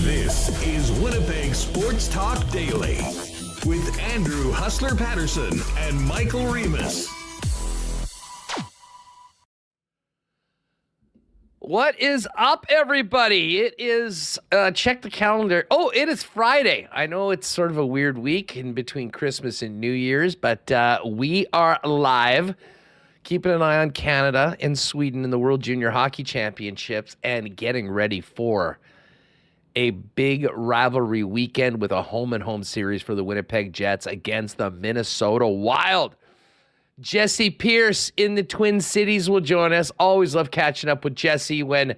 This is Winnipeg Sports Talk Daily with Andrew Hustler Paterson and Michael Remis. What is up, everybody? It is, check the calendar. Oh, it is Friday. I know it's sort of a weird week in between Christmas and New Year's, but we are live, keeping an eye on Canada and Sweden in the World Junior Hockey Championships and getting ready for a big rivalry weekend with a home-and-home series for the Winnipeg Jets against the Minnesota Wild. Jessi Pierce in the Twin Cities will join us. Always love catching up with Jessi when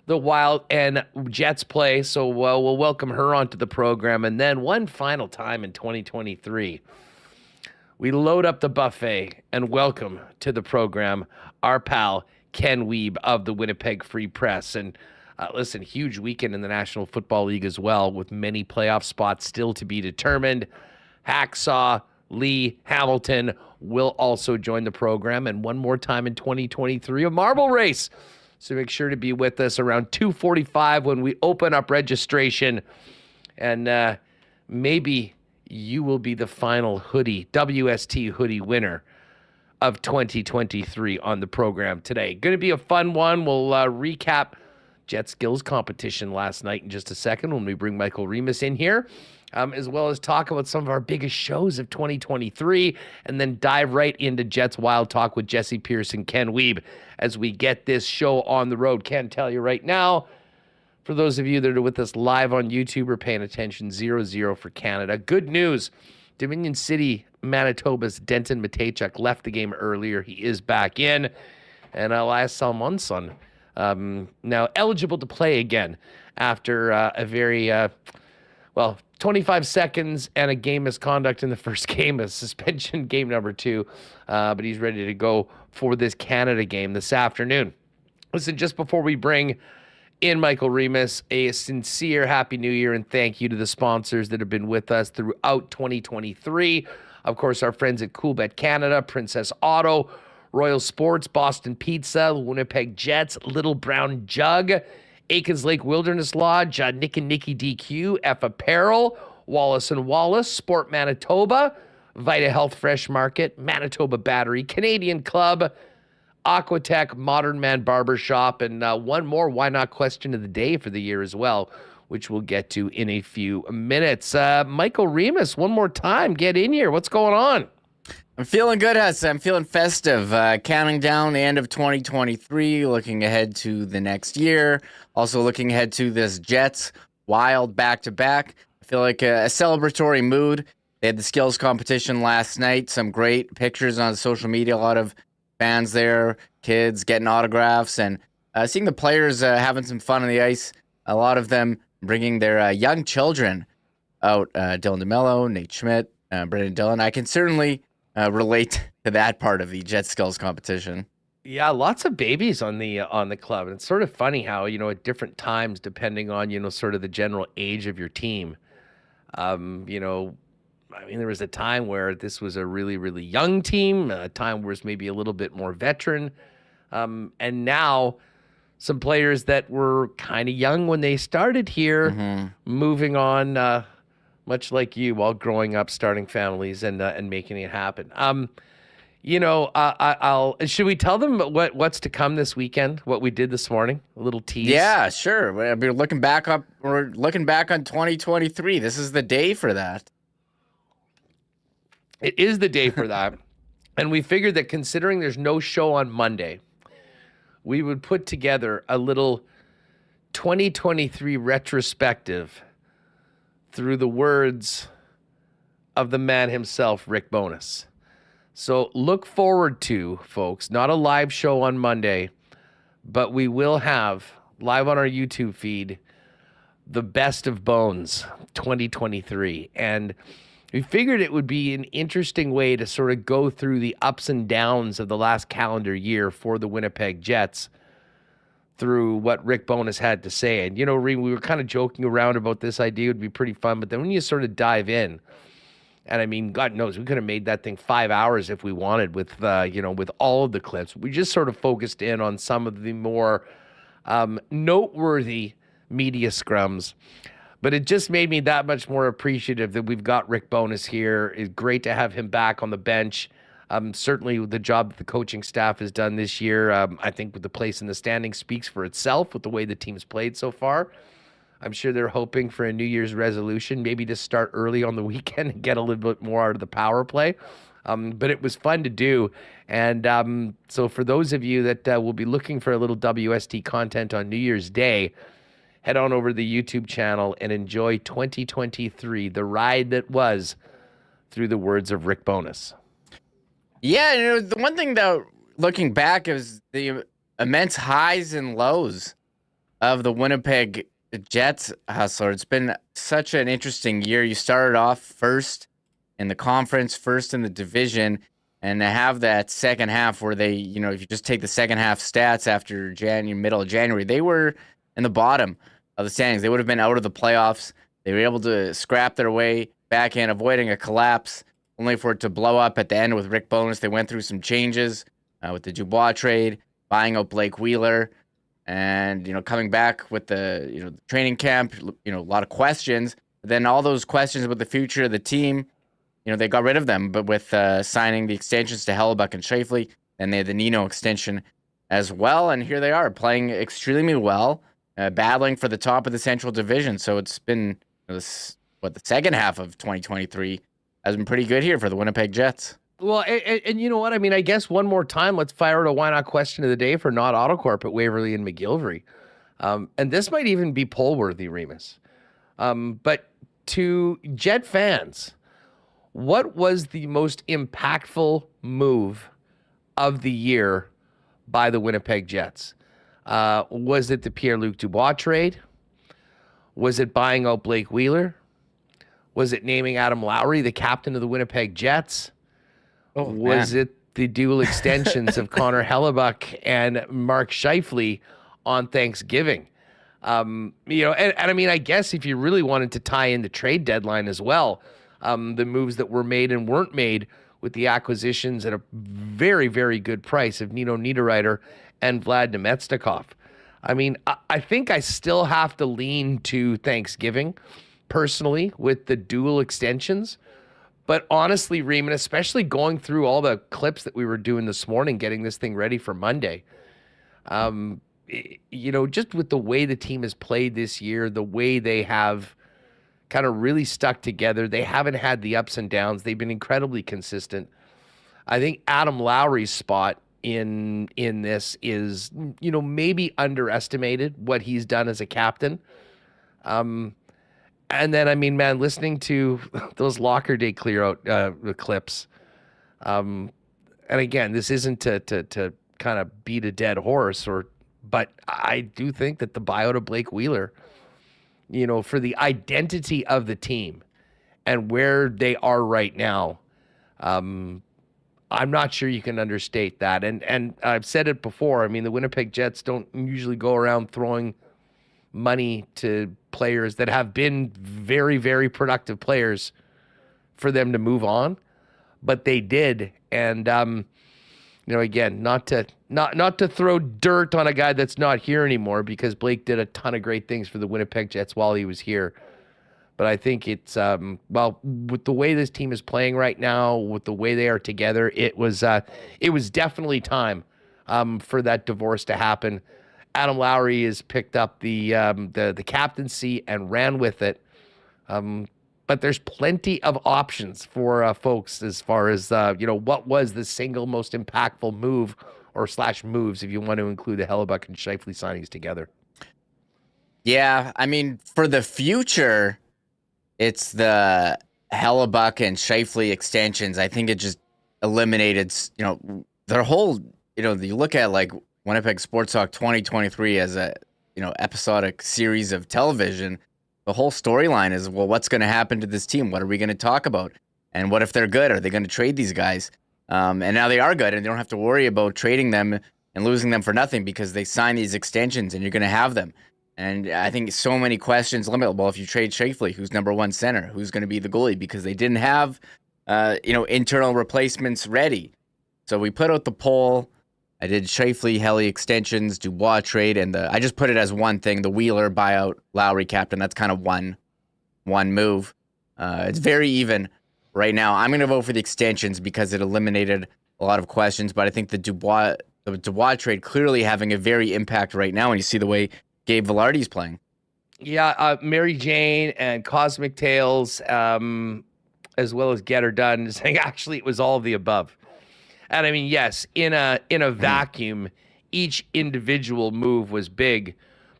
the Wild and Jets play, so we'll welcome her onto the program. And then one final time in 2023, we load up the buffet and welcome to the program our pal Ken Wiebe of the Winnipeg Free Press. And listen, huge weekend in the National Football League as well, with many playoff spots still to be determined. Hacksaw, Lee, Hamilton will also join the program. And one more time in 2023, a marble race. So make sure to be with us around 2:45 when we open up registration. And maybe you will be the final hoodie, WST hoodie winner of 2023 on the program today. Going to be a fun one. We'll recap Jet Skills competition last night in just a second when we bring Michael Remis in here, as well as talk about some of our biggest shows of 2023, and then dive right into Jets Wild Talk with Jessi Pierce and Ken Wiebe as we get this show on the road. Can't tell you right now, for those of you that are with us live on YouTube or paying attention, 0-0 for Canada. Good news, Dominion City, Manitoba's Denton Matejchuk left the game earlier. He is back in. And Elias Salmonson, now eligible to play again after a very, 25 seconds and a game misconduct in the first game, a suspension game number 2. But he's ready to go for this Canada game this afternoon. Listen, just before we bring in Michael Remis, a sincere Happy New Year and thank you to the sponsors that have been with us throughout 2023. Of course, our friends at Coolbet Canada, Princess Auto, Royal Sports, Boston Pizza, Winnipeg Jets, Little Brown Jug, Aikens Lake Wilderness Lodge, Nick and Nicky DQ, F Apparel, Wallace and Wallace, Sport Manitoba, Vita Health Fresh Market, Manitoba Battery, Canadian Club, Aquatech, Modern Man Barbershop, and one more Why Not question of the day for the year as well, which we'll get to in a few minutes. Michael Remis, one more time, get in here. What's going on? I'm feeling good, Huss. I'm feeling festive. Counting down the end of 2023, looking ahead to the next year. Also looking ahead to this Jets Wild back-to-back. I feel like a celebratory mood. They had the skills competition last night. Some great pictures on social media. A lot of fans there, kids getting autographs, and seeing the players having some fun on the ice. A lot of them bringing their young children out. Dylan DeMello, Nate Schmidt, Brendan Dillon. I can certainly relate to that part of the Jet Skills competition. Yeah, lots of babies on the club. And it's sort of funny how, at different times, depending on, sort of the general age of your team, there was a time where this was a really, really young team, a time where it's maybe a little bit more veteran. And now some players that were kind of young when they started here, moving on, much like you, while growing up, starting families and making it happen. Should we tell them what's to come this weekend? What we did this morning? A little tease. Yeah, sure. We're looking back on 2023. This is the day for that. It is the day for that. And we figured that considering there's no show on Monday, we would put together a little 2023 retrospective through the words of the man himself, Rick Bowness. So look forward to, folks, not a live show on Monday, but we will have live on our YouTube feed the Best of Bones 2023. And we figured it would be an interesting way to sort of go through the ups and downs of the last calendar year for the Winnipeg Jets through what Rick Bowness had to say. And, we were kind of joking around about this idea. It would be pretty fun. But then when you sort of dive in, and I mean, God knows, we could have made that thing 5 hours if we wanted with, with all of the clips. We just sort of focused in on some of the more noteworthy media scrums. But it just made me that much more appreciative that we've got Rick Bowness here. It's great to have him back on the bench. Certainly the job that the coaching staff has done this year, I think with the place in the standing speaks for itself with the way the team's played so far. I'm sure they're hoping for a New Year's resolution, maybe to start early on the weekend and get a little bit more out of the power play. But it was fun to do. And so for those of you that will be looking for a little WST content on New Year's Day, head on over to the YouTube channel and enjoy 2023, the ride that was, through the words of Rick Bowness. Yeah, the one thing that, looking back, is the immense highs and lows of the Winnipeg Jets, Hustler. It's been such an interesting year. You started off first in the conference, first in the division, and to have that second half where they, if you just take the second half stats after middle of January, they were in the bottom of the standings. They would have been out of the playoffs. They were able to scrap their way back in, avoiding a collapse, only for it to blow up at the end with Rick Bowness. They went through some changes with the Dubois trade, buying out Blake Wheeler, and coming back with the training camp. A lot of questions. But then all those questions about the future of the team, they got rid of them. But with signing the extensions to Hellebuyck and Scheifele, and they had the Nino extension as well. And here they are playing extremely well, battling for the top of the Central Division. So it's been the second half of 2023 has been pretty good here for the Winnipeg Jets. Well, and you know what? I mean, I guess one more time, let's fire out a why not question of the day for Not Autocorp at Waverly and McGillivray. And this might even be poll-worthy, Remis. But to Jet fans, what was the most impactful move of the year by the Winnipeg Jets? Was it the Pierre-Luc Dubois trade? Was it buying out Blake Wheeler? Was it naming Adam Lowry the captain of the Winnipeg Jets? Was it the dual extensions of Connor Hellebuyck and Mark Scheifele on Thanksgiving? And I mean, I guess if you really wanted to tie in the trade deadline as well, the moves that were made and weren't made with the acquisitions at a very, very good price of Nino Niederreiter and Vlad Nemetsnikov. I mean, I think I still have to lean to Thanksgiving personally with the dual extensions. But honestly, Reem, especially going through all the clips that we were doing this morning, getting this thing ready for Monday, just with the way the team has played this year, the way they have kind of really stuck together, they haven't had the ups and downs. They've been incredibly consistent. I think Adam Lowry's spot in this is, maybe underestimated what he's done as a captain. And then, I mean, man, listening to those locker day clear out the clips. And again, this isn't to kind of beat a dead horse, but I do think that the buyout of Blake Wheeler, for the identity of the team and where they are right now, I'm not sure you can understate that. And I've said it before. I mean, the Winnipeg Jets don't usually go around throwing money to players that have been very, very productive players for them to move on, but they did. And again, not to throw dirt on a guy that's not here anymore, because Blake did a ton of great things for the Winnipeg Jets while he was here. But I think it's with the way this team is playing right now, with the way they are together, it was definitely time for that divorce to happen. Adam Lowry has picked up the captaincy and ran with it. But there's plenty of options for folks as far as, what was the single most impactful move or / moves, if you want to include the Hellebuyck and Scheifele signings together. Yeah, I mean, for the future, it's the Hellebuyck and Scheifele extensions. I think it just eliminated, their whole, you look at like Winnipeg Sports Talk 2023 as a, episodic series of television. The whole storyline is, well, what's going to happen to this team? What are we going to talk about? And what if they're good? Are they going to trade these guys? And now they are good, and they don't have to worry about trading them and losing them for nothing because they sign these extensions and you're going to have them. And I think so many questions limit. Well, if you trade Scheifele, who's number one center? Who's going to be the goalie? Because they didn't have, internal replacements ready. So we put out the poll. I did Scheifele, Helly extensions, Dubois trade, and I just put it as one thing, the Wheeler buyout, Lowry captain. That's kind of one move. It's very even right now. I'm going to vote for the extensions because it eliminated a lot of questions, but I think the Dubois trade clearly having a very impact right now, and you see the way Gabe Vilardi's playing. Yeah, Mary Jane and Cosmic Tales, as well as Get Her Done, saying actually it was all of the above. And I mean, yes, in a vacuum, each individual move was big,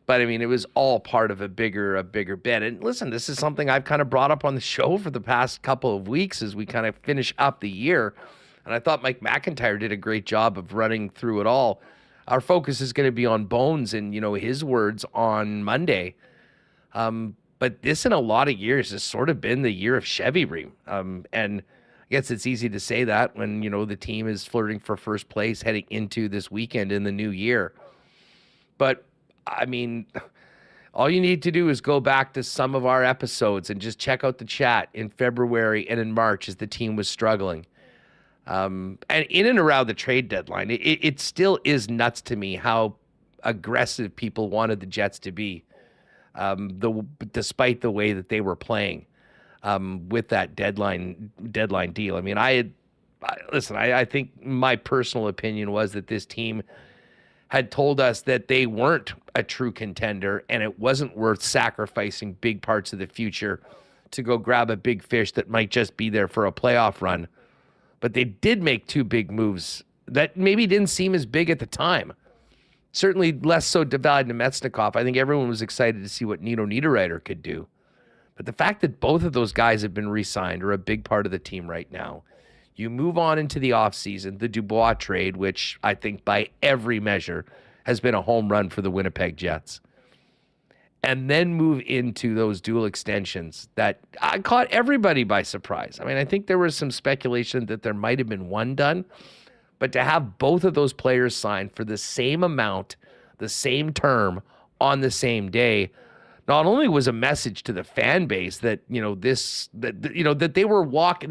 but I mean, it was all part of a bigger bet. And listen, this is something I've kind of brought up on the show for the past couple of weeks as we kind of finish up the year. And I thought Mike McIntyre did a great job of running through it all. Our focus is going to be on Bones and, his words on Monday. But this in a lot of years has sort of been the year of Chevy Ream. And I guess it's easy to say that when, the team is flirting for first place heading into this weekend in the new year. But, I mean, all you need to do is go back to some of our episodes and just check out the chat in February and in March as the team was struggling. And in and around the trade deadline, it still is nuts to me how aggressive people wanted the Jets to be, despite the way that they were playing. With that deadline deal. I mean, I think my personal opinion was that this team had told us that they weren't a true contender and it wasn't worth sacrificing big parts of the future to go grab a big fish that might just be there for a playoff run. But they did make two big moves that maybe didn't seem as big at the time. Certainly less so David Nemetsnikov. I think everyone was excited to see what Nino Niederreiter could do. But the fact that both of those guys have been re-signed are a big part of the team right now. You move on into the offseason, the Dubois trade, which I think by every measure has been a home run for the Winnipeg Jets. And then move into those dual extensions that I caught everybody by surprise. I mean, I think there was some speculation that there might have been one done, but to have both of those players signed for the same amount, the same term, on the same day, not only was a message to the fan base that that they were walking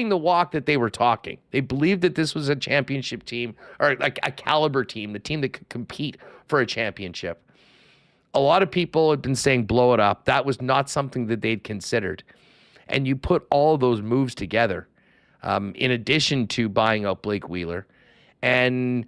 the walk that they were talking. They believed that this was a championship team or like a caliber team, the team that could compete for a championship. A lot of people had been saying blow it up. That was not something that they'd considered. And you put all of those moves together, in addition to buying out Blake Wheeler, and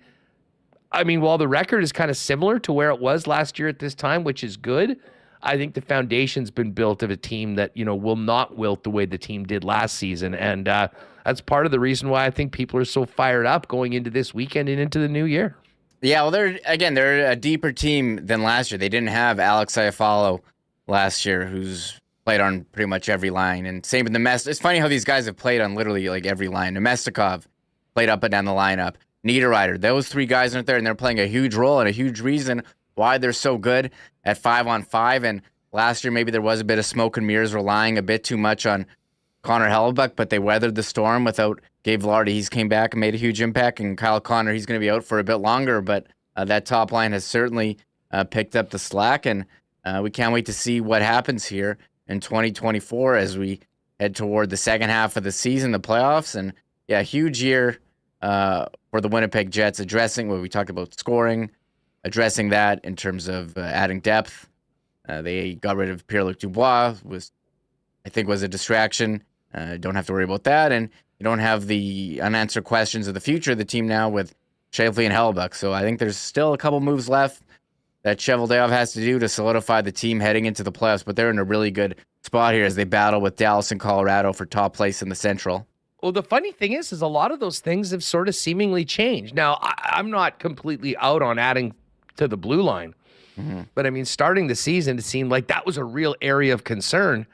I mean, while the record is kind of similar to where it was last year at this time, which is good, I think the foundation's been built of a team that, will not wilt the way the team did last season. And that's part of the reason why I think people are so fired up going into this weekend and into the new year. Yeah, well, they're a deeper team than last year. They didn't have Alex Iafallo last year, who's played on pretty much every line. And same with Nemestikov. It's funny how these guys have played on literally like every line. Nemestikov played up and down the lineup. Niederreiter, those three guys aren't there, and they're playing a huge role and a huge reason why they're so good at 5-on-5. And last year, maybe there was a bit of smoke and mirrors, relying a bit too much on Connor Hellebuyck, but they weathered the storm without Gabe Vilardi. He's came back and made a huge impact, and Kyle Connor, he's going to be out for a bit longer, but that top line has certainly picked up the slack, and we can't wait to see what happens here in 2024 as we head toward the second half of the season, the playoffs. And yeah, huge year for the Winnipeg Jets, addressing what we talked about, scoring, addressing that in terms of adding depth. They got rid of Pierre-Luc Dubois, was a distraction. Don't have to worry about that, and you don't have the unanswered questions of the future of the team now with Scheifele and Hellebuyck. So I think there's still a couple moves left that Cheveldayoff has to do to solidify the team heading into the playoffs, but they're in a really good spot here as they battle with Dallas and Colorado for top place in the Central. Well, the funny thing is a lot of those things have sort of seemingly changed. Now, I'm not completely out on adding to the blue line, but I mean, starting the season, it seemed like that was a real area of concern.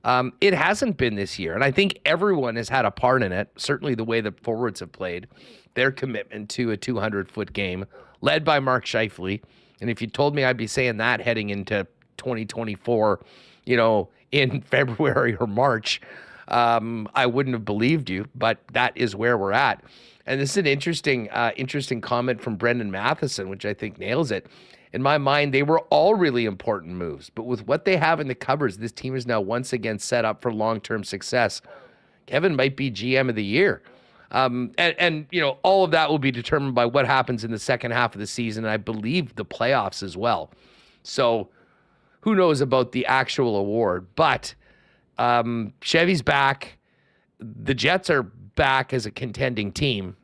It hasn't been this year, and I think everyone has had a part in it. Certainly the way the forwards have played, their commitment to a 200-foot game, led by Mark Scheifele. And if you told me I'd be saying that heading into 2024, in February or March, I wouldn't have believed you, but that is where we're at. And this is an interesting comment from Brendan Matheson, which I think nails it. In my mind, they were all really important moves, but with what they have in the cupboards, this team is now once again set up for long-term success. Kevin might be GM of the year. And all of that will be determined by what happens in the second half of the season, and I believe the playoffs as well. So who knows about the actual award, but Chevy's back. The Jets are back as a contending team.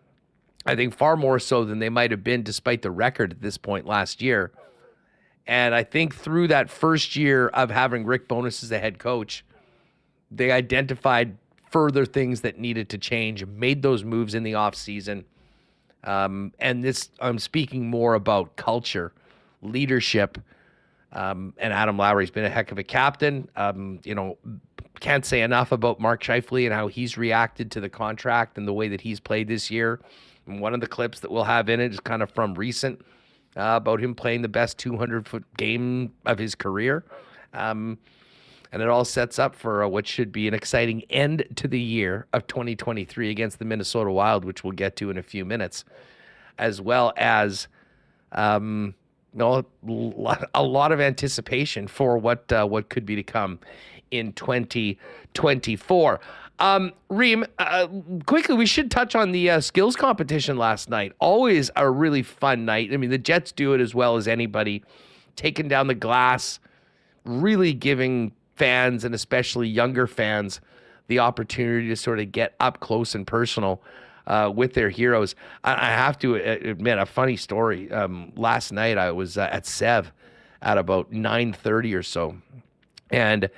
I think far more so than they might have been despite the record at this point last year. And I think through that first year of having Rick Bowness as the head coach, they identified further things that needed to change, made those moves in the offseason. And this, I'm speaking more about culture, leadership, and Adam Lowry's been a heck of a captain. Can't say enough about Mark Scheifele and how he's reacted to the contract and the way that he's played this year. And one of the clips that we'll have in it is kind of from recent, about him playing the best 200-foot game of his career. And it all sets up for what should be an exciting end to the year of 2023 against the Minnesota Wild, which we'll get to in a few minutes, as well as a lot of anticipation for what could be to come in 2024. Reem, quickly, we should touch on the skills competition last night. Always a really fun night. I mean, the Jets do it as well as anybody, taking down the glass, really giving fans and especially younger fans the opportunity to sort of get up close and personal with their heroes. I have to admit a funny story. Last night I was at Sev at about 9:30 or so, and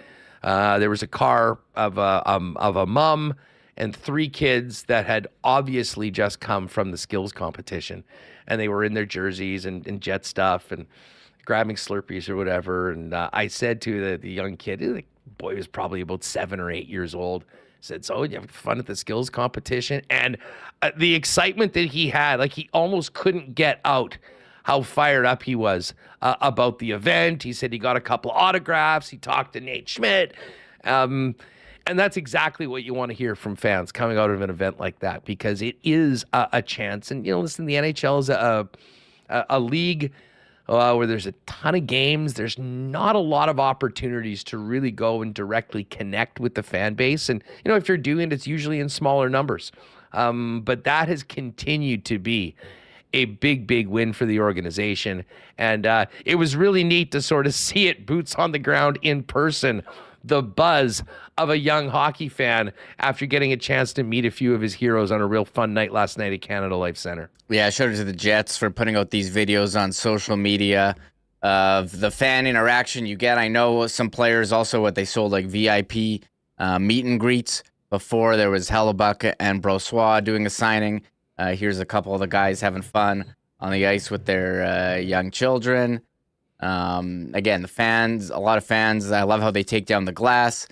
there was a car of a mom and 3 kids that had obviously just come from the skills competition, and they were in their jerseys and Jet stuff and grabbing Slurpees or whatever. And I said to the young kid, the boy was probably about 7 or 8 years old, said, "So you have fun at the skills competition?" And the excitement that he had, like he almost couldn't get out how fired up he was about the event. He said he got a couple of autographs. He talked to Nate Schmidt. And that's exactly what you want to hear from fans coming out of an event like that, because it is a chance. And, listen, the NHL is a league where there's a ton of games. There's not a lot of opportunities to really go and directly connect with the fan base. And, if you're doing it, it's usually in smaller numbers. But that has continued to be a big win for the organization. And it was really neat to sort of see it boots on the ground in person, the buzz of a young hockey fan after getting a chance to meet a few of his heroes on a real fun night last night at Canada Life Center. Yeah, shout out to the Jets for putting out these videos on social media of the fan interaction you get. I know some players also what they sold like VIP meet and greets before. There was Hellebuck and Brossois doing a signing. Here's a couple of the guys having fun on the ice with their young children. Again, the fans, a lot of fans, I love how they take down the glass.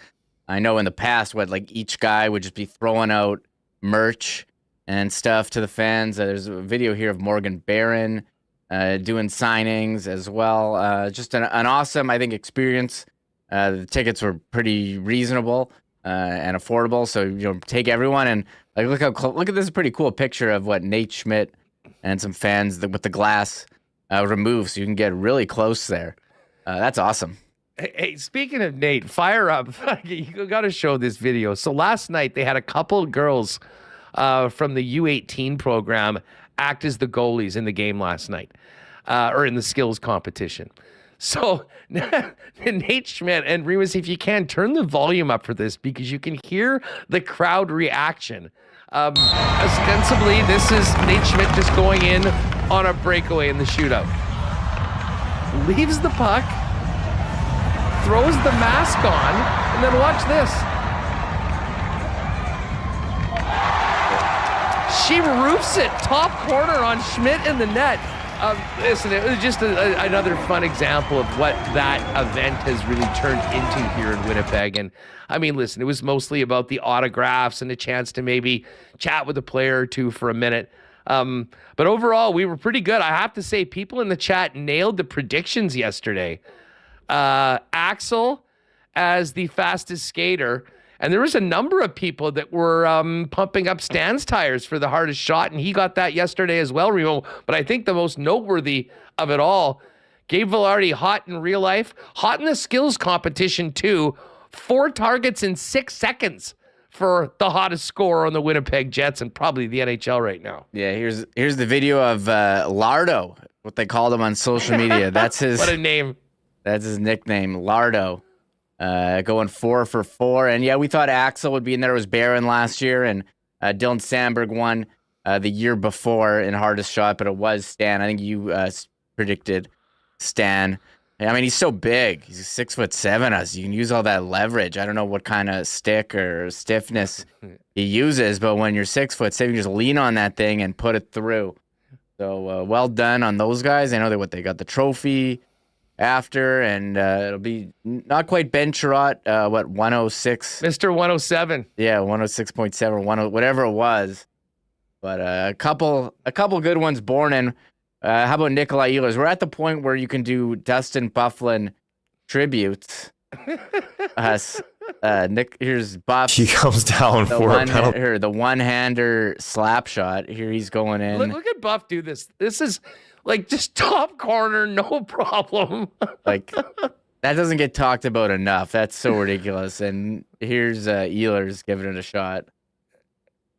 I know in the past, each guy would just be throwing out merch and stuff to the fans. There's a video here of Morgan Barron doing signings as well. Just an awesome, I think, experience. The tickets were pretty reasonable and affordable, so take everyone and look at this pretty cool picture of what Nate Schmidt and some fans with the glass removed, so you can get really close there. That's awesome. Hey, speaking of Nate, fire up. You got to show this video. So last night they had a couple of girls from the U18 program act as the goalies in the game last night, or in the skills competition. So Nate Schmidt and Remis, if you can, turn the volume up for this because you can hear the crowd reaction. Ostensibly, this is Nate Schmidt just going in on a breakaway in the shootout. Leaves the puck, throws the mask on, and then watch this. She roofs it top corner on Schmidt in the net. Listen, it was just another fun example of what that event has really turned into here in Winnipeg. And I mean, listen, it was mostly about the autographs and a chance to maybe chat with a player or two for a minute. But overall, we were pretty good. I have to say, people in the chat nailed the predictions yesterday. Axel as the fastest skater. And there was a number of people that were pumping up Stan's tires for the hardest shot, and he got that yesterday as well, Remo. But I think the most noteworthy of it all, Gabe Balharry, hot in real life, hot in the skills competition too. 4 targets in 6 seconds for the hottest scorer on the Winnipeg Jets and probably the NHL right now. Yeah, here's the video of Lardo, what they called him on social media. That's his. What a name. That's his nickname, Lardo. Going 4 for 4. And yeah, we thought Axel would be in there. It was Barron last year, and Dylan Sandberg won the year before in hardest shot, but it was Stan. I think you predicted Stan. I mean, he's so big. He's 6'7" us. You can use all that leverage. I don't know what kind of stick or stiffness he uses, but when you're 6'7", you can just lean on that thing and put it through. So well done on those guys. I know they got the trophy after, and it'll be not quite Ben Sherratt, 106? Mr. 107. Yeah, 106.7, whatever it was. But a couple good ones born in. How about Nikolai Ehlers? We're at the point where you can do Dustin Byfuglien tributes. Nick, here's Buff. He comes down for a penalty. The one-hander slap shot. Here he's going in. Look at Buff do this. This is like just top corner, no problem. Like, that doesn't get talked about enough. That's so ridiculous. And here's Ehlers giving it a shot.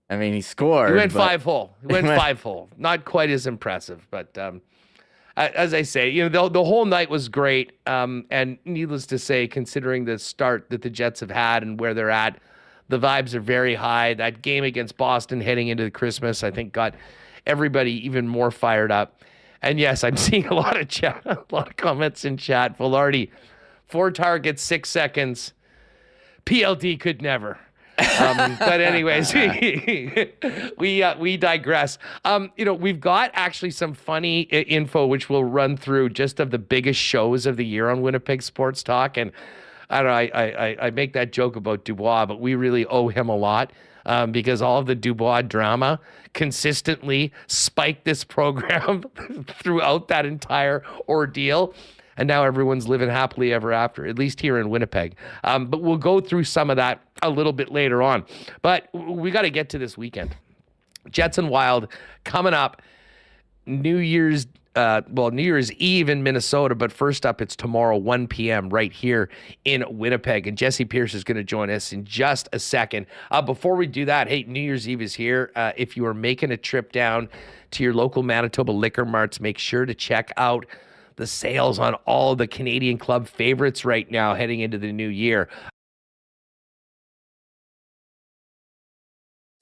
I mean, he scored. He went 5-hole. He went 5-hole. Not quite as impressive, but as I say, you know, the whole night was great. And needless to say, considering the start that the Jets have had and where they're at, the vibes are very high. That game against Boston heading into Christmas, I think, got everybody even more fired up. And yes, I'm seeing a lot of chat, a lot of comments in chat. Velarde, 4 targets, 6 seconds. PLD could never. But anyways, we digress. You know, we've got actually some funny info which we'll run through just of the biggest shows of the year on Winnipeg Sports Talk. And I don't know, I make that joke about Dubois, but we really owe him a lot. Because all of the Dubois drama consistently spiked this program throughout that entire ordeal. And now everyone's living happily ever after, at least here in Winnipeg. But we'll go through some of that a little bit later on. But we got to get to this weekend. Jets and Wild coming up. New Year's Eve in Minnesota, but first up, it's tomorrow, 1 p.m. right here in Winnipeg. And Jessi Pierce is going to join us in just a second. Before we do that, hey, New Year's Eve is here. If you are making a trip down to your local Manitoba liquor marts, make sure to check out the sales on all of the Canadian club favorites right now heading into the new year.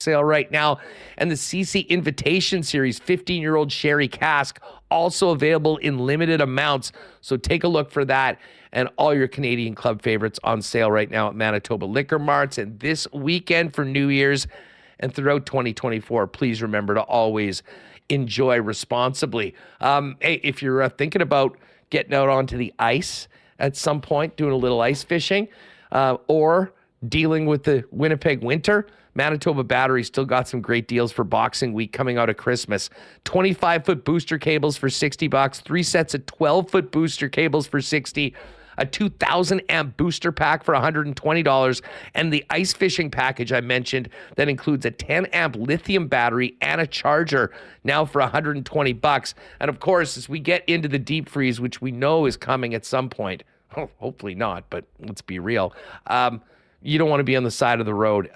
Sale right now, and the CC Invitation Series 15-year-old Sherry Cask also available in limited amounts, so take a look for that and all your Canadian club favorites on sale right now at Manitoba Liquor Marts. And this weekend for New Year's and throughout 2024, please remember to always enjoy responsibly. Hey, if you're thinking about getting out onto the ice at some point, doing a little ice fishing, or dealing with the Winnipeg winter, Manitoba Battery still got some great deals for Boxing Week coming out of Christmas. 25-foot booster cables for $60, 3 sets of 12-foot booster cables for $60, a 2,000-amp booster pack for $120, and the ice fishing package I mentioned that includes a 10-amp lithium battery and a charger now for $120. And of course, as we get into the deep freeze, which we know is coming at some point, hopefully not, but let's be real, you don't want to be on the side of the road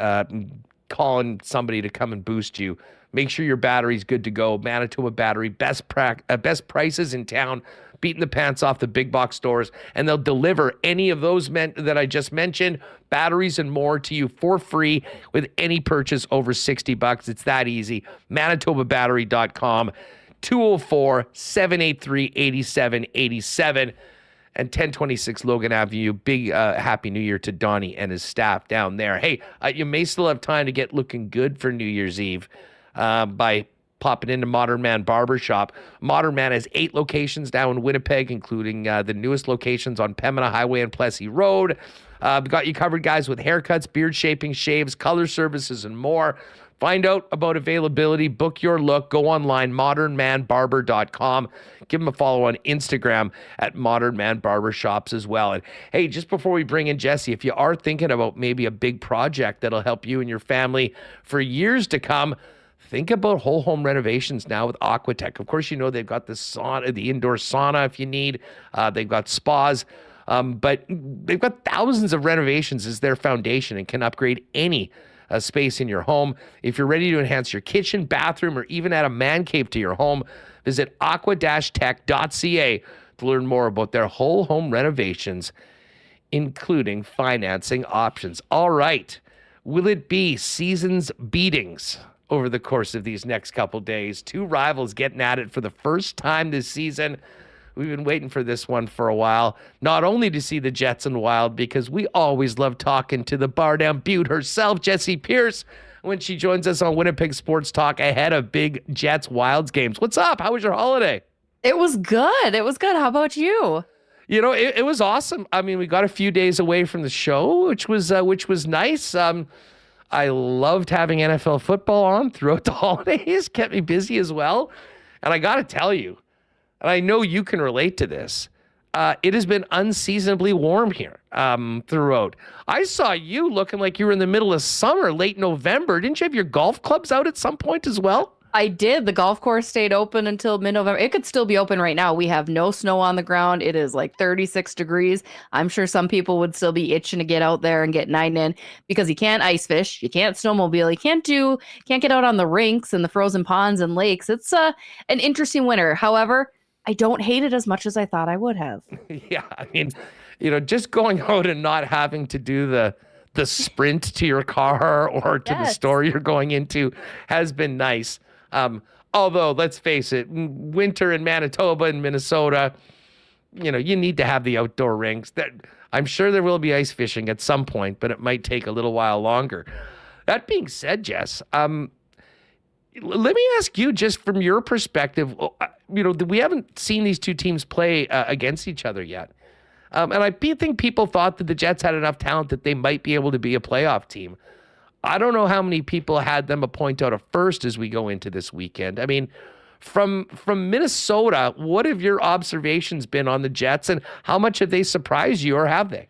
calling somebody to come and boost you. Make sure your battery's good to go. Manitoba Battery, best prices in town, beating the pants off the big box stores, and they'll deliver any of those that I just mentioned, batteries and more, to you for free with any purchase over $60. It's that easy. ManitobaBattery.com, 204-783-8787. And 1026 Logan Avenue. Big Happy New Year to Donnie and his staff down there. Hey, you may still have time to get looking good for New Year's Eve by popping into Modern Man Barbershop. Modern Man has 8 locations now in Winnipeg, including the newest locations on Pembina Highway and Plessy Road. We've got you covered, guys, with haircuts, beard shaping, shaves, color services, and more. Find out about availability, book your look, go online, modernmanbarber.com. Give them a follow on Instagram at Modern Man Barbershops as well. And hey, just before we bring in Jessi, if you are thinking about maybe a big project that'll help you and your family for years to come, think about whole home renovations now with Aquatech. Of course, you know they've got the sauna, the indoor sauna if you need. They've got spas. But they've got thousands of renovations as their foundation and can upgrade any space in your home. If you're ready to enhance your kitchen, bathroom, or even add a man cave to your home, visit aqua-tech.ca to learn more about their whole home renovations, including financing options. All right. Will it be season's beatings over the course of these next couple days? 2 rivals getting at it for the first time this season. We've been waiting for this one for a while, not only to see the Jets and Wild, because we always love talking to the bar down Butte herself, Jessi Pierce, when she joins us on Winnipeg Sports Talk ahead of big Jets Wilds games. What's up? How was your holiday? It was good. It was good. How about you? You know, it was awesome. I mean, we got a few days away from the show, which was nice. I loved having NFL football on throughout the holidays, kept me busy as well. And I got to tell you, and I know you can relate to this, it has been unseasonably warm here throughout. I saw you looking like you were in the middle of summer, late November. Didn't you have your golf clubs out at some point as well? I did. The golf course stayed open until mid-November. It could still be open right now. We have no snow on the ground. It is like 36 degrees. I'm sure some people would still be itching to get out there and get 9 in because you can't ice fish, you can't snowmobile, you can't get out on the rinks and the frozen ponds and lakes. It's an interesting winter. However, I don't hate it as much as I thought I would have. Yeah, I mean, you know, just going out and not having to do the sprint to your car or to the store you're going into has been nice. Although, let's face it, winter in Manitoba and Minnesota, you know, you need to have the outdoor rinks. I'm sure there will be ice fishing at some point, but it might take a little while longer. That being said, Jess, let me ask you, just from your perspective, you know, we haven't seen these two teams play against each other yet. And I think people thought that the Jets had enough talent that they might be able to be a playoff team. I don't know how many people had them a point out of first as we go into this weekend. I mean, from Minnesota, what have your observations been on the Jets, and how much have they surprised you, or have they?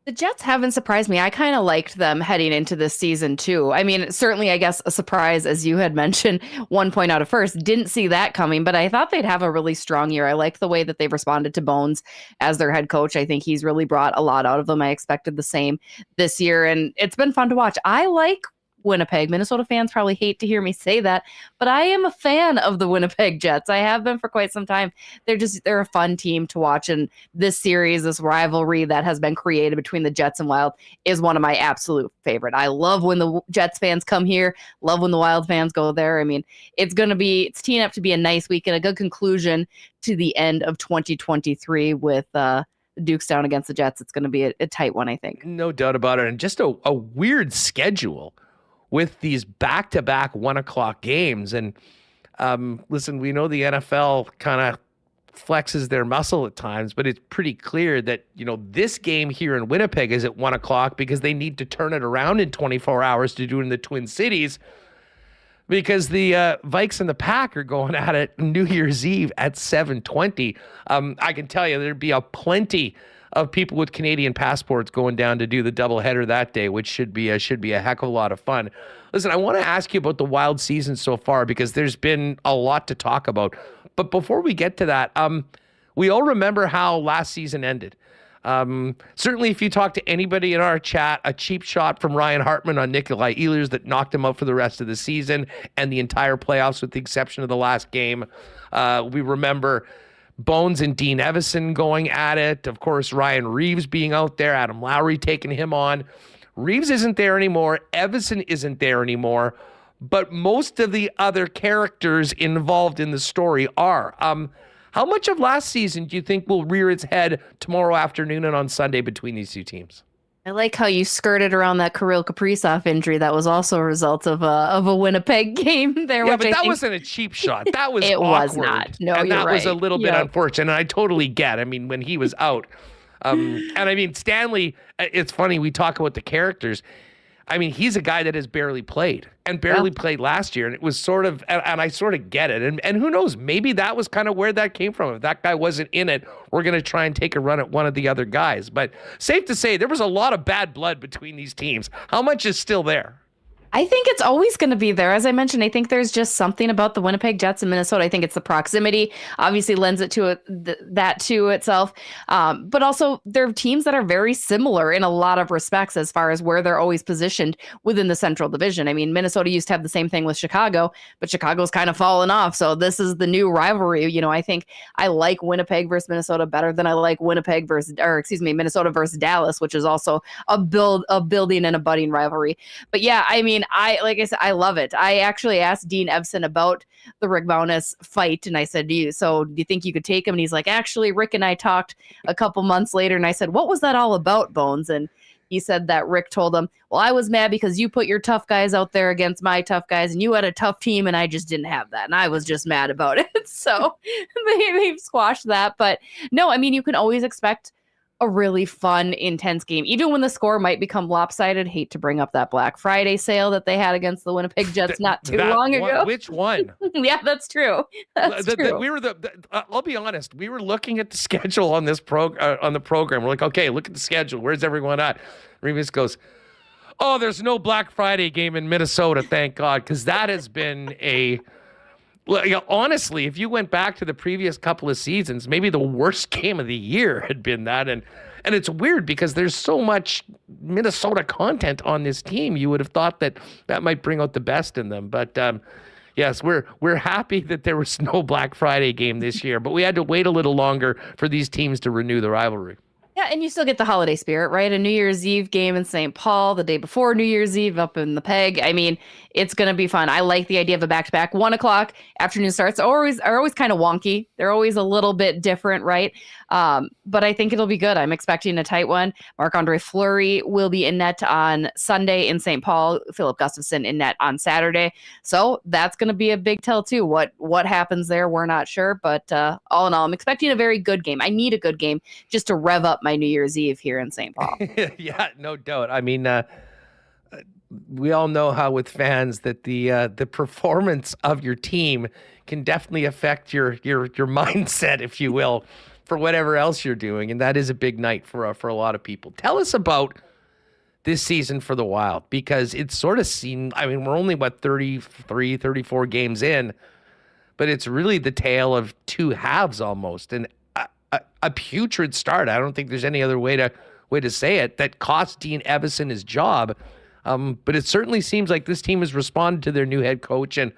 The Jets haven't surprised me. I kind of liked them heading into this season, too. I mean, certainly, I guess, a surprise, as you had mentioned, 1 point out of first. Didn't see that coming, but I thought they'd have a really strong year. I like the way that they've responded to Bones as their head coach. I think he's really brought a lot out of them. I expected the same this year, and it's been fun to watch. I like Winnipeg. Minnesota fans probably hate to hear me say that, but I am a fan of the Winnipeg Jets. I have been for quite some time. They're a fun team to watch, and this series, this rivalry that has been created between the Jets and Wild is one of my absolute favorite. I love when the Jets fans come here, love when the Wild fans go there. I mean, it's teeing up to be a nice weekend, a good conclusion to the end of 2023 with Dukes down against the Jets. It's going to be a tight one, I think. No doubt about it. And just a weird schedule with these back-to-back 1 o'clock games. And listen, we know the NFL kind of flexes their muscle at times, but it's pretty clear that, you know, this game here in Winnipeg is at 1 o'clock because they need to turn it around in 24 hours to do it in the Twin Cities, because the Vikes and the Pack are going at it New Year's Eve at 7:20. I can tell you there'd be a plenty of people with Canadian passports going down to do the doubleheader that day, which should be a heck of a lot of fun. Listen, I want to ask you about the Wild season so far, because there's been a lot to talk about. But before we get to that, we all remember how last season ended. Certainly, if you talk to anybody in our chat, a cheap shot from Ryan Hartman on Nikolai Ehlers that knocked him out for the rest of the season and the entire playoffs, with the exception of the last game. We remember Bones and Dean Evison going at it. Of course, Ryan Reeves being out there, Adam Lowry taking him on. Reeves isn't there anymore. Evison isn't there anymore. But most of the other characters involved in the story are. How much of last season do you think will rear its head tomorrow afternoon and on Sunday between these two teams? I like how you skirted around that Kirill Kaprizov injury. That was also a result of a Winnipeg game there. Yeah, but that wasn't a cheap shot. That was it awkward. Was not. No, and you're that right. was a little bit unfortunate. And I totally get. I mean, when he was out, and I mean Stanley. It's funny we talk about the characters. I mean, he's a guy that has barely played and barely played last year. And it was sort of, and I sort of get it. And who knows, maybe that was kind of where that came from. If that guy wasn't in it, we're going to try and take a run at one of the other guys. But safe to say, there was a lot of bad blood between these teams. How much is still there? I think it's always going to be there. As I mentioned, I think there's just something about the Winnipeg Jets in Minnesota. I think it's the proximity, obviously lends it to that to itself. But also they're teams that are very similar in a lot of respects as far as where they're always positioned within the Central Division. I mean, Minnesota used to have the same thing with Chicago, but Chicago's kind of fallen off. So this is the new rivalry. You know, I think I like Winnipeg versus Minnesota better than I like Minnesota versus Dallas, which is also a building and a budding rivalry. But yeah, I mean, like I said, I love it. I actually asked Dean Evason about the Rick Bowness fight, and I said, do you think you could take him? And he's like, actually, Rick and I talked a couple months later, and I said, what was that all about, Bones? And he said that Rick told him, well, I was mad because you put your tough guys out there against my tough guys, and you had a tough team, and I just didn't have that, and I was just mad about it. So they've squashed that. But no, I mean, you can always expect a really fun, intense game, even when the score might become lopsided. Hate to bring up that Black Friday sale that they had against the Winnipeg Jets not too long ago. Which one? Yeah, that's true. True. We were I'll be honest. We were looking at the schedule on this on the program. We're like, okay, look at the schedule. Where's everyone at? Remis goes, oh, there's no Black Friday game in Minnesota, thank God, because that has been a. Honestly, if you went back to the previous couple of seasons, maybe the worst game of the year had been that. And it's weird because there's so much Minnesota content on this team. You would have thought that might bring out the best in them. But yes, we're happy that there was no Black Friday game this year, but we had to wait a little longer for these teams to renew the rivalry. Yeah, and you still get the holiday spirit, right? A New Year's Eve game in St. Paul the day before New Year's Eve up in the Peg. I mean, it's going to be fun. I like the idea of a back-to-back. 1 o'clock afternoon starts are always kind of wonky. They're always a little bit different, right? But I think it'll be good. I'm expecting a tight one. Marc-Andre Fleury will be in net on Sunday in St. Paul. Philip Gustafson in net on Saturday. So that's going to be a big tell too. What happens there, we're not sure. But all in all, I'm expecting a very good game. I need a good game just to rev up my New Year's Eve here in St. Paul. Yeah, no doubt. I mean, we all know how with fans that the performance of your team can definitely affect your mindset, if you will, for whatever else you're doing. And that is a big night for a lot of people. Tell us about this season for the Wild, because it's sort of seemed, I mean, we're only 33, 34 games in, but it's really the tale of two halves almost. And a putrid start. I don't think there's any other way to say it that cost Dean Evason his job. But it certainly seems like this team has responded to their new head coach and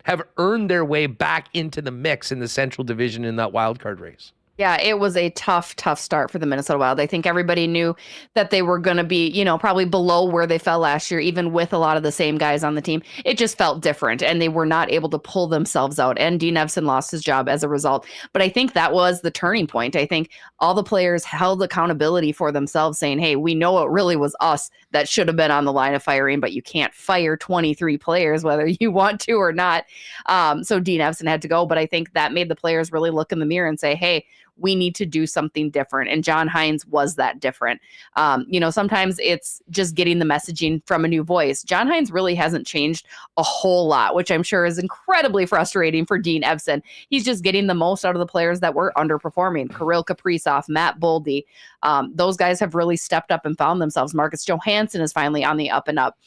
have earned their way back into the mix in the Central Division in that wild card race. Yeah, it was a tough start for the Minnesota Wild. I think everybody knew that they were going to be, probably below where they fell last year, even with a lot of the same guys on the team. It just felt different, and they were not able to pull themselves out. And Dean Evason lost his job as a result. But I think that was the turning point. I think all the players held accountability for themselves, saying, hey, we know it really was us that should have been on the line of firing, but you can't fire 23 players, whether you want to or not. So Dean Evason had to go. But I think that made the players really look in the mirror and say, hey, we need to do something different. And John Hynes was that different. Sometimes it's just getting the messaging from a new voice. John Hynes really hasn't changed a whole lot, which I'm sure is incredibly frustrating for Dean Evason. He's just getting the most out of the players that were underperforming. Kirill Kaprizov, Matt Boldy. Those guys have really stepped up and found themselves. Marcus Johansson is finally on the up and up,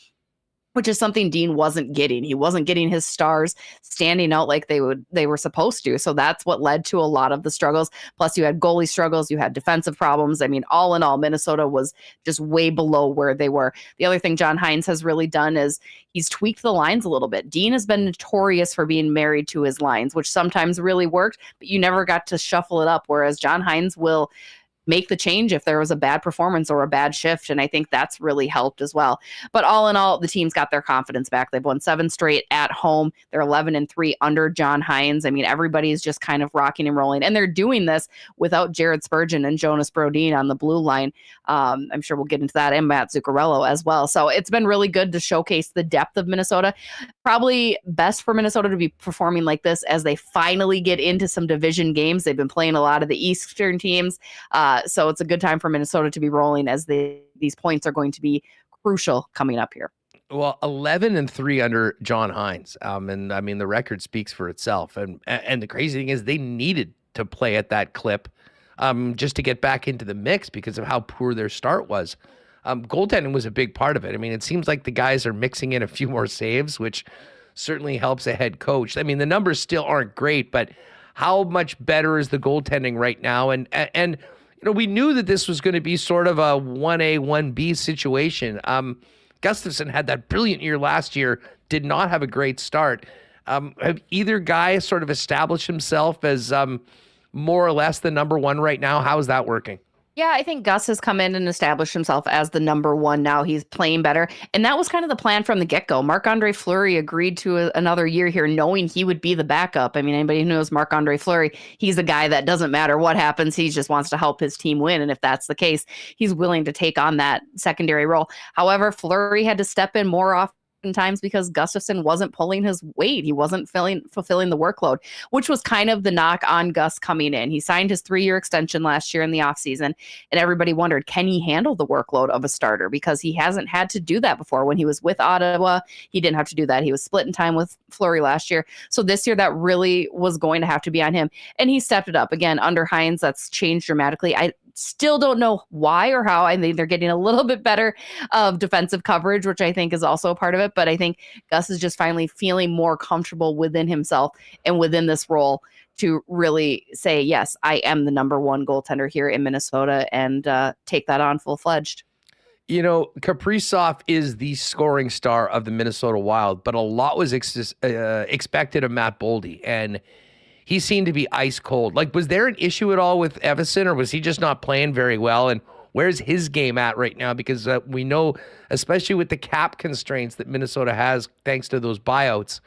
which is something Dean wasn't getting. He wasn't getting his stars standing out like they were supposed to. So that's what led to a lot of the struggles. Plus you had goalie struggles, you had defensive problems. I mean, all in all, Minnesota was just way below where they were. The other thing John Hynes has really done is he's tweaked the lines a little bit. Dean has been notorious for being married to his lines, which sometimes really worked, but you never got to shuffle it up. Whereas John Hynes will make the change if there was a bad performance or a bad shift. And I think that's really helped as well. But all in all, the team's got their confidence back. They've won 7 straight at home. They're 11-3 under John Hines. I mean, everybody's just kind of rocking and rolling. And they're doing this without Jared Spurgeon and Jonas Brodin on the blue line. I'm sure we'll get into that, and Matt Zuccarello as well. So it's been really good to showcase the depth of Minnesota. Probably best for Minnesota to be performing like this as they finally get into some division games. They've been playing a lot of the Eastern teams. So it's a good time for Minnesota to be rolling as these points are going to be crucial coming up here. Well, 11-3 under John Hines. And I mean, the record speaks for itself. And the crazy thing is they needed to play at that clip just to get back into the mix because of how poor their start was. Goaltending was a big part of it. I mean, it seems like the guys are mixing in a few more saves, which certainly helps a head coach. I mean, the numbers still aren't great, but how much better is the goaltending right now? And you know, we knew that this was going to be sort of a 1A, 1B situation. Gustafsson had that brilliant year last year, did not have a great start. Have either guy sort of established himself as more or less the number one right now? How is that working? Yeah, I think Gus has come in and established himself as the number one now. He's playing better. And that was kind of the plan from the get-go. Marc-Andre Fleury agreed to another year here knowing he would be the backup. I mean, anybody who knows Marc-Andre Fleury, he's a guy that doesn't matter what happens. He just wants to help his team win. And if that's the case, he's willing to take on that secondary role. However, Fleury had to step in more often times because Gustafsson wasn't pulling his weight. He wasn't fulfilling the workload, which was kind of the knock on Gus coming in. He signed his 3-year extension last year in the offseason, and everybody wondered, can he handle the workload of a starter? Because he hasn't had to do that before. When he was with Ottawa, he didn't have to do that. He was splitting time with Fleury last year. So this year, that really was going to have to be on him. And he stepped it up. Again, under Hines, that's changed dramatically. I still don't know why or how. I think they're getting a little bit better of defensive coverage, which I think is also a part of it. But I think Gus is just finally feeling more comfortable within himself and within this role to really say, yes, I am the number one goaltender here in Minnesota and take that on full-fledged. You know, Kaprizov is the scoring star of the Minnesota Wild, but a lot was expected of Matt Boldy, and he seemed to be ice cold. Like, was there an issue at all with Evason, or was he just not playing very well? And where's his game at right now? Because we know, especially with the cap constraints that Minnesota has, thanks to those buyouts,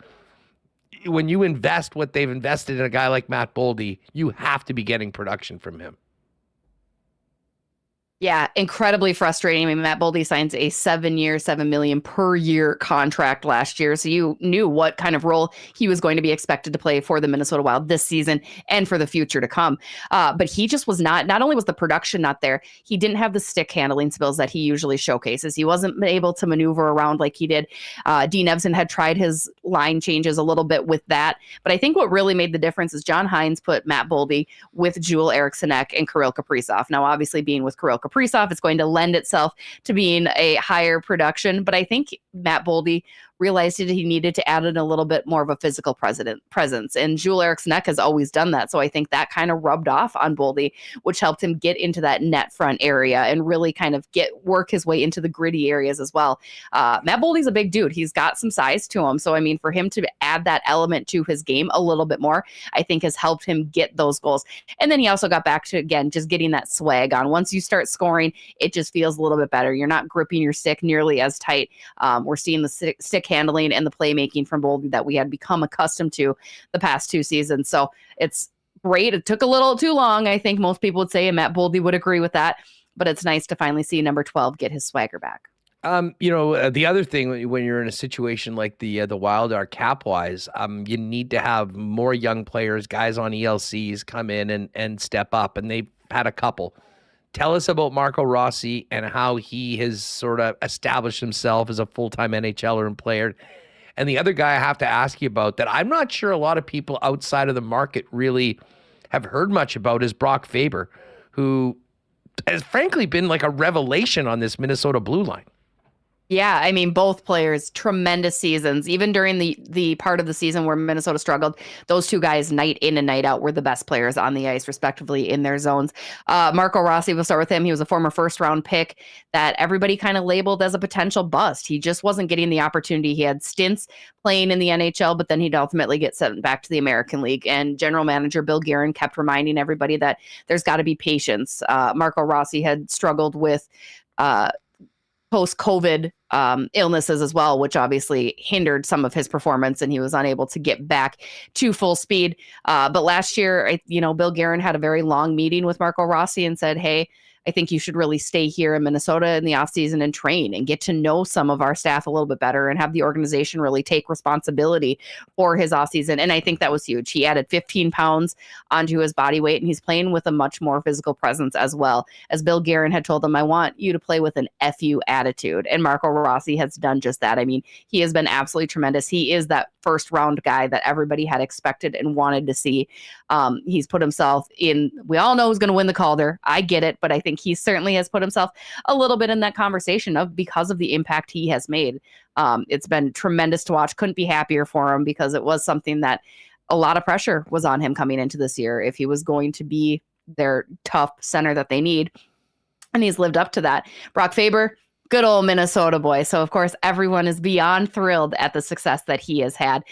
when you invest what they've invested in a guy like Matt Boldy, you have to be getting production from him. Yeah, incredibly frustrating. I mean, Matt Boldy signs a 7-year, $7 million per year contract last year. So you knew what kind of role he was going to be expected to play for the Minnesota Wild this season and for the future to come. But he just was not only was the production not there, he didn't have the stick handling skills that he usually showcases. He wasn't able to maneuver around like he did. Dean Evason had tried his line changes a little bit with that. But I think what really made the difference is John Hines put Matt Boldy with Joel Eriksson Ek and Kirill Kaprizov. Now, obviously, being with Kirill Kaprizov, it's going to lend itself to being a higher production. But I think Matt Boldy realized that he needed to add in a little bit more of a physical presence. And Joel Eriksson Ek has always done that. So I think that kind of rubbed off on Boldy, which helped him get into that net front area and really kind of work his way into the gritty areas as well. Matt Boldy's a big dude. He's got some size to him. So, I mean, for him to add that element to his game a little bit more, I think has helped him get those goals. And then he also got back to, again, just getting that swag on. Once you start scoring, it just feels a little bit better. You're not gripping your stick nearly as tight. We're seeing the stick handling and the playmaking from Boldy that we had become accustomed to the past 2 seasons. So it's great. It took a little too long, I think most people would say, and Matt Boldy would agree with that. But it's nice to finally see number 12 get his swagger back. You know, the other thing when you're in a situation like the Wild are cap-wise, you need to have more young players, guys on ELCs come in and step up, and they've had a couple. Tell us about Marco Rossi and how he has sort of established himself as a full-time NHLer and player. And the other guy I have to ask you about that I'm not sure a lot of people outside of the market really have heard much about is Brock Faber, who has frankly been like a revelation on this Minnesota blue line. Yeah, I mean, both players, tremendous seasons. Even during the part of the season where Minnesota struggled, those two guys, night in and night out, were the best players on the ice, respectively, in their zones. Marco Rossi, we'll start with him. He was a former first-round pick that everybody kind of labeled as a potential bust. He just wasn't getting the opportunity. He had stints playing in the NHL, but then he'd ultimately get sent back to the American League. And general manager Bill Guerin kept reminding everybody that there's got to be patience. Marco Rossi had struggled with post-COVID illnesses as well, which obviously hindered some of his performance, and he was unable to get back to full speed. But last year, Bill Guerin had a very long meeting with Marco Rossi and said, hey, I think you should really stay here in Minnesota in the offseason and train and get to know some of our staff a little bit better and have the organization really take responsibility for his offseason. And I think that was huge. He added 15 pounds onto his body weight, and he's playing with a much more physical presence as well. As Bill Guerin had told him, I want you to play with an FU attitude. And Marco Rossi has done just that. I mean, he has been absolutely tremendous. He is that first round guy that everybody had expected and wanted to see. He's put himself in, we all know who's going to win the Calder. I get it, but I think he certainly has put himself a little bit in that conversation because of the impact he has made. It's been tremendous to watch. Couldn't be happier for him, because it was something that a lot of pressure was on him coming into this year if he was going to be their tough center that they need. And he's lived up to that. Brock Faber, good old Minnesota boy. So, of course, everyone is beyond thrilled at the success that he has had.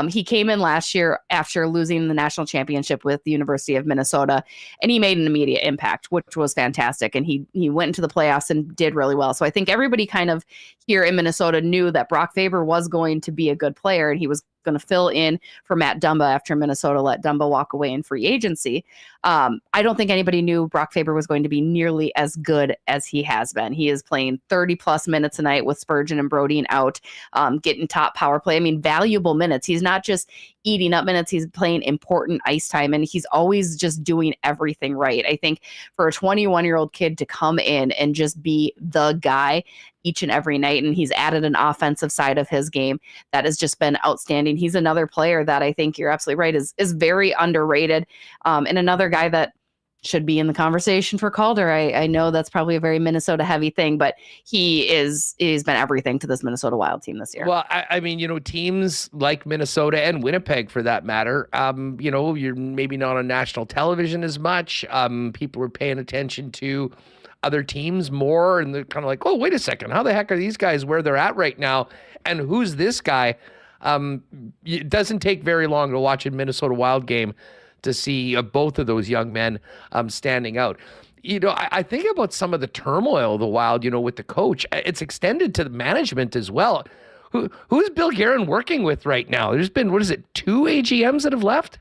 He came in last year after losing the national championship with the University of Minnesota, and he made an immediate impact, which was fantastic. And he went into the playoffs and did really well. So I think everybody kind of here in Minnesota knew that Brock Faber was going to be a good player, and he was going to fill in for Matt Dumba after Minnesota let Dumba walk away in free agency. I don't think anybody knew Brock Faber was going to be nearly as good as he has been. He is playing 30 plus minutes a night with Spurgeon and Brodeen out, getting top power play. I mean, valuable minutes. He's not just eating up minutes. He's playing important ice time, and he's always just doing everything right. I think for a 21-year-old kid to come in and just be the guy each and every night, and he's added an offensive side of his game that has just been outstanding. He's another player that I think you're absolutely right is very underrated, and another guy that should be in the conversation for Calder. I know that's probably a very Minnesota heavy thing, but he's been everything to this Minnesota Wild team this year. Well, I mean, teams like Minnesota and Winnipeg, for that matter, you're maybe not on national television as much. People are paying attention to other teams more, and they're kind of like, oh, wait a second, how the heck are these guys where they're at right now, and who's this guy? It doesn't take very long to watch a Minnesota Wild game to see both of those young men standing out. I think about some of the turmoil of the Wild, with the coach. It's extended to the management as well. Who's Bill Guerin working with right now? There's been, 2 AGMs that have left?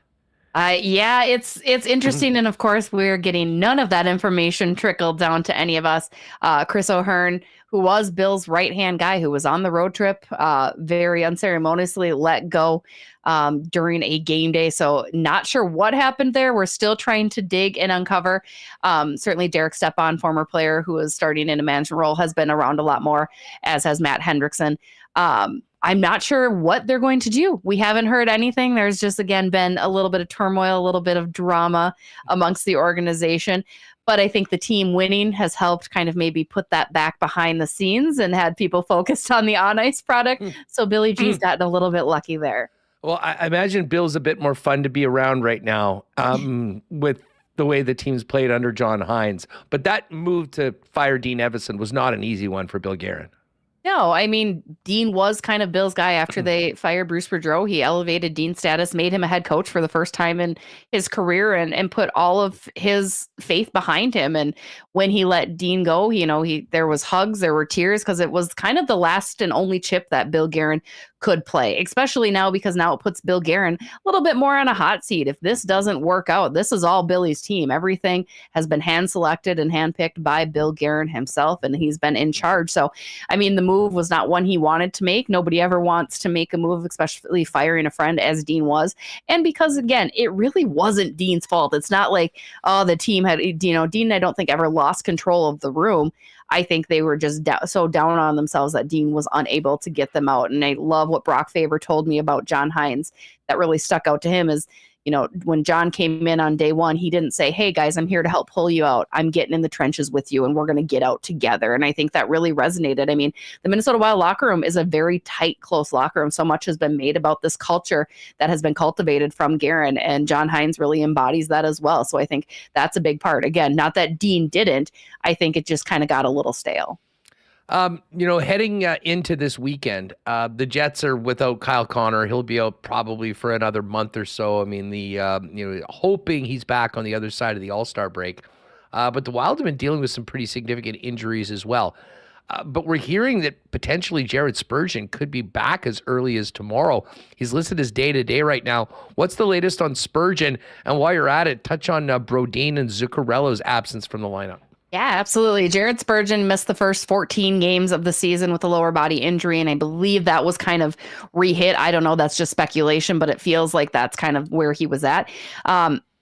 Yeah, it's interesting. And of course, we're getting none of that information trickled down to any of us. Chris O'Hearn, who was Bill's right-hand guy, who was on the road trip, very unceremoniously let go during a game day. So not sure what happened there. We're still trying to dig and uncover. Certainly Derek Stepan, former player who is starting in a management role, has been around a lot more, as has Matt Hendrickson. I'm not sure what they're going to do. We haven't heard anything. There's just, again, been a little bit of turmoil, a little bit of drama amongst the organization. But I think the team winning has helped kind of maybe put that back behind the scenes and had people focused on the on-ice product. So Billy G's gotten a little bit lucky there. Well, I imagine Bill's a bit more fun to be around right now with the way the team's played under John Hines. But that move to fire Dean Evason was not an easy one for Bill Guerin. No, I mean, Dean was kind of Bill's guy after they fired Bruce Boudreau. He elevated Dean's status, made him a head coach for the first time in his career, and put all of his faith behind him. And when he let Dean go, there was hugs, there were tears, because it was kind of the last and only chip that Bill Guerin could play, especially now, because now it puts Bill Guerin a little bit more on a hot seat. If this doesn't work out, this is all Billy's team. Everything has been hand selected and handpicked by Bill Guerin himself, and he's been in charge. So, I mean, the move was not one he wanted to make. Nobody ever wants to make a move, especially firing a friend, as Dean was. And because, again, it really wasn't Dean's fault. It's not like, oh, the team had, Dean, I don't think, ever lost control of the room. I think they were just so down on themselves that Dean was unable to get them out. And I love what Brock Faber told me about John Hines that really stuck out to him is, when John came in on day one, he didn't say, hey guys, I'm here to help pull you out. I'm getting in the trenches with you and we're going to get out together. And I think that really resonated. I mean, the Minnesota Wild locker room is a very tight, close locker room. So much has been made about this culture that has been cultivated from Guerin, and John Hynes really embodies that as well. So I think that's a big part. Again, not that Dean didn't. I think it just kind of got a little stale. Heading into this weekend, the Jets are without Kyle Connor. He'll be out probably for another month or so. I mean, hoping he's back on the other side of the All-Star break. But the Wild have been dealing with some pretty significant injuries as well. But we're hearing that potentially Jared Spurgeon could be back as early as tomorrow. He's listed as day-to-day right now. What's the latest on Spurgeon? And while you're at it, touch on Brodin and Zuccarello's absence from the lineup. Yeah, absolutely. Jared Spurgeon missed the first 14 games of the season with a lower body injury, and I believe that was kind of re-hit. I don't know. That's just speculation, but it feels like that's kind of where he was at.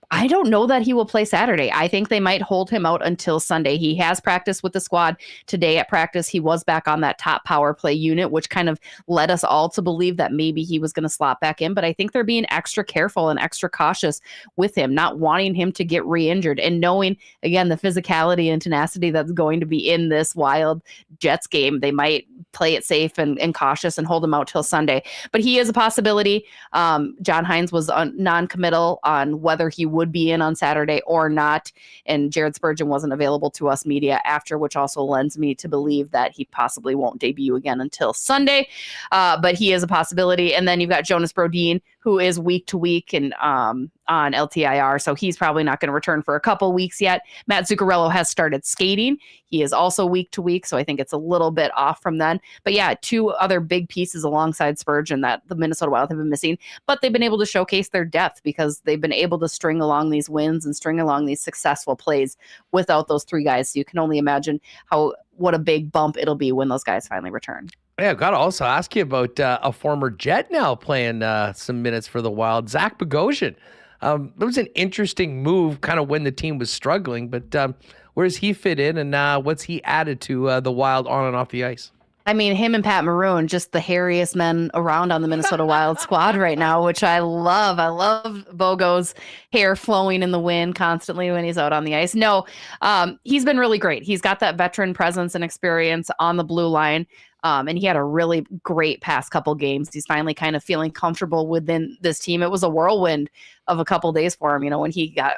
I don't know that he will play Saturday. I think they might hold him out until Sunday. He has practiced with the squad today at practice. He was back on that top power play unit, which kind of led us all to believe that maybe he was going to slot back in. But I think they're being extra careful and extra cautious with him, not wanting him to get re-injured and knowing, again, the physicality and tenacity that's going to be in this Wild Jets game. They might play it safe and cautious and hold him out till Sunday. But he is a possibility. John Hynes was non-committal on whether he would be in on Saturday or not. And Jared Spurgeon wasn't available to us media after, which also lends me to believe that he possibly won't debut again until Sunday. But he is a possibility. And then you've got Jonas Brodin, who is week to week and on LTIR. So he's probably not going to return for a couple weeks yet. Matt Zuccarello has started skating. He is also week to week. So I think it's a little bit off from then. But yeah, two other big pieces alongside Spurgeon that the Minnesota Wild have been missing. But they've been able to showcase their depth because they've been able to string along these wins and string along these successful plays without those three guys. So you can only imagine what a big bump it'll be when those guys finally return. Yeah, I've got to also ask you about a former Jet now playing some minutes for the Wild, Zach Bogosian. It was an interesting move kind of when the team was struggling, but where does he fit in and what's he added to the Wild on and off the ice? I mean, him and Pat Maroon, just the hairiest men around on the Minnesota Wild squad right now, which I love. I love Bogo's hair flowing in the wind constantly when he's out on the ice. No, he's been really great. He's got that veteran presence and experience on the blue line. And he had a really great past couple games. He's finally kind of feeling comfortable within this team. It was a whirlwind of a couple days for him, when he got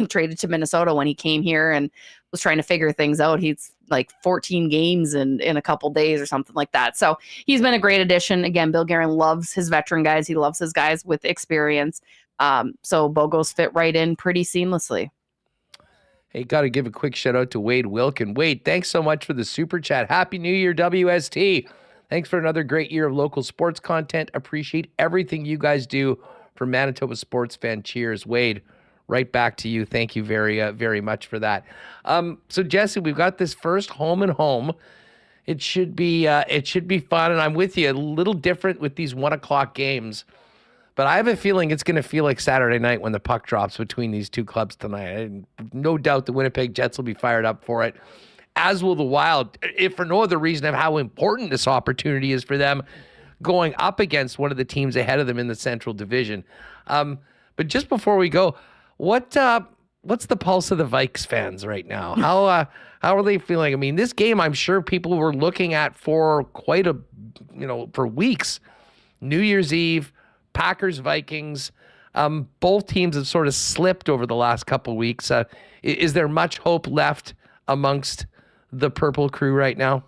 traded to Minnesota, when he came here and was trying to figure things out. He's like 14 games in a couple days or something like that. So he's been a great addition. Again, Bill Guerin loves his veteran guys. He loves his guys with experience. So Bogos fit right in pretty seamlessly. Hey, got to give a quick shout out to Wade Wilkin. Wade, thanks so much for the super chat. Happy New Year, WST. Thanks for another great year of local sports content. Appreciate everything you guys do for Manitoba sports fan. Cheers, Wade. Right back to you. Thank you very, very much for that. So Jessi, we've got this first home and home. It should be fun, and I'm with you. A little different with these 1:00 games. But I have a feeling it's going to feel like Saturday night when the puck drops between these two clubs tonight. No doubt the Winnipeg Jets will be fired up for it, as will the Wild, if for no other reason of how important this opportunity is for them going up against one of the teams ahead of them in the Central Division. But just before we go, what's the pulse of the Vikes fans right now? How are they feeling? I mean, this game, I'm sure people were looking at for for weeks. New Year's Eve, Packers, Vikings, both teams have sort of slipped over the last couple of weeks. Is there much hope left amongst the Purple Crew right now?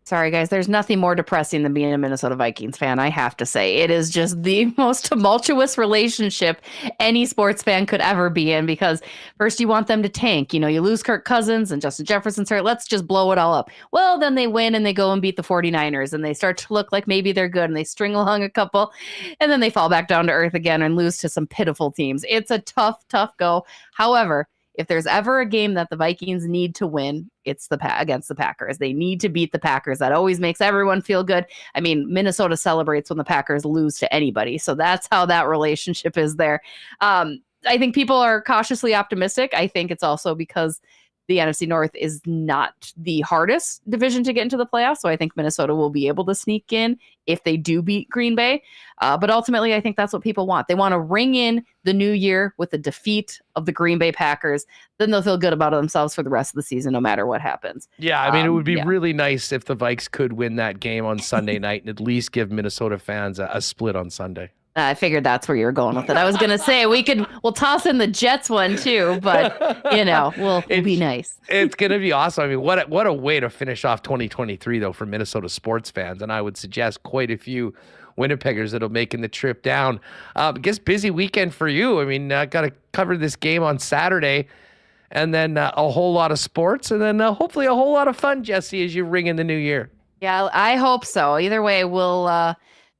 Sorry, guys. There's nothing more depressing than being a Minnesota Vikings fan, I have to say. It is just the most tumultuous relationship any sports fan could ever be in, because first you want them to tank. You lose Kirk Cousins and Justin Jefferson's hurt. Let's just blow it all up. Well, then they win and they go and beat the 49ers and they start to look like maybe they're good and they string along a couple and then they fall back down to earth again and lose to some pitiful teams. It's a tough go. However, if there's ever a game that the Vikings need to win, it's against the Packers. They need to beat the Packers. That always makes everyone feel good. I mean, Minnesota celebrates when the Packers lose to anybody. So that's how that relationship is there. I think people are cautiously optimistic. I think it's also because the NFC North is not the hardest division to get into the playoffs. So I think Minnesota will be able to sneak in if they do beat Green Bay. But ultimately, I think that's what people want. They want to ring in the new year with a defeat of the Green Bay Packers. Then they'll feel good about themselves for the rest of the season, no matter what happens. Yeah, I mean, it would be really nice if the Vikes could win that game on Sunday night and at least give Minnesota fans a split on Sunday. I figured that's where you were going with it. I was going to say we'll toss in the Jets one too, but we'll be nice. It's going to be awesome. I mean, what a way to finish off 2023 though for Minnesota sports fans, and I would suggest quite a few Winnipeggers that'll making the trip down. I guess busy weekend for you. I mean, got to cover this game on Saturday, and then a whole lot of sports, and then hopefully a whole lot of fun, Jessi, as you ring in the new year. Yeah, I hope so. Either way, we'll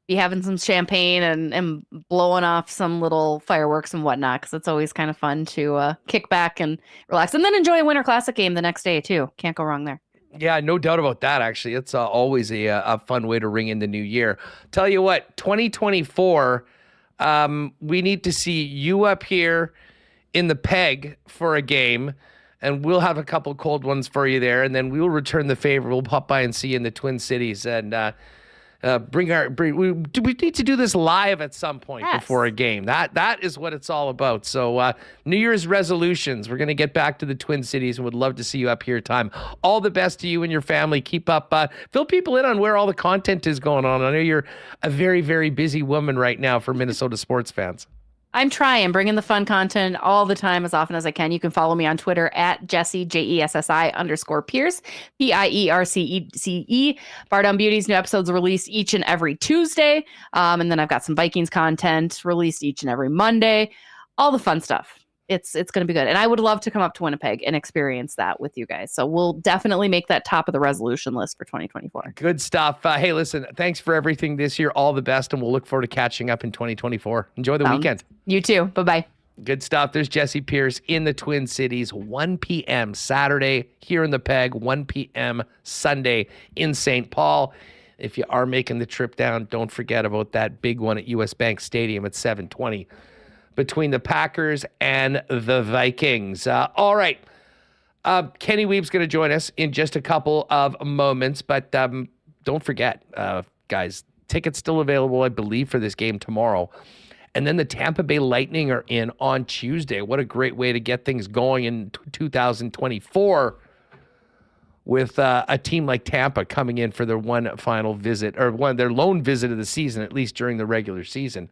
be having some champagne and blowing off some little fireworks and whatnot, because it's always kind of fun to kick back and relax, and then enjoy a Winter Classic game the next day too. Can't go wrong there. Yeah, no doubt about that, actually. It's always a fun way to ring in the new year. Tell you what, 2024, we need to see you up here in the Peg for a game, and we'll have a couple cold ones for you there, and then we'll return the favor. We'll pop by and see you in the Twin Cities, and we need to do this live at some point before a game. That is what it's all about. So New Year's resolutions. We're going to get back to the Twin Cities and would love to see you up here time. All the best to you and your family. Keep up. Fill people in on where all the content is going on. I know you're a very, very busy woman right now for Minnesota sports fans. I'm trying, bringing the fun content all the time as often as I can. You can follow me on Twitter at Jessi, Jessi_Pierce, Pierce. Bar Down Beauties, new episodes released each and every Tuesday. And then I've got some Vikings content released each and every Monday. All the fun stuff. It's going to be good. And I would love to come up to Winnipeg and experience that with you guys. So we'll definitely make that top of the resolution list for 2024. Good stuff. Hey, listen, thanks for everything this year. All the best. And we'll look forward to catching up in 2024. Enjoy the weekend. You too. Bye-bye. Good stuff. There's Jessi Pierce in the Twin Cities, 1 p.m. Saturday here in the Peg, 1 p.m. Sunday in St. Paul. If you are making the trip down, don't forget about that big one at US Bank Stadium at 7:20. Between the Packers and the Vikings. All right. Kenny Wiebe's going to join us in just a couple of moments, but don't forget, guys, tickets still available, I believe, for this game tomorrow. And then the Tampa Bay Lightning are in on Tuesday. What a great way to get things going in 2024 with a team like Tampa coming in for their one final visit, or their lone visit of the season, at least during the regular season.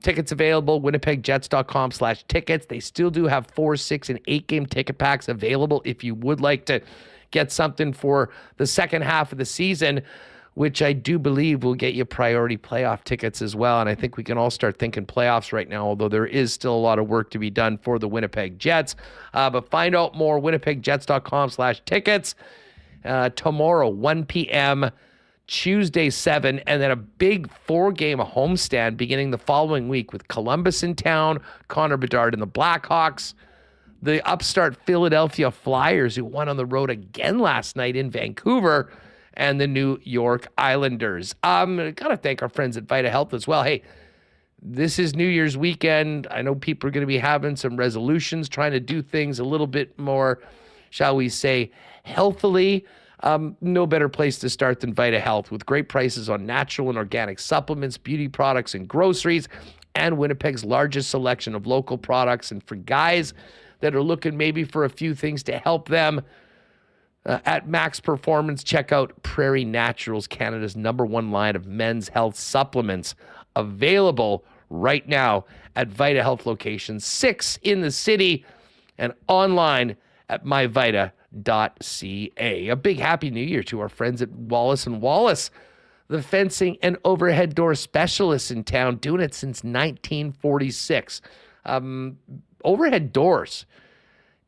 Tickets available, winnipegjets.com/tickets. They still do have 4, 6, and 8 game ticket packs available if you would like to get something for the second half of the season, which I do believe will get you priority playoff tickets as well. And I think we can all start thinking playoffs right now, although there is still a lot of work to be done for the Winnipeg Jets. But find out more, winnipegjets.com/tickets. Tomorrow, 1 p.m., Tuesday 7, and then a big 4-game homestand beginning the following week with Columbus in town, Connor Bedard and the Blackhawks, the upstart Philadelphia Flyers, who won on the road again last night in Vancouver, and the New York Islanders. Got to thank our friends at Vita Health as well. Hey, this is New Year's weekend. I know people are going to be having some resolutions, trying to do things a little bit more, shall we say, healthily. No better place to start than Vita Health, with great prices on natural and organic supplements, beauty products, and groceries, and Winnipeg's largest selection of local products. And for guys that are looking maybe for a few things to help them at max performance, check out Prairie Naturals, Canada's #1 line of men's health supplements, available right now at Vita Health locations, 6 in the city, and online at myvita.ca. A big happy new year to our friends at Wallace & Wallace, the fencing and overhead door specialists in town, doing it since 1946. Overhead doors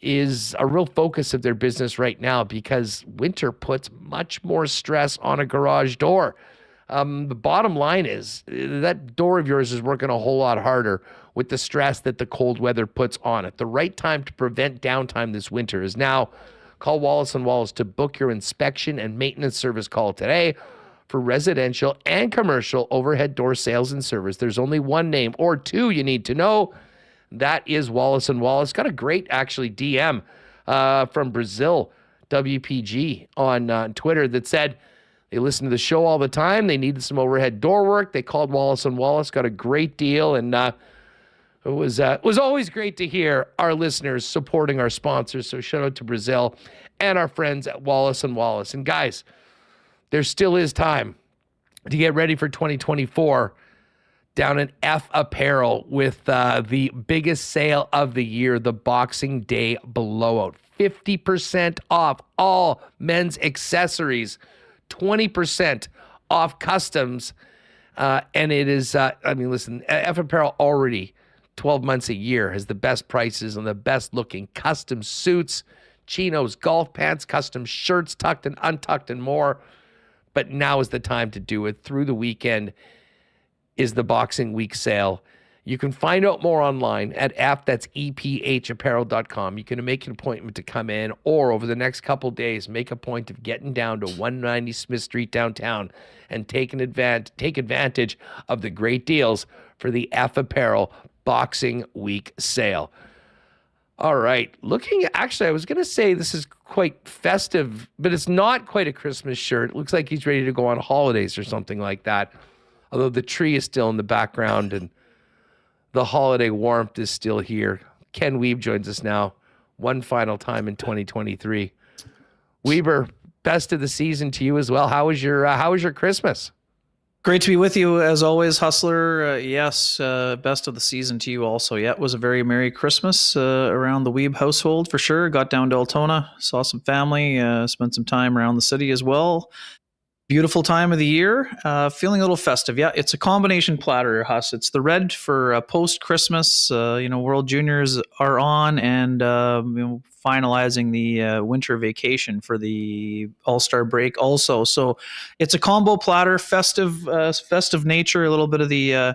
is a real focus of their business right now because winter puts much more stress on a garage door. The bottom line is that door of yours is working a whole lot harder with the stress that the cold weather puts on it. The right time to prevent downtime this winter is now. Call Wallace & Wallace to book your inspection and maintenance service. Call today for residential and commercial overhead door sales and service. There's only one name or two you need to know. That is Wallace & Wallace. Got a great, actually, DM from Brazil, WPG, on Twitter that said they listen to the show all the time. They needed some overhead door work. They called Wallace & Wallace, got a great deal, and it was always great to hear our listeners supporting our sponsors. So shout out to Brazil and our friends at Wallace & Wallace. And guys, there still is time to get ready for 2024 down in F Apparel with the biggest sale of the year, the Boxing Day blowout. 50% off all men's accessories, 20% off customs. And it is, listen, F Apparel already 12 months a year has the best prices on the best looking custom suits, chinos, golf pants, custom shirts, tucked and untucked and more. But now is the time to do it. Through the weekend is the Boxing Week sale. You can find out more online at ephaparel.com. You can make an appointment to come in, or over the next couple days, make a point of getting down to 190 Smith Street downtown and take advantage of the great deals for the F Apparel Boxing Week sale. All right. Actually, I was going to say this is quite festive, but it's not quite a Christmas shirt. It looks like he's ready to go on holidays or something like that. Although the tree is still in the background and the holiday warmth is still here. Ken Wiebe joins us now, one final time in 2023. Wiebe, best of the season to you as well. How was your Christmas? Great to be with you as always, Hustler. Yes, best of the season to you also. Yeah, it was a very Merry Christmas around the Wiebe household for sure. Got down to Altona, saw some family, spent some time around the city as well. Beautiful time of the year. Feeling a little festive. Yeah, it's a combination platter, Huss. It's the red for post-Christmas. World Juniors are on, and finalizing the winter vacation for the All-Star break also. So it's a combo platter, festive nature, a little bit of the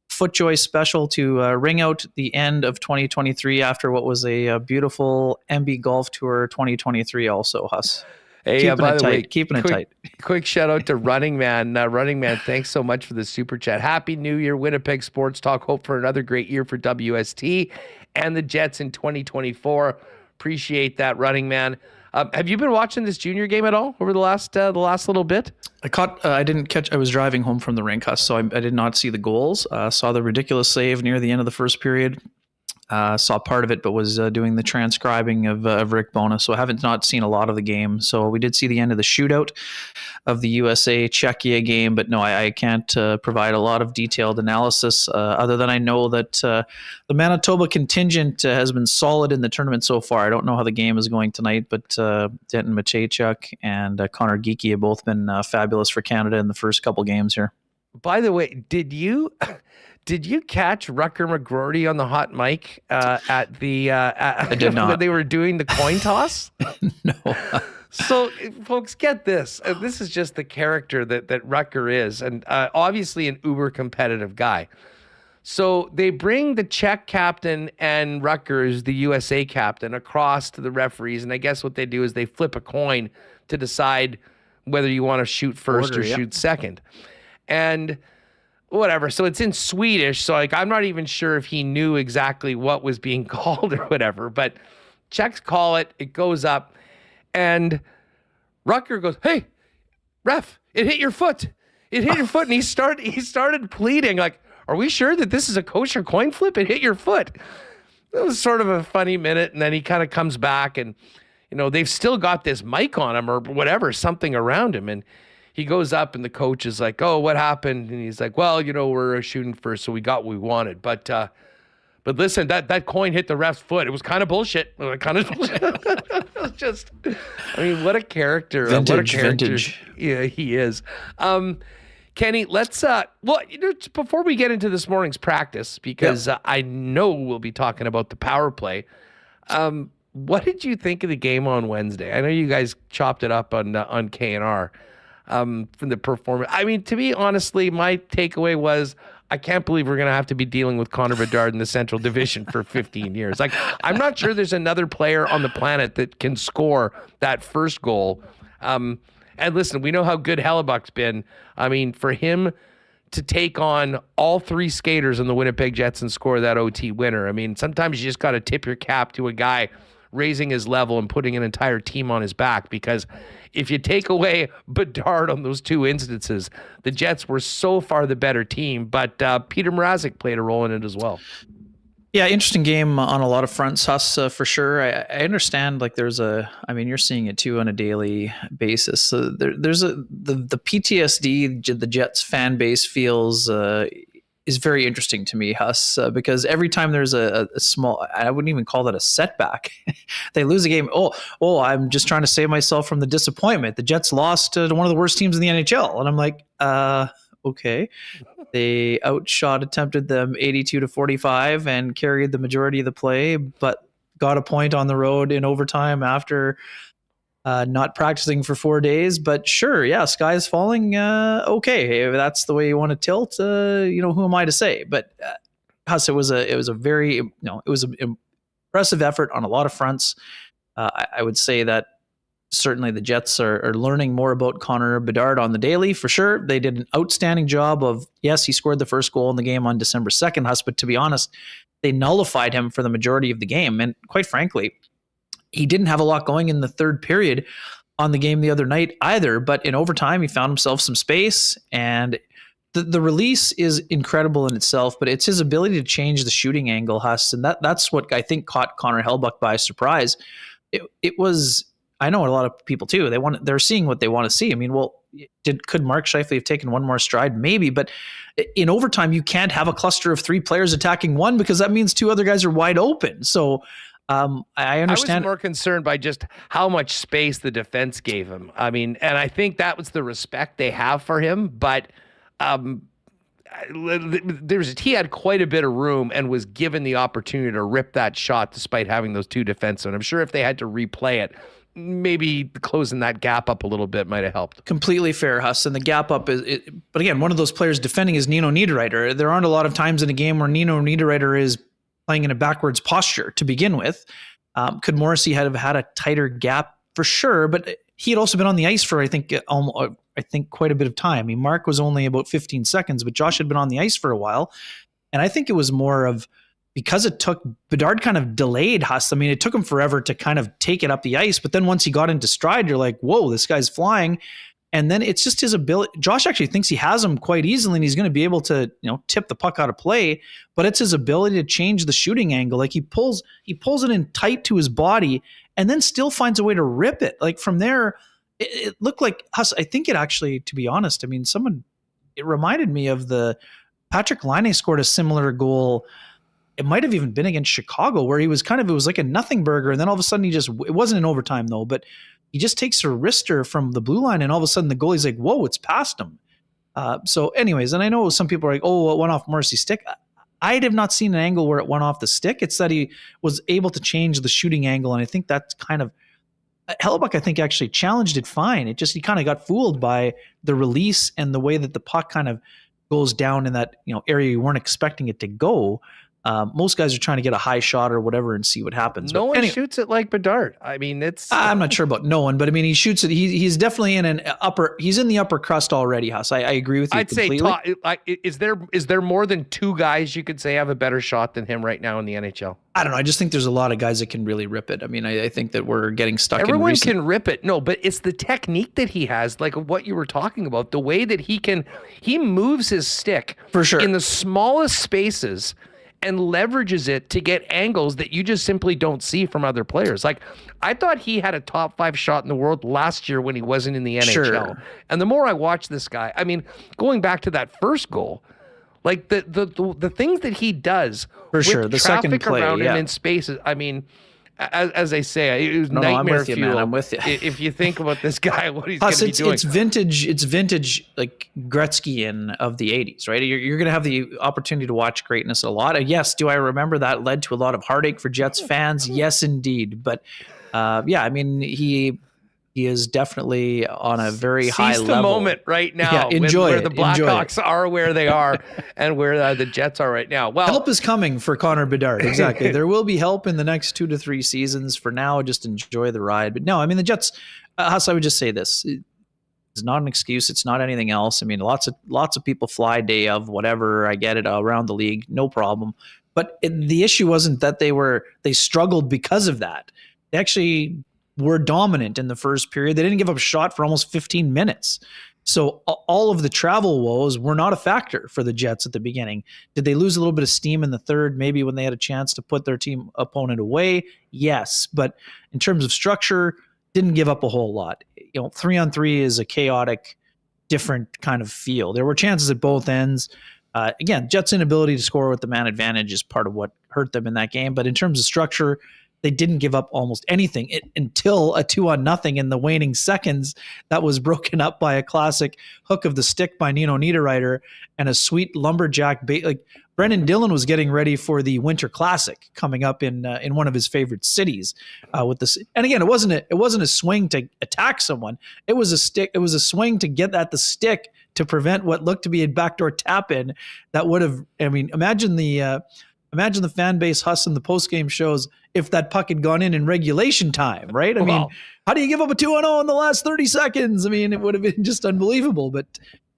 FootJoy special to ring out the end of 2023 after what was a beautiful MB Golf Tour 2023 also, Huss. Hey, by the way, keeping it tight. Quick shout out to Running Man. Running Man, thanks so much for the super chat. Happy New Year, Winnipeg Sports Talk. Hope for another great year for WST and the Jets in 2024. Appreciate that, Running Man. Have you been watching this junior game at all over the last little bit? I didn't catch. I was driving home from the rink, so I did not see the goals. Saw the ridiculous save near the end of the first period. Saw part of it, but was doing the transcribing of Rick Bona, so I haven't not seen a lot of the game. So we did see the end of the shootout of the USA-Czechia game, but no, I can't provide a lot of detailed analysis other than I know that the Manitoba contingent has been solid in the tournament so far. I don't know how the game is going tonight, but Denton Matejchuk and Connor Geekie have both been fabulous for Canada in the first couple games here. By the way, did you catch Rucker McGroarty on the hot mic at the I did not. when they were doing the coin toss? No. So, folks, get this. This is just the character that Rucker is, and obviously an uber competitive guy. So they bring the Czech captain and Rutgers, the USA captain, across to the referees, and I guess what they do is they flip a coin to decide whether you want to shoot first or shoot second. And whatever. So it's in Swedish. So I'm not even sure if he knew exactly what was being called or whatever, but Czechs call it, it goes up, and Rucker goes, "Hey, ref, it hit your foot. It hit your foot." And he started pleading, like, "Are we sure that this is a kosher coin flip? It hit your foot." It was sort of a funny minute. And then he kind of comes back and, they've still got this mic on him or whatever, something around him. And he goes up and the coach is like, "Oh, what happened?" And he's like, "Well, we're shooting first, so we got what we wanted. But listen, that coin hit the ref's foot. It was kind of bullshit. It was just, what a character. Vintage. Yeah, he is. Kenny, let's, before we get into this morning's practice, because I know we'll be talking about the power play. What did you think of the game on Wednesday? I know you guys chopped it up on K&R. From the performance. To me, honestly, my takeaway was I can't believe we're going to have to be dealing with Connor Bedard in the Central Division for 15 years. I'm not sure there's another player on the planet that can score that first goal. And listen, we know how good Hellebuck's been. For him to take on all three skaters in the Winnipeg Jets and score that OT winner. Sometimes you just got to tip your cap to a guy raising his level and putting an entire team on his back, because if you take away Bedard on those two instances, the Jets were so far the better team, but Peter Mrazek played a role in it as well. Yeah, interesting game on a lot of fronts, Huss, for sure. I understand, like, you're seeing it too on a daily basis. So there's the PTSD the Jets fan base feels is very interesting to me, Huss, because every time there's a small, I wouldn't even call that a setback. They lose a game. Oh, I'm just trying to save myself from the disappointment. The Jets lost to one of the worst teams in the NHL. And I'm like, okay. They attempted them 82-45 and carried the majority of the play, but got a point on the road in overtime after not practicing for 4 days. But sure, yeah, sky's falling. Okay, if that's the way you want to tilt, who am I to say? But Huss, it was an impressive effort on a lot of fronts. I would say that certainly the Jets are learning more about Connor Bedard on the daily, for sure. They did an outstanding job of, yes, he scored the first goal in the game on December 2nd, Huss, but to be honest, they nullified him for the majority of the game. And quite frankly, he didn't have a lot going in the third period on the game the other night either, but in overtime, he found himself some space, and the release is incredible in itself, but it's his ability to change the shooting angle, Huss, and that's what I think caught Connor Hellebuyck by surprise. It was, I know a lot of people too. They're seeing what they want to see. I mean, well, could Mark Scheifele have taken one more stride? Maybe, but in overtime, you can't have a cluster of three players attacking one, because that means two other guys are wide open. So I understand. I was more concerned by just how much space the defense gave him. I mean, and I think that was the respect they have for him, but he had quite a bit of room and was given the opportunity to rip that shot despite having those two defensemen. I'm sure if they had to replay it, maybe closing that gap up a little bit might have helped. Completely fair, Huss. And the gap up but again, one of those players defending is Nino Niederreiter. There aren't a lot of times in a game where Nino Niederreiter is playing in a backwards posture to begin with. Could Morrissey have had a tighter gap? For sure, but he had also been on the ice for, I think quite a bit of time. I mean, Mark was only about 15 seconds, but Josh had been on the ice for a while. And I think it was more of, because it took, Bedard kind of delayed Huss. I mean, it took him forever to kind of take it up the ice, but then once he got into stride, you're like, whoa, this guy's flying. And then it's just his ability. Josh actually thinks he has him quite easily, and he's going to be able to, tip the puck out of play, but it's his ability to change the shooting angle. Like he pulls it in tight to his body and then still finds a way to rip it. Like from there, it looked like Huss. I think it actually, to be honest, I mean, it reminded me of the Patrick Laine scored a similar goal. It might have even been against Chicago, where it was like a nothing burger. And then all of a sudden it wasn't in overtime though, but he just takes a wrister from the blue line, and all of a sudden the goalie's like, whoa, it's past him. So anyways, and I know some people are like, oh, it went off Morrissey's stick. I have not seen an angle where it went off the stick. It's that he was able to change the shooting angle. And I think that's kind of, Hellebuyck, I think, actually challenged it fine. He kind of got fooled by the release and the way that the puck kind of goes down in that, area you weren't expecting it to go. Most guys are trying to get a high shot or whatever and see what happens. No one shoots it like Bedard. I mean, I'm not sure about no one, but I mean, he shoots it. He's definitely in he's in the upper crust already, Huss. I agree with you. I'd completely say, is there more than two guys you could say have a better shot than him right now in the NHL? I don't know. I just think the's a lot of guys that can really rip it. I mean, I think that we're getting stuck. Everyone can rip it. No, but it's the technique that he has, like what you were talking about, the way that he moves his stick for sure in the smallest spaces and leverages it to get angles that you just simply don't see from other players. Like, I thought he had a top 5 shot in the world last year when he wasn't in the NHL. Sure. And the more I watch this guy, I mean, going back to that first goal, like the things that he does for with sure, the traffic second play, around him in spaces, I mean, as I say, it was nightmare I'm with you, fuel. man. I'm with you. If you think about this guy, what he's going to be doing. It's vintage like Gretzkyan of the 80s, right? You're going to have the opportunity to watch greatness a lot. Yes, do I remember that led to a lot of heartache for Jets fans? Yes, indeed. But yeah, I mean, he is definitely on a very high level. Seize the moment right now. Yeah, enjoy where the Blackhawks are where they are and where the Jets are right now. Well, help is coming for Connor Bedard. Exactly. There will be help in the next 2 to 3 seasons. For now, just enjoy the ride. But no, I mean, the Jets, Huss, I would just say this. It's not an excuse. It's not anything else. I mean, lots of people fly day of whatever. I get it around the league. No problem. But the issue wasn't that they struggled because of that. They actually were dominant in the first period. They didn't give up a shot for almost 15 minutes. So all of the travel woes were not a factor for the Jets at the beginning. Did they lose a little bit of steam in the third, maybe when they had a chance to put their team opponent away? Yes. But in terms of structure, didn't give up a whole lot. 3-on-3 is a chaotic, different kind of feel. There were chances at both ends. Again, Jets' inability to score with the man advantage is part of what hurt them in that game. But in terms of structure, they didn't give up almost anything until a 2-on-0 in the waning seconds that was broken up by a classic hook of the stick by Nino Niederreiter and a sweet lumberjack bait. Like Brendan Dillon was getting ready for the Winter Classic coming up in one of his favorite cities with this. And again, it wasn't a swing to attack someone. It was a stick. It was a swing to get at the stick to prevent what looked to be a backdoor tap in that would have. I mean, imagine the fan base hustling the post-game shows if that puck had gone in regulation time, right? I mean, how do you give up a 2-0 in the last 30 seconds? I mean, it would have been just unbelievable. But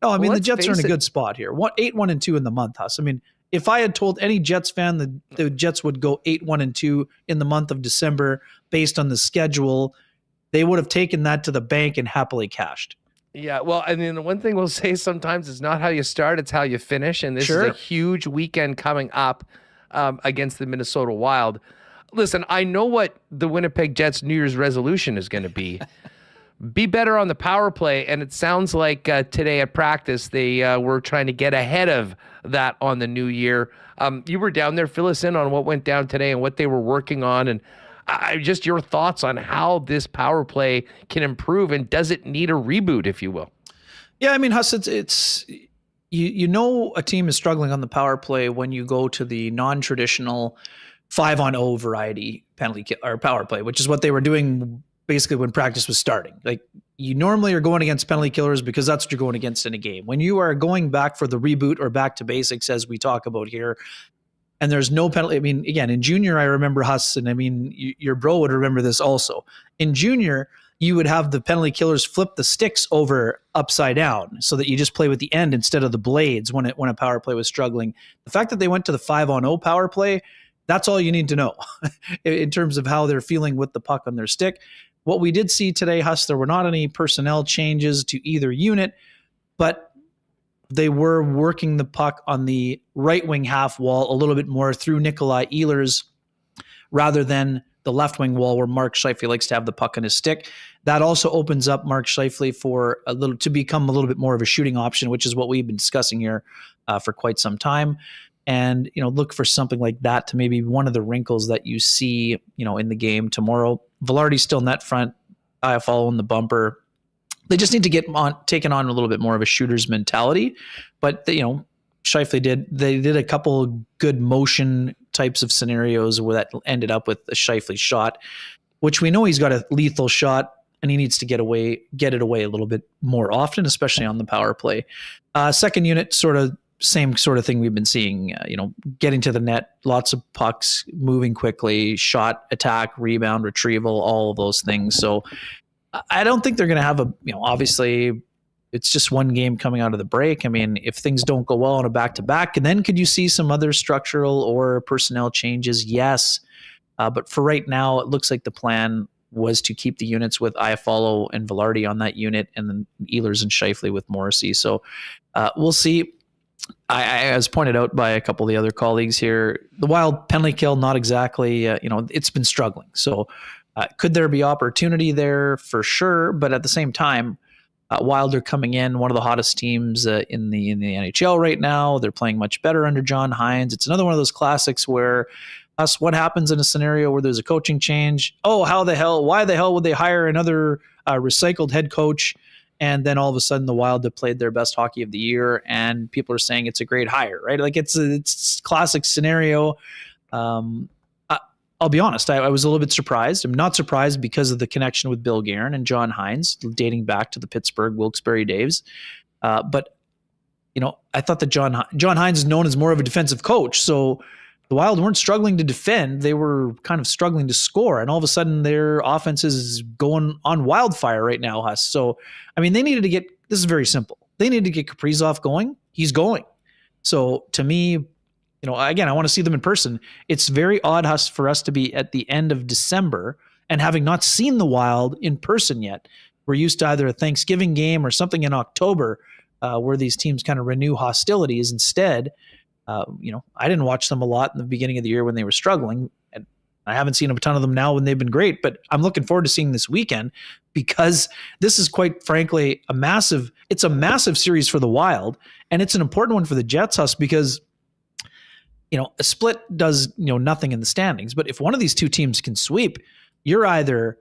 no, I mean, the Jets are in a good spot here. 8-1-2 in the month, Huss. I mean, if I had told any Jets fan that the Jets would go 8-1-2 in the month of December based on the schedule, they would have taken that to the bank and happily cashed. Yeah, well, I mean, the one thing we'll say sometimes is not how you start, it's how you finish. And this is a huge weekend coming up against the Minnesota Wild. Listen, I know what the Winnipeg Jets' New Year's resolution is going to be. Be better on the power play, and it sounds like today at practice they were trying to get ahead of that on the new year. You were down there. Fill us in on what went down today and what they were working on, and just your thoughts on how this power play can improve, and does it need a reboot, if you will? Yeah, I mean, Huss, it's you know a team is struggling on the power play when you go to the non-traditional 5-on-0 variety penalty or power play, which is what they were doing basically when practice was starting. Like, you normally are going against penalty killers because that's what you're going against in a game. When you are going back for the reboot or back to basics, as we talk about here, and there's no penalty. I mean, again, in junior, I remember Huss, and I mean, your bro would remember this also. In junior, you would have the penalty killers flip the sticks over upside down so that you just play with the end instead of the blades when a power play was struggling. The fact that they went to the 5-on-0 power play, that's all you need to know in terms of how they're feeling with the puck on their stick. What we did see today, Huss, there were not any personnel changes to either unit, but they were working the puck on the right wing half wall a little bit more through Nikolai Ehlers rather than the left wing wall where Mark Scheifele likes to have the puck on his stick. That also opens up Mark Scheifele for to become a little bit more of a shooting option, which is what we've been discussing here for quite some time. And, look for something like that to maybe one of the wrinkles that you see, in the game tomorrow. Velarde's still net front, Iafallo in the bumper. They just need to get taken on a little bit more of a shooter's mentality. But, Scheifele did a couple good motion types of scenarios where that ended up with a Scheifele shot, which we know he's got a lethal shot and he needs to get it away a little bit more often, especially on the power play. Second unit, same sort of thing we've been seeing, getting to the net, lots of pucks, moving quickly, shot, attack, rebound, retrieval, all of those things. So I don't think they're going to have obviously it's just one game coming out of the break. I mean, if things don't go well on a back-to-back, and then could you see some other structural or personnel changes? Yes. But for right now, it looks like the plan was to keep the units with Iafallo and Velarde on that unit, and then Ehlers and Scheifele with Morrissey. So we'll see. As pointed out by a couple of the other colleagues here, the Wild penalty kill, not exactly, it's been struggling. So could there be opportunity there? For sure. But at the same time, Wild are coming in, one of the hottest teams in the NHL right now. They're playing much better under John Hynes. It's another one of those classics where what happens in a scenario where there's a coaching change? Oh, why the hell would they hire another recycled head coach? And then all of a sudden the Wild have played their best hockey of the year and people are saying it's a great hire, right? Like it's a classic scenario. I'll be honest, I was a little bit surprised. I'm not surprised because of the connection with Bill Guerin and John Hynes dating back to the Pittsburgh Wilkes-Barre days. But I thought that John Hynes is known as more of a defensive coach. So the Wild weren't struggling to defend. They were kind of struggling to score. And all of a sudden their offense is going on wildfire right now, Huss. So, I mean, this is very simple. They needed to get Kaprizov going. He's going. So to me, again, I want to see them in person. It's very odd, Huss, for us to be at the end of December And having not seen the Wild in person yet, we're used to either a Thanksgiving game or something in October where these teams kind of renew hostilities. Instead, I didn't watch them a lot in the beginning of the year when they were struggling. And I haven't seen a ton of them now when they've been great, but I'm looking forward to seeing this weekend because this is quite frankly it's a massive series for the Wild, and it's an important one for the Jets, Huss, because a split does nothing in the standings. But if one of these two teams can sweep, you're either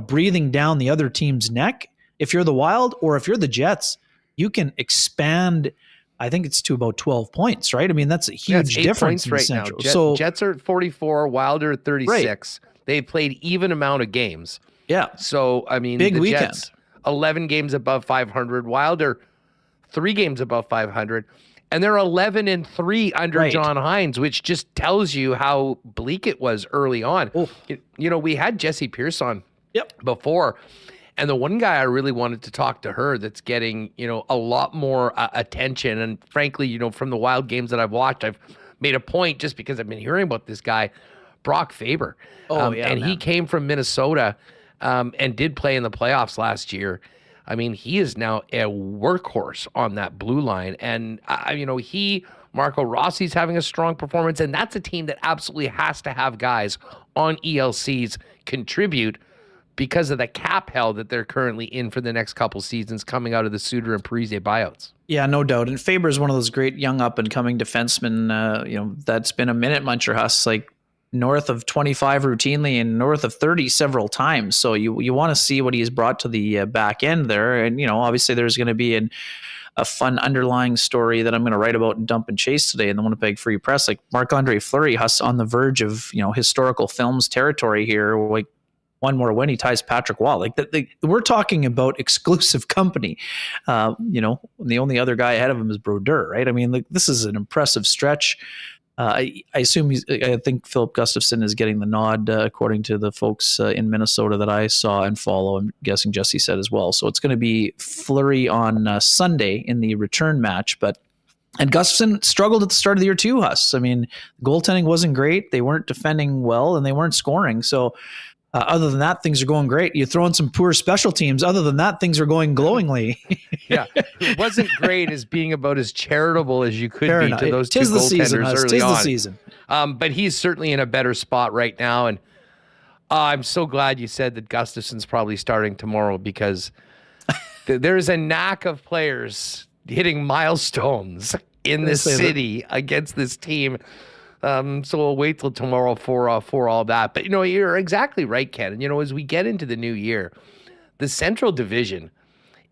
breathing down the other team's neck if you're the Wild, or if you're the Jets, you can expand. I think it's to about 12 points, right? I mean, that's a huge difference right now. Jets are at 44, Wild are at 36. Right. They played even amount of games. Yeah. So, I mean, big the weekend. Jets, 11 games above 500. Wild are 3 games above 500. And they're 11-3 under John Hines, which just tells you how bleak it was early on. Oh. We had Jessi Pierce on before. And the one guy I really wanted to talk to her that's getting, a lot more attention. And frankly, from the Wild games that I've watched, I've made a point just because I've been hearing about this guy, Brock Faber. He came from Minnesota and did play in the playoffs last year. I mean, he is now a workhorse on that blue line. And, Marco Rossi's having a strong performance. And that's a team that absolutely has to have guys on ELCs contribute because of the cap hell that they're currently in for the next couple seasons coming out of the Suter and Parise buyouts. Yeah, no doubt. And Faber is one of those great young up-and-coming defensemen, that's been a minute muncher, Huss, like north of 25 routinely and north of 30 several times. So you want to see what he has brought to the back end there. And, obviously there's going to be a fun underlying story that I'm going to write about in Dump and Chase today in the Winnipeg Free Press. Like Marc-Andre Fleury, Huss, on the verge of, historical films territory here. Like, one more win, he ties Patrick Waugh. Like we're talking about exclusive company. The only other guy ahead of him is Brodeur, right? I mean, this is an impressive stretch. I think Philip Gustafson is getting the nod, according to the folks in Minnesota that I saw and follow. I'm guessing Jessi said as well. So it's going to be Fleury on Sunday in the return match, and Gustafson struggled at the start of the year too, Huss. I mean, goaltending wasn't great. They weren't defending well, and they weren't scoring. So other than that, things are going great. You throw in some poor special teams. Other than that, things are going glowingly. Yeah, it wasn't great as being about as charitable as you could be to those two goaltenders early on. Tis the season. But he's certainly in a better spot right now. And I'm so glad you said that Gustafson's probably starting tomorrow because there's a knack of players hitting milestones in this city against this team. So we'll wait till tomorrow for all that. But, you're exactly right, Ken. And, as we get into the new year, the Central Division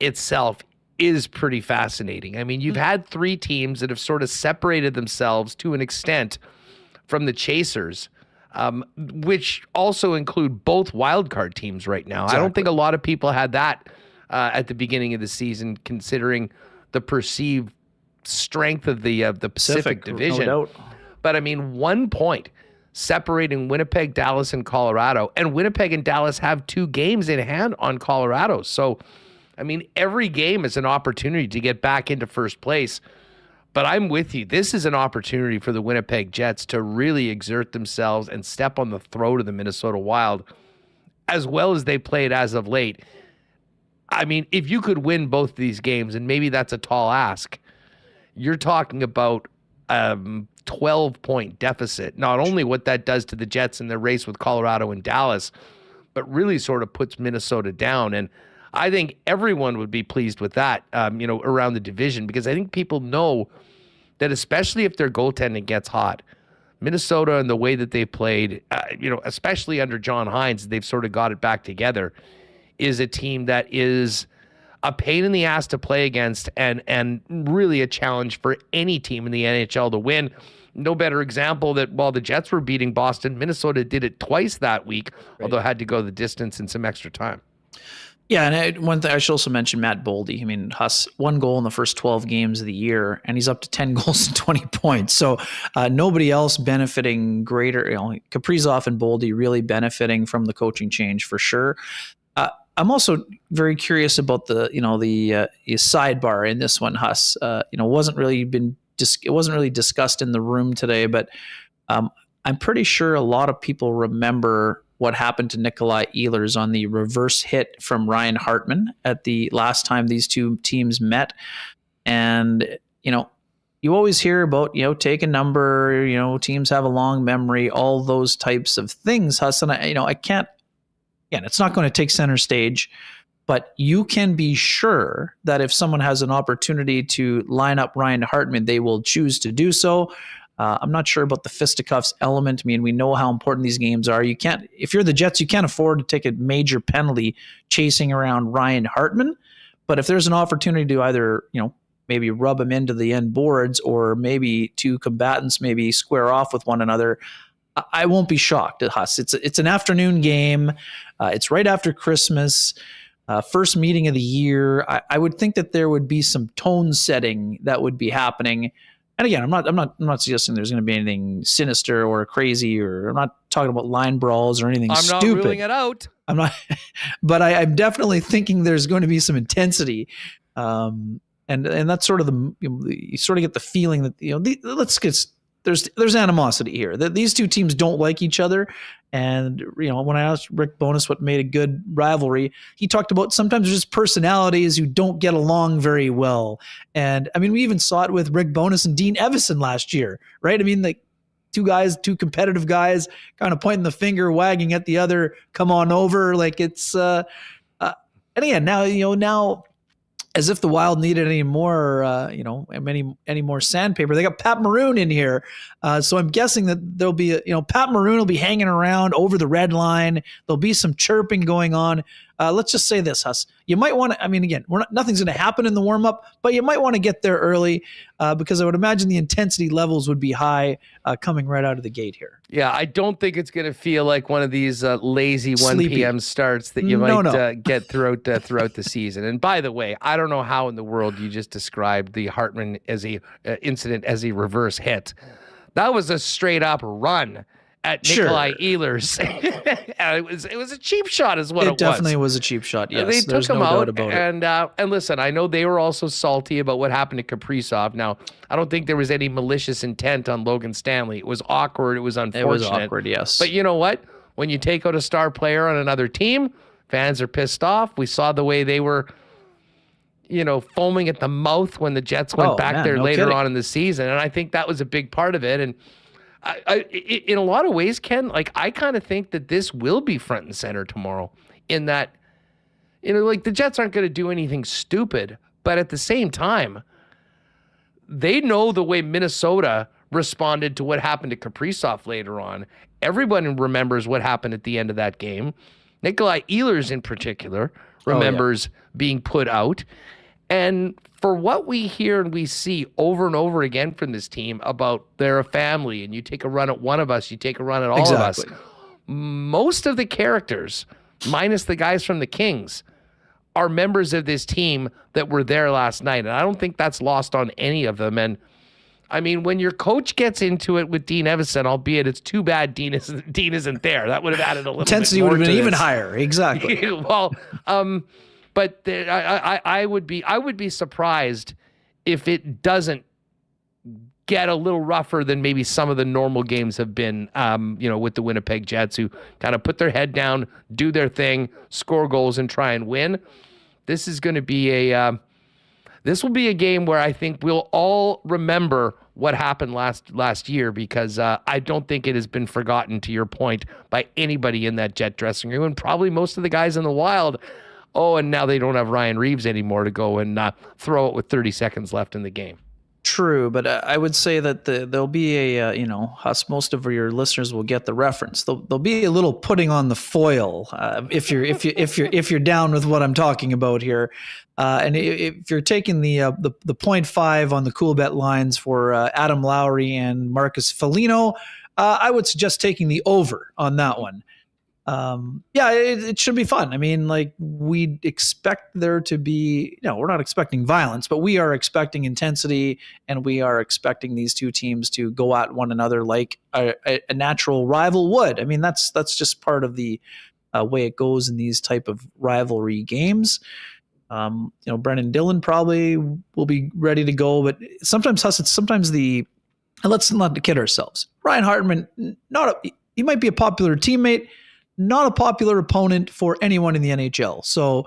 itself is pretty fascinating. I mean, you've had 3 teams that have sort of separated themselves to an extent from the chasers, which also include both wildcard teams right now. Exactly. I don't think a lot of people had that at the beginning of the season, considering the perceived strength of the Pacific Division. No doubt. But, 1 point separating Winnipeg, Dallas, and Colorado. And Winnipeg and Dallas have 2 games in hand on Colorado. So, every game is an opportunity to get back into first place. But I'm with you. This is an opportunity for the Winnipeg Jets to really exert themselves and step on the throat of the Minnesota Wild, as well as they played as of late. If you could win both of these games, and maybe that's a tall ask, you're talking about 12-point deficit. Not only what that does to the Jets in their race with Colorado and Dallas, but really sort of puts Minnesota down. And I think everyone would be pleased with that, around the division, because I think people know that especially if their goaltending gets hot, Minnesota and the way that they've played, especially under John Hines, they've sort of got it back together, is a team that is a pain in the ass to play against and really a challenge for any team in the NHL to win. No better example that while the Jets were beating Boston, Minnesota did it twice that week, although had to go the distance in some extra time. Yeah, and one thing I should also mention, Matt Boldy. Huss, 1 goal in the first 12 games of the year, and he's up to 10 goals and 20 points. So nobody else benefiting greater. Kaprizov and Boldy really benefiting from the coaching change for sure. I'm also very curious about the sidebar in this one, Huss. It wasn't really discussed in the room today, but I'm pretty sure a lot of people remember what happened to Nikolai Ehlers on the reverse hit from Ryan Hartman at the last time these two teams met. And, you always hear about, take a number, teams have a long memory, all those types of things, Huss. And I can't, again, it's not going to take center stage, but you can be sure that if someone has an opportunity to line up Ryan Hartman, they will choose to do so. I'm not sure about the fisticuffs element. I mean, we know how important these games are. If you're the Jets, you can't afford to take a major penalty chasing around Ryan Hartman. But if there's an opportunity to either, maybe rub him into the end boards, or maybe two combatants maybe square off with one another, I won't be shocked at Huss. It's an afternoon game. It's right after Christmas, first meeting of the year. I would think that there would be some tone setting that would be happening. And again, I'm not suggesting there's going to be anything sinister or crazy, or I'm not talking about line brawls or anything stupid. I'm not ruling it out. I'm not, but I'm definitely thinking there's going to be some intensity. And that's sort of you sort of get the feeling that there's animosity here, that these two teams don't like each other. And when I asked Rick Bowness what made a good rivalry, he talked about sometimes there's just personalities who don't get along very well. And I mean, we even saw it with Rick Bowness and Dean Evison last year, right? I mean, like two competitive guys kind of pointing the finger, wagging at the other, come on over. Like it's and again, now as if the Wild needed any more, any more sandpaper. They got Pat Maroon in here. So I'm guessing that there'll be, Pat Maroon will be hanging around over the red line. There'll be some chirping going on. Let's just say this, Huss. You might want to, again, nothing's going to happen in the warm-up, but you might want to get there early because I would imagine the intensity levels would be high coming right out of the gate here. Yeah, I don't think it's going to feel like one of these lazy 1 p.m. starts that you might get throughout the season. And by the way, I don't know how in the world you just described the Hartman incident as a reverse hit. That was a straight up run at Nikolai Ehlers. It was a cheap shot is what it was. It definitely was a cheap shot, yes. They took him out, and listen, I know they were also salty about what happened to Kaprizov. Now, I don't think there was any malicious intent on Logan Stanley. It was awkward. It was unfortunate. It was awkward, yes. But you know what? When you take out a star player on another team, fans are pissed off. We saw the way they were, foaming at the mouth when the Jets went back there later on in the season. And I think that was a big part of it. And I in a lot of ways, Ken, I kind of think that this will be front and center tomorrow in that, the Jets aren't going to do anything stupid, but at the same time, they know the way Minnesota responded to what happened to Kaprizov later on. Everyone remembers what happened at the end of that game. Nikolai Ehlers in particular remembers being put out. And for what we hear and we see over and over again from this team about they're a family and you take a run at one of us, you take a run at all of us. Most of the characters, minus the guys from the Kings, are members of this team that were there last night. And I don't think that's lost on any of them. And when your coach gets into it with Dean Evison, albeit it's too bad Dean isn't there. That would have added a little intensity bit more would have been even this. higher. Exactly. Well, but I would be surprised if it doesn't get a little rougher than maybe some of the normal games have been, with the Winnipeg Jets, who kind of put their head down, do their thing, score goals, and try and win. This is going to be this will be a game where I think we'll all remember what happened last year, because I don't think it has been forgotten, to your point, by anybody in that Jet dressing room, and probably most of the guys in the Wild. Oh, and now they don't have Ryan Reeves anymore to go and throw it with 30 seconds left in the game. True, but I would say that there'll be a most of your listeners will get the reference. There'll be a little putting on the foil if you're down with what I'm talking about here, and if you're taking the 0.5 on the Coolbet lines for Adam Lowry and Marcus Foligno, I would suggest taking the over on that one. It should be fun. We expect there to be, we're not expecting violence, but we are expecting intensity, and we are expecting these two teams to go at one another like a natural rival would. That's just part of the way it goes in these type of rivalry games. Brendan Dillon probably will be ready to go, but sometimes let's not kid ourselves. Ryan Hartman, he might be a popular teammate, not a popular opponent for anyone in the NHL. So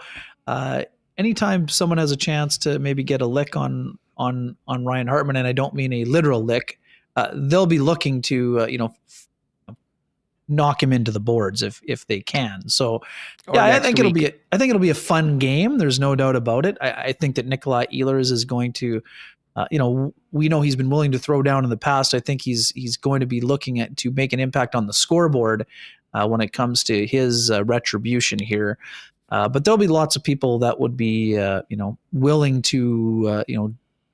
anytime someone has a chance to maybe get a lick on Ryan Hartman, and I don't mean a literal lick, they'll be looking to knock him into the boards if they can. So I think it'll be a fun game. There's no doubt about it. I think that Nikolai Ehlers is going to, we know he's been willing to throw down in the past. I think he's going to be looking to make an impact on the scoreboard when it comes to his retribution here. But there'll be lots of people that would be, willing to,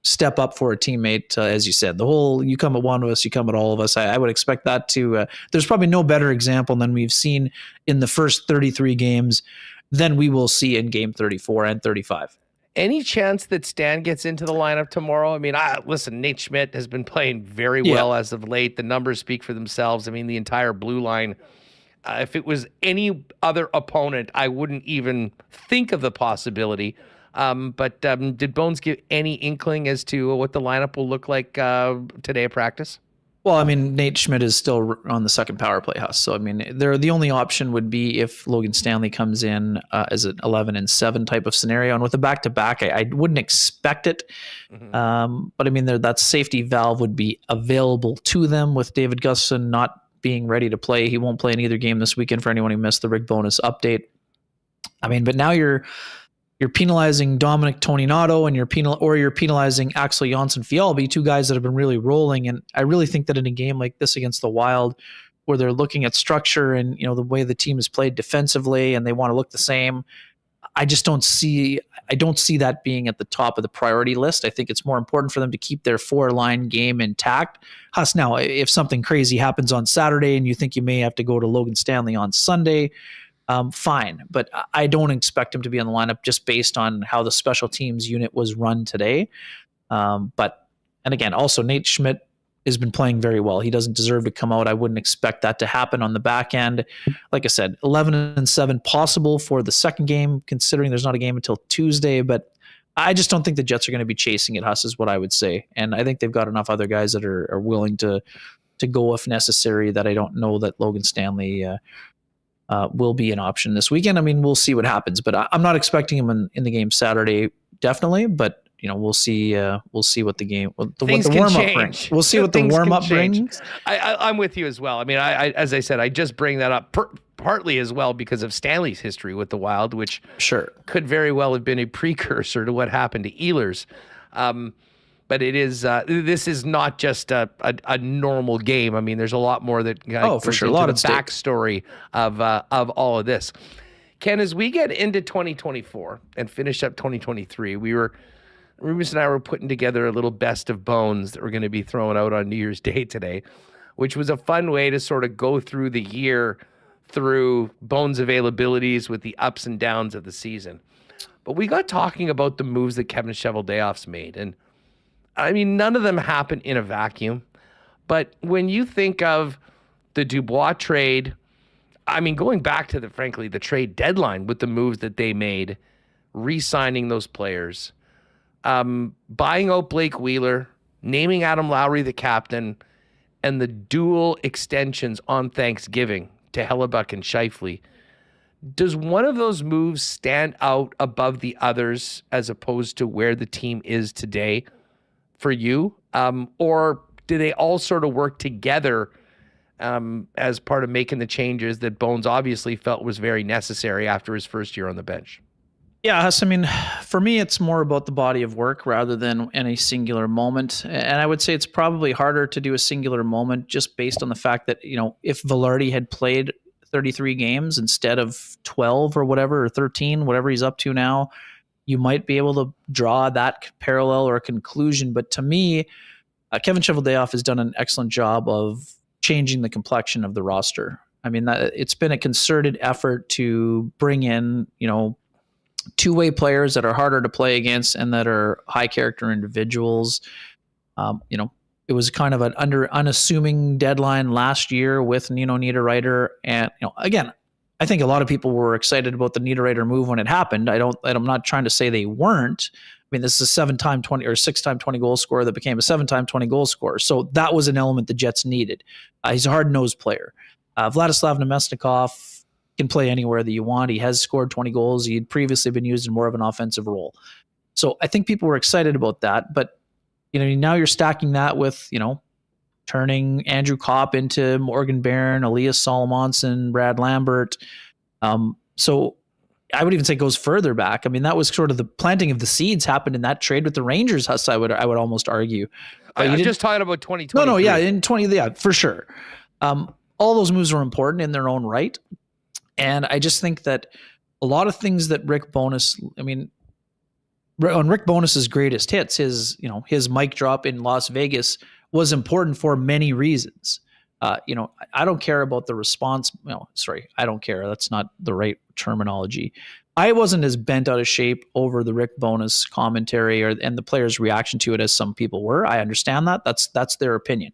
step up for a teammate. As you said, the whole, you come at one of us, you come at all of us. I would expect that to, there's probably no better example than we've seen in the first 33 games than we will see in game 34 and 35. Any chance that Stan gets into the lineup tomorrow? I mean, listen, Nate Schmidt has been playing very well as of late. The numbers speak for themselves. I mean, the entire blue line, if it was any other opponent, I wouldn't even think of the possibility. But did Bones give any inkling as to what the lineup will look like today at practice? Well, I mean, Nate Schmidt is still on the second power play, Huss. So, I mean, the only option would be if Logan Stanley comes in as an 11-7 type of scenario. And with a back-to-back, I wouldn't expect it. Mm-hmm. But, I mean, that safety valve would be available to them with David Gustafsson not being ready to play. He won't play in either game this weekend for anyone who missed the Rick Bonus update. I mean, but now you're penalizing Dominic Toninato and you're penalizing Axel Jonsson-Fjällby, two guys that have been really rolling. And I really think that in a game like this against the Wild, where they're looking at structure and the way the team is played defensively and they want to look the same, I don't see that being at the top of the priority list. I think it's more important for them to keep their 4-line game intact. Huss, now, if something crazy happens on Saturday and you think you may have to go to Logan Stanley on Sunday, fine. But I don't expect him to be on the lineup just based on how the special teams unit was run today. And again, also Nate Schmidt has been playing very well. He doesn't deserve to come out. I wouldn't expect that to happen on the back end. Like I said, 11-7 possible for the second game, considering there's not a game until Tuesday. But I just don't think the Jets are going to be chasing it, Huss, is what I would say. And I think they've got enough other guys that are willing to go if necessary, that I don't know that Logan Stanley will be an option this weekend. I mean, we'll see what happens, but I'm not expecting him in the game Saturday, definitely. But we'll see what the warm up brings. We'll see what the warm up brings. I'm with you as well. I mean, I as I said, I just bring that up partly as well because of Stanley's history with the Wild, which could very well have been a precursor to what happened to Ehlers. But it is. This is not just a normal game. I mean, there's a lot more that for sure, a lot of backstory of all of this. Ken, as we get into 2024 and finish up 2023, Remis and I were putting together a little best of Bones that we're going to be throwing out on New Year's Day today, which was a fun way to sort of go through the year through Bones availabilities with the ups and downs of the season. But we got talking about the moves that Kevin Cheveldayoff's made, and I mean, none of them happen in a vacuum. But when you think of the Dubois trade, I mean, going back to the trade deadline with the moves that they made, re-signing those players, buying out Blake Wheeler, naming Adam Lowry the captain, and the dual extensions on Thanksgiving to Hellebuck and Scheifele, does one of those moves stand out above the others as opposed to where the team is today for you? Or do they all sort of work together as part of making the changes that Bones obviously felt was very necessary after his first year on the bench? Yeah, I mean, for me, it's more about the body of work rather than any singular moment. And I would say it's probably harder to do a singular moment just based on the fact that, if Vilardi had played 33 games instead of 12 or whatever, or 13, whatever he's up to now, you might be able to draw that parallel or conclusion. But to me, Kevin Cheveldayoff has done an excellent job of changing the complexion of the roster. I mean, it's been a concerted effort to bring in, two-way players that are harder to play against and that are high character individuals. It was kind of an unassuming deadline last year with Nino Niederreiter. And, again, I think a lot of people were excited about the Niederreiter move when it happened. I'm not trying to say they weren't. I mean, this is a 7-time 20 or 6-time 20 goal scorer that became a 7-time 20 goal scorer. So that was an element the Jets needed. He's a hard-nosed player. Vladislav Namestnikov can play anywhere that you want. He has scored 20 goals. He had previously been used in more of an offensive role. So I think people were excited about that. But, now you're stacking that with, turning Andrew Kopp into Morgan Barron, Elias Solomonson, Brad Lambert. So I would even say it goes further back. I mean, that was sort of the planting of the seeds happened in that trade with the Rangers, Huss, I would almost argue. I'm just talking about 2020. No, yeah, in 20, yeah, for sure. All those moves are important in their own right. And I just think that a lot of things that Rick Bowness, on Rick Bowness's greatest hits, his mic drop in Las Vegas was important for many reasons. I don't care about the response. I don't care. That's not the right terminology. I wasn't as bent out of shape over the Rick Bowness commentary and the players' reaction to it as some people were. I understand that. That's their opinion.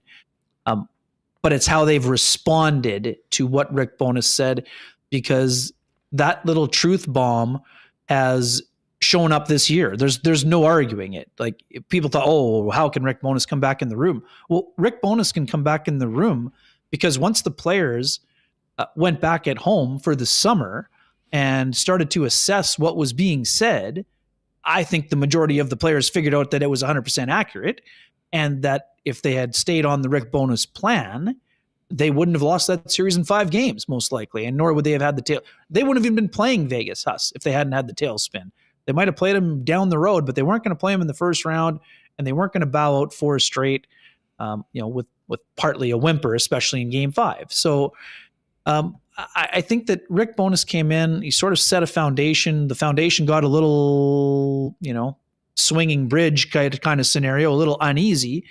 But it's how they've responded to what Rick Bowness said, because that little truth bomb has shown up this year. There's no arguing it. Like, people thought, oh, how can Rick Bowness come back in the room? Well, Rick Bowness can come back in the room because once the players went back at home for the summer and started to assess what was being said, I think the majority of the players figured out that it was 100% accurate, and that if they had stayed on the Rick Bowness plan, they wouldn't have lost that series in 5 games, most likely, and nor would they have had the tail. They wouldn't have even been playing Vegas, Huss, if they hadn't had the tailspin. They might have played them down the road, but they weren't going to play them in the first round, and they weren't going to bow out 4 straight, with partly a whimper, especially in Game 5. So I think that Rick Bowness came in, he sort of set a foundation. The foundation got a little, swinging bridge kind of scenario, a little uneasy.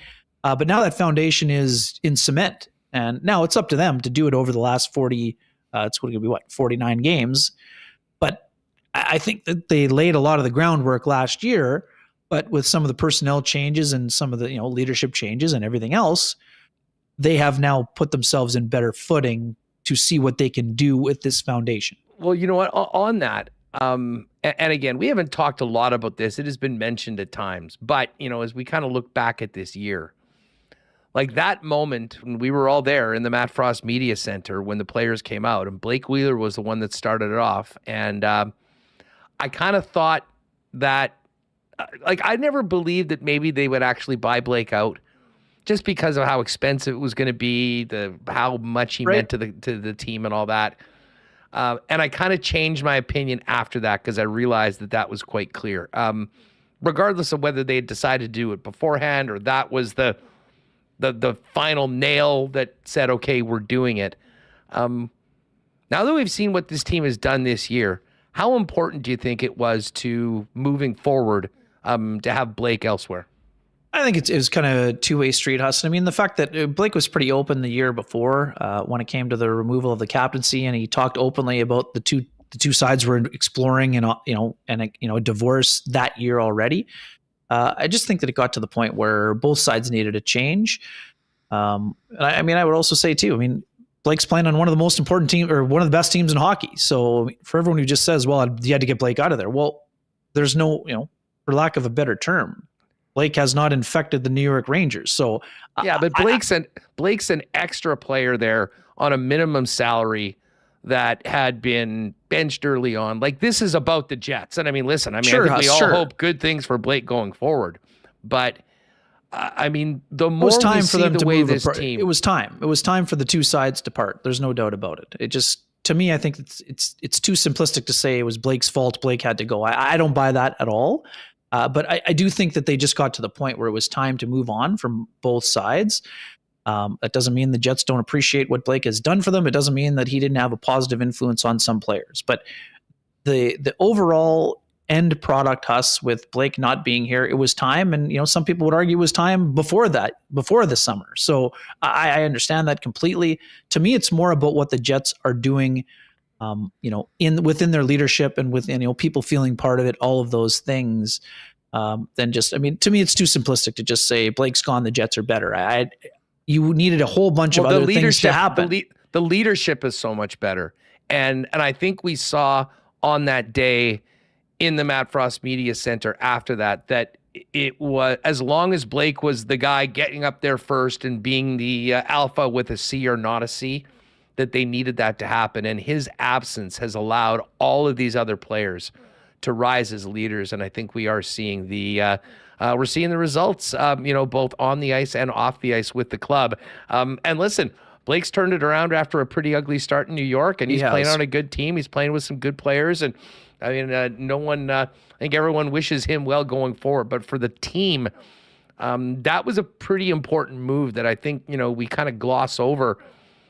But now that foundation is in cement. And now it's up to them to do it over the last 49 games. But I think that they laid a lot of the groundwork last year, but with some of the personnel changes and some of the, leadership changes and everything else, they have now put themselves in better footing to see what they can do with this foundation. Well, you know what, on that, and again, we haven't talked a lot about this. It has been mentioned at times, but, as we kind of look back at this year, like that moment when we were all there in the Matt Frost Media Center when the players came out, and Blake Wheeler was the one that started it off. And I kind of thought that, I never believed that maybe they would actually buy Blake out, just because of how expensive it was going to be, how much he meant to the team and all that. And I kind of changed my opinion after that, because I realized that was quite clear. Regardless of whether they had decided to do it beforehand or that was the final nail that said, okay, we're doing it. Now that we've seen what this team has done this year, how important do you think it was to moving forward to have Blake elsewhere? I think it was kind of a two-way street, Huston. I mean, the fact that Blake was pretty open the year before when it came to the removal of the captaincy, and he talked openly about the two sides were exploring and a divorce that year already. I just think that it got to the point where both sides needed a change. And I would also say too, Blake's playing on one of the most important teams, or one of the best teams in hockey. So for everyone who just says, well, you had to get Blake out of there. Well, there's no, for lack of a better term, Blake has not infected the New York Rangers. So yeah, but Blake's an extra player there on a minimum salary that had been benched early on. Like, this is about the Jets. And listen, I think we all hope good things for Blake going forward. But the more it was time for them to move this team, it was time. It was time for the two sides to part. There's no doubt about it. It just, to me, I think it's too simplistic to say it was Blake's fault. Blake had to go. I don't buy that at all. But I do think that they just got to the point where it was time to move on from both sides. That doesn't mean the Jets don't appreciate what Blake has done for them. It doesn't mean that he didn't have a positive influence on some players. But the overall end product, Huss, with Blake not being here, it was time. And, some people would argue it was time before the summer. So I understand that completely. To me, it's more about what the Jets are doing, within their leadership and within, people feeling part of it, all of those things, than just, to me, it's too simplistic to just say Blake's gone, the Jets are better. You needed a whole bunch of other things to happen. The leadership is so much better. And I think we saw on that day in the Matt Frost Media Center after that it was, as long as Blake was the guy getting up there first and being the alpha with a C or not a C, that they needed that to happen. And his absence has allowed all of these other players to rise as leaders. And I think we are seeing the results, both on the ice and off the ice with the club. And listen, Blake's turned it around after a pretty ugly start in New York, and he's playing on a good team. He's playing with some good players. And I mean, I think everyone wishes him well going forward, but for the team, that was a pretty important move that I think, we kind of gloss over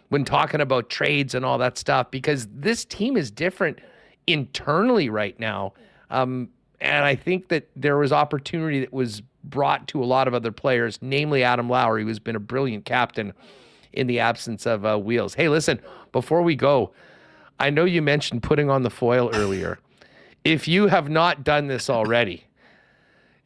when talking about trades and all that stuff, because this team is different internally right now. And I think that there was opportunity that was brought to a lot of other players, namely Adam Lowry, who's been a brilliant captain in the absence of Wheels. Hey, listen, before we go, I know you mentioned putting on the foil earlier. If you have not done this already,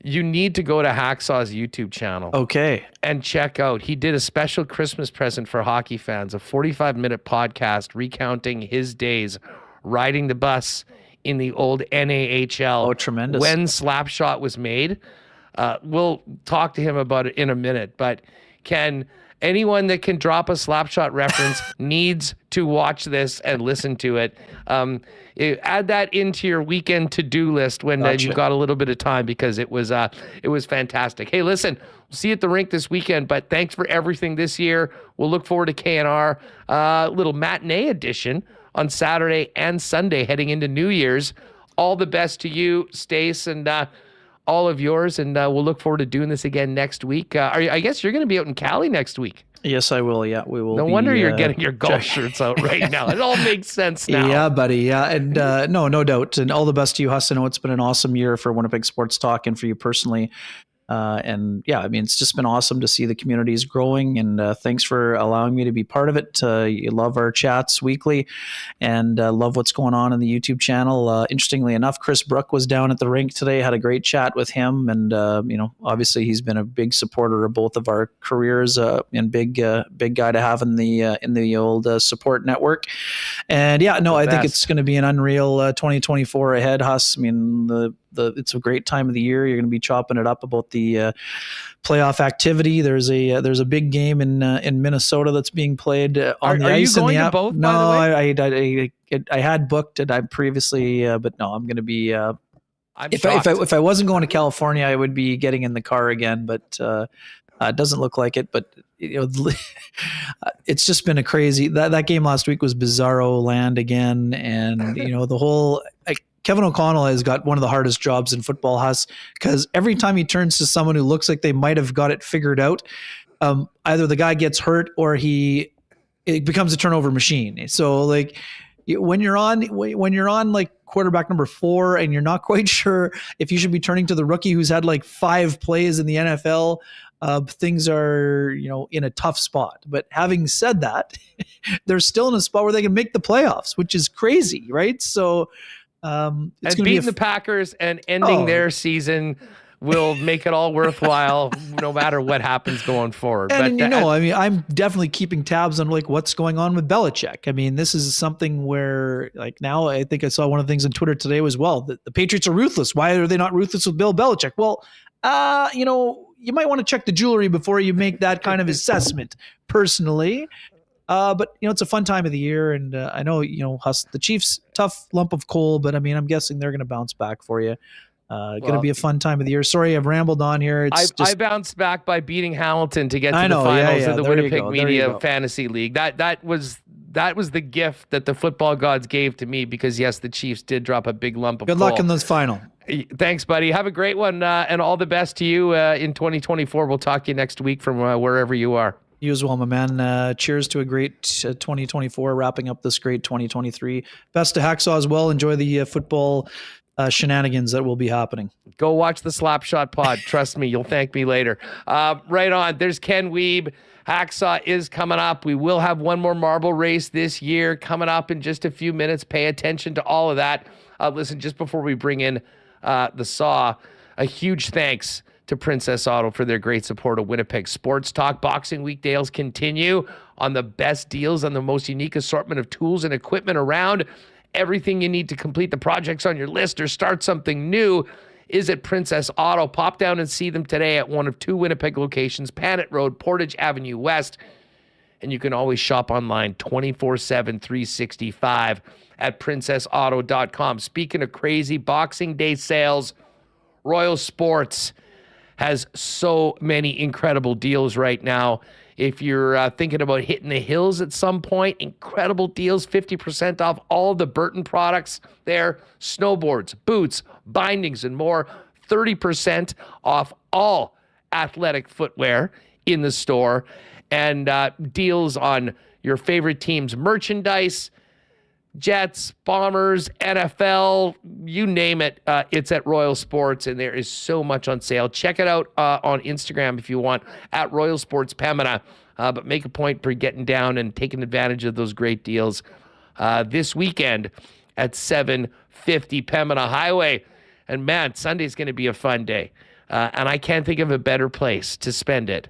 you need to go to Hacksaw's YouTube channel. Okay. And check out. He did a special Christmas present for hockey fans, a 45-minute podcast recounting his days riding the bus in the old NAHL. Oh, tremendous. When Slapshot was made. We'll talk to him about it in a minute, but anyone that can drop a Slapshot reference needs to watch this and listen to it. Add that into your weekend to-do list when you've got a little bit of time, because it was fantastic. Hey, listen, we'll see you at the rink this weekend, but thanks for everything this year. We'll look forward to KNR, little matinee edition on Saturday and Sunday heading into New Year's. All the best to you, Stace, and all of yours, and we'll look forward to doing this again next week. I guess you're going to be out in Cali next week. Yes, I will. Yeah, we will. No wonder you're getting your golf shirts out right now. It all makes sense now. Yeah, buddy. Yeah, and no doubt. And all the best to you, Huss. I know it's been an awesome year for Winnipeg Sports Talk and for you personally. And yeah, I mean, it's just been awesome to see the communities growing, and thanks for allowing me to be part of it. You love our chats weekly, and love what's going on in the YouTube channel. Interestingly enough, Chris Brook was down at the rink today, had a great chat with him, and obviously he's been a big supporter of both of our careers, and big guy to have in the old support network. And yeah, no, I think it's going to be an unreal 2024 ahead, Huss. I mean, it's a great time of the year. You're going to be chopping it up about the playoff activity. There's a big game in Minnesota that's being played on the ice. Are you going to both? No, I had booked it. I previously, but no, I'm going to be. If I wasn't going to California, I would be getting in the car again. But it doesn't look like it. But it's just been a crazy. That game last week was bizarro land again, and the whole. Kevin O'Connell has got one of the hardest jobs in football, Huss, because every time he turns to someone who looks like they might have got it figured out, either the guy gets hurt or it becomes a turnover machine. So like when you're on like quarterback number 4 and you're not quite sure if you should be turning to the rookie who's had like 5 plays in the NFL, things are, in a tough spot. But having said that, they're still in a spot where they can make the playoffs, which is crazy, right? So it's beating the Packers and ending their season will make it all worthwhile no matter what happens going forward. And I mean, I'm definitely keeping tabs on like what's going on with Belichick. I mean, this is something where like now I think I saw one of the things on Twitter today as well, that the Patriots are ruthless. Why are they not ruthless with Bill Belichick? Well, you might want to check the jewelry before you make that kind of assessment personally. But it's a fun time of the year, and I know Huss, the Chiefs, tough lump of coal, but I mean I'm guessing they're going to bounce back for you. Going to be a fun time of the year. Sorry, I've rambled on here. I bounced back by beating Hamilton to get to the finals of the Winnipeg Media Fantasy League. That was the gift that the football gods gave to me, because yes, the Chiefs did drop a big lump of coal. Good luck in this final. Thanks, buddy. Have a great one, and all the best to you in 2024. We'll talk to you next week from wherever you are. You as well, my man. Cheers to a great 2024, wrapping up this great 2023. Best to Hacksaw as well. Enjoy the football shenanigans that will be happening. Go watch the Slapshot pod. Trust me, you'll thank me later. Right on. There's Ken Wiebe. Hacksaw is coming up. We will have one more marble race this year coming up in just a few minutes. Pay attention to all of that. Listen, just before we bring in the Saw, a huge thanks to Princess Auto for their great support of Winnipeg Sports Talk. Boxing Week deals continue on the best deals on the most unique assortment of tools and equipment around. Everything you need to complete the projects on your list or start something new is at Princess Auto. Pop down and see them today at one of 2 Winnipeg locations, Panet Road, Portage Avenue West. And you can always shop online 24/7, 365 at princessauto.com. Speaking of crazy Boxing Day sales, Royal Sports has so many incredible deals right now. If you're thinking about hitting the hills at some point, incredible deals, 50% off all the Burton products there, snowboards, boots, bindings, and more. 30% off all athletic footwear in the store, and deals on your favorite team's merchandise, Jets, Bombers, NFL, you name it. It's at Royal Sports, and there is so much on sale. Check it out on Instagram if you want, at Royal Sports Pembina. But make a point for getting down and taking advantage of those great deals this weekend at 750 Pembina Highway. And man, Sunday's going to be a fun day. And I can't think of a better place to spend it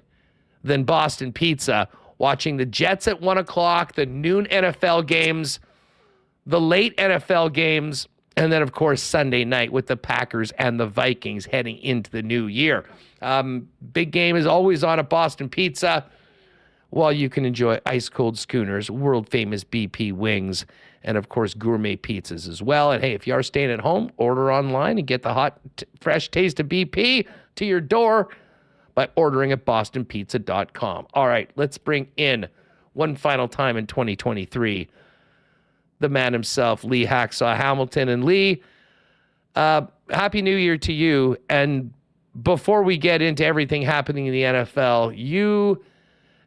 than Boston Pizza, watching the Jets at 1 o'clock, the noon NFL games, the late NFL games, and then, of course, Sunday night with the Packers and the Vikings heading into the new year. Big game is always on at Boston Pizza, while you can enjoy ice-cold schooners, world-famous BP wings, and, of course, gourmet pizzas as well. And, hey, if you are staying at home, order online and get the hot, fresh taste of BP to your door by ordering at bostonpizza.com. All right, let's bring in one final time in 2023 the man himself, Lee Hacksaw Hamilton. And Lee, Happy New Year to you. And before we get into everything happening in the NFL, you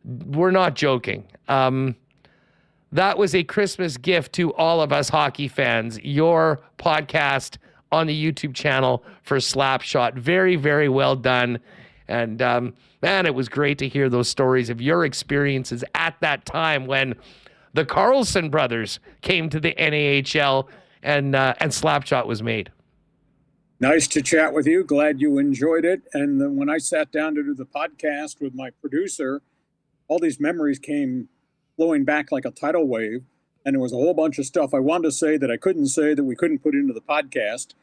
were not joking. That was a Christmas gift to all of us hockey fans. Your podcast on the YouTube channel for Slapshot. Very, very well done. And man, it was great to hear those stories of your experiences at that time when the Carlson brothers came to the NAHL and Slapshot was made. Nice to chat with you. Glad you enjoyed it. And then when I sat down to do the podcast with my producer, all these memories came flowing back like a tidal wave. And there was a whole bunch of stuff I wanted to say that I couldn't say that we couldn't put into the podcast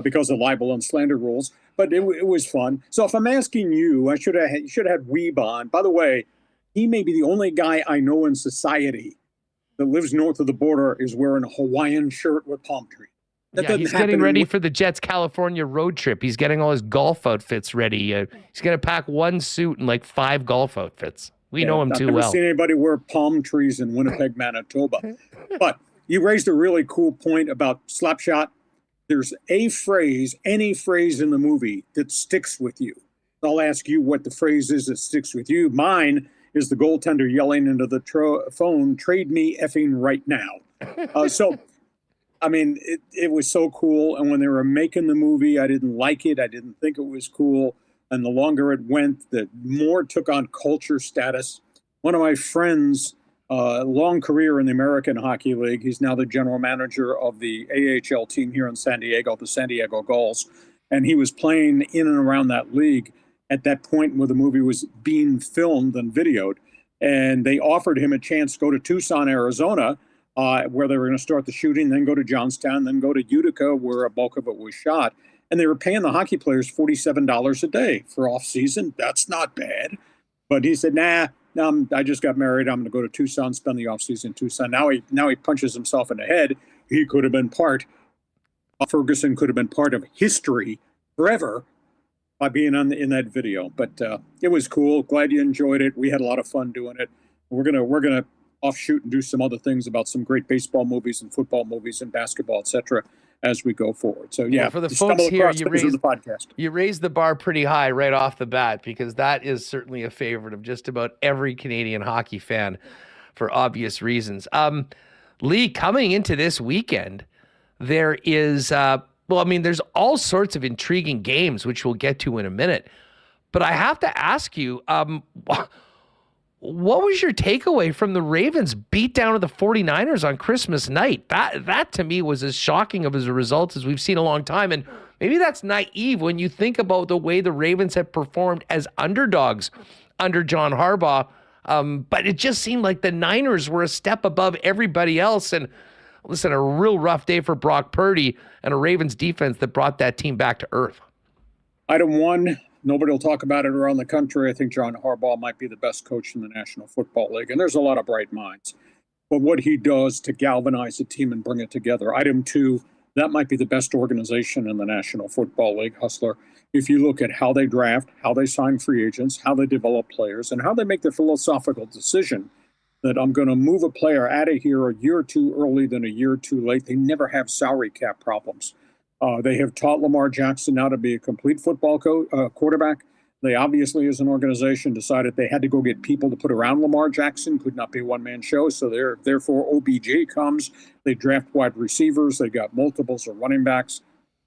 because of libel and slander rules. But it was fun. So if I'm asking you, you should have had Wiebe on. By the way, he may be the only guy I know in society that lives north of the border is wearing a Hawaiian shirt with palm trees. He's getting ready for the Jets California road trip. He's getting all his golf outfits ready. He's going to pack one suit and like 5 golf outfits. We know him too well. I've never seen anybody wear palm trees in Winnipeg, Manitoba. But you raised a really cool point about Slapshot. There's a phrase, any phrase in the movie that sticks with you. I'll ask you what the phrase is that sticks with you. Mine is the goaltender yelling into the phone, "Trade me effing right now." So, I mean, it was so cool. And when they were making the movie, I didn't like it. I didn't think it was cool. And the longer it went, the more it took on culture status. One of my friends, long career in the American Hockey League. He's now the general manager of the AHL team here in San Diego, the San Diego Gulls. And he was playing in and around that league at that point where the movie was being filmed and videoed. And they offered him a chance to go to Tucson, Arizona, where they were going to start the shooting, then go to Johnstown, then go to Utica, where a bulk of it was shot. And they were paying the hockey players $47 a day for off-season. That's not bad. But he said, nah, I just got married. I'm going to go to Tucson, spend the off-season in Tucson. Now he punches himself in the head. He could have been Ferguson could have been part of history forever by being in that video. But it was cool. Glad you enjoyed it. We had a lot of fun doing it. We're gonna offshoot and do some other things about some great baseball movies and football movies and basketball, etc. as we go forward. So yeah, for the folks here, you raised the bar pretty high right off the bat, because that is certainly a favorite of just about every Canadian hockey fan for obvious reasons. Lee, coming into this weekend, there is there's all sorts of intriguing games, which we'll get to in a minute. But I have to ask you, what was your takeaway from the Ravens beat down of the 49ers on Christmas night? That to me was as shocking of a result as we've seen a long time. And maybe that's naive when you think about the way the Ravens have performed as underdogs under John Harbaugh. But it just seemed like the Niners were a step above everybody else. And listen, a real rough day for Brock Purdy and a Ravens defense that brought that team back to earth. Item one, nobody will talk about it around the country. I think John Harbaugh might be the best coach in the National Football League, and there's a lot of bright minds. But what he does to galvanize a team and bring it together. Item 2, that might be the best organization in the National Football League, Hustler. If you look at how they draft, how they sign free agents, how they develop players, and how they make the philosophical decision that I'm going to move a player out of here a year too early than a year too late. They never have salary cap problems. They have taught Lamar Jackson now to be a complete football quarterback. They obviously, as an organization, decided they had to go get people to put around Lamar Jackson. Could not be a one-man show. So therefore, OBJ comes. They draft wide receivers. They got multiples of running backs.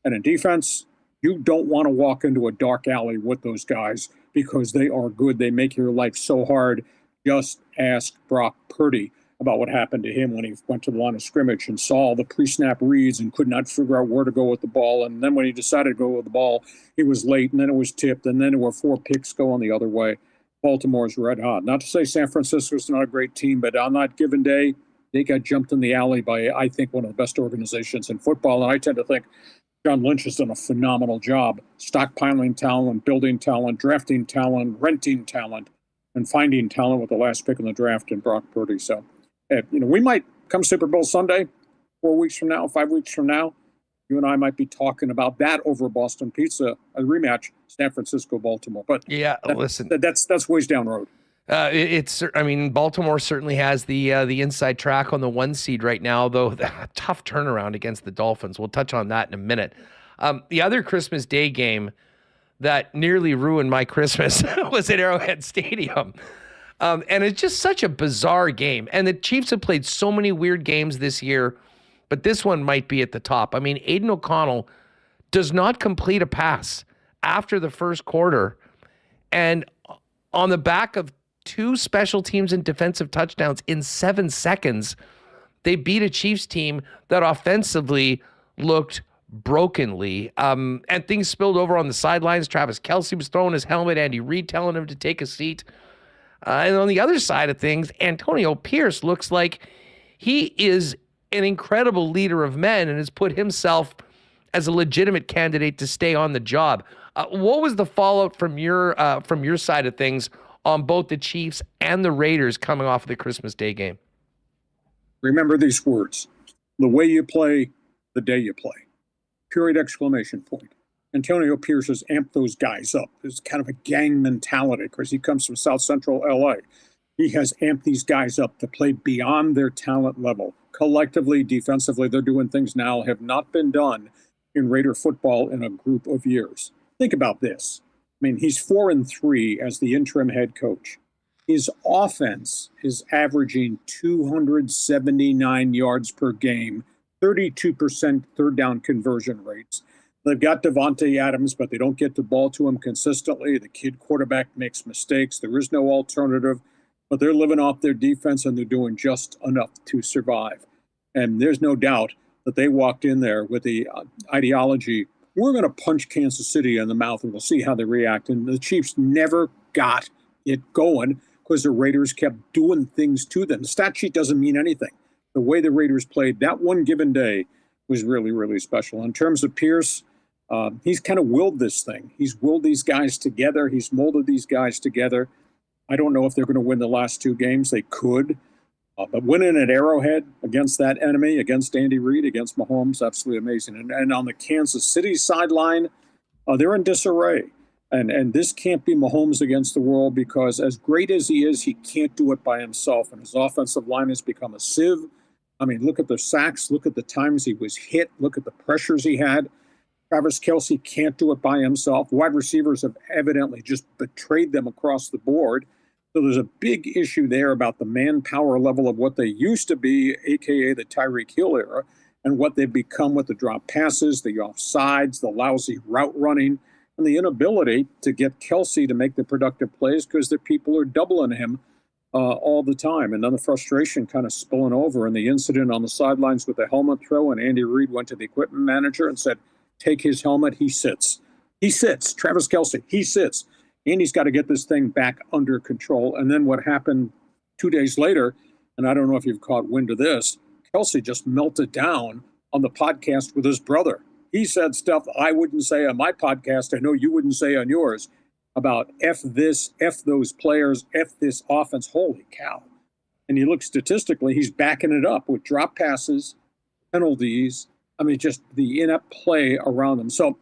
And in defense, you don't want to walk into a dark alley with those guys because they are good. They make your life so hard. Just ask Brock Purdy about what happened to him when he went to the line of scrimmage and saw the pre-snap reads and could not figure out where to go with the ball. And then when he decided to go with the ball, he was late, and then it was tipped, and then there were 4 picks going the other way. Baltimore's red hot. Not to say San Francisco's not a great team, but on that given day, they got jumped in the alley by, I think, one of the best organizations in football. And I tend to think John Lynch has done a phenomenal job stockpiling talent, building talent, drafting talent, renting talent, and finding talent with the last pick in the draft in Brock Purdy. So, we might come Super Bowl Sunday, 4 weeks from now, 5 weeks from now. You and I might be talking about that over Boston Pizza, a rematch, San Francisco, Baltimore. But listen, that's ways down the road. Baltimore certainly has the inside track on the 1 seed right now, though tough turnaround against the Dolphins. We'll touch on that in a minute. The other Christmas Day game that nearly ruined my Christmas was at Arrowhead Stadium. And it's just such a bizarre game. And the Chiefs have played so many weird games this year, but this one might be at the top. I mean, Aiden O'Connell does not complete a pass after the first quarter. And on the back of 2 special teams and defensive touchdowns in 7 seconds, they beat a Chiefs team that offensively looked brokenly. And things spilled over on the sidelines. Travis Kelce was throwing his helmet, Andy Reid telling him to take a seat. And on the other side of things, Antonio Pierce looks like he is an incredible leader of men and has put himself as a legitimate candidate to stay on the job. What was the fallout from your side of things on both the Chiefs and the Raiders coming off of the Christmas Day game? Remember these words: the way you play, the day you play. Period, exclamation point. Antonio Pierce has amped those guys up. There's kind of a gang mentality because he comes from South Central LA. He has amped these guys up to play beyond their talent level. Collectively, defensively, they're doing things now have not been done in Raider football in a group of years. Think about this. I mean, he's 4-3 as the interim head coach. His offense is averaging 279 yards per game, 32% third down conversion rates. They've got Devontae Adams, but they don't get the ball to him consistently. The kid quarterback makes mistakes. There is no alternative, but they're living off their defense, and they're doing just enough to survive. And there's no doubt that they walked in there with the ideology, we're going to punch Kansas City in the mouth, and we'll see how they react. And the Chiefs never got it going because the Raiders kept doing things to them. The stat sheet doesn't mean anything. The way the Raiders played that one given day was really, really special. In terms of Pierce, he's kind of willed this thing. He's willed these guys together. He's molded these guys together. I don't know if they're going to win the last 2 games. They could. But winning at Arrowhead against that enemy, against Andy Reid, against Mahomes, absolutely amazing. And on the Kansas City sideline, they're in disarray. And this can't be Mahomes against the world because as great as he is, he can't do it by himself. And his offensive line has become a sieve. I mean, look at the sacks. Look at the times he was hit. Look at the pressures he had. Travis Kelce can't do it by himself. Wide receivers have evidently just betrayed them across the board. So there's a big issue there about the manpower level of what they used to be, a.k.a. the Tyreek Hill era, and what they've become with the drop passes, the offsides, the lousy route running, and the inability to get Kelce to make the productive plays because the people are doubling him all the time. And then the frustration kind of spilling over, and the incident on the sidelines with the helmet throw, and Andy Reid went to the equipment manager and said, take his helmet, he sits. He sits. Travis Kelce, he sits. Andy's got to get this thing back under control. And then what happened 2 days later, and I don't know if you've caught wind of this, Kelce just melted down on the podcast with his brother. He said stuff I wouldn't say on my podcast. I know you wouldn't say on yours. about F this, F those players, F this offense. Holy cow. And you look statistically, he's backing it up with drop passes, penalties. I mean, just the inept play around them. So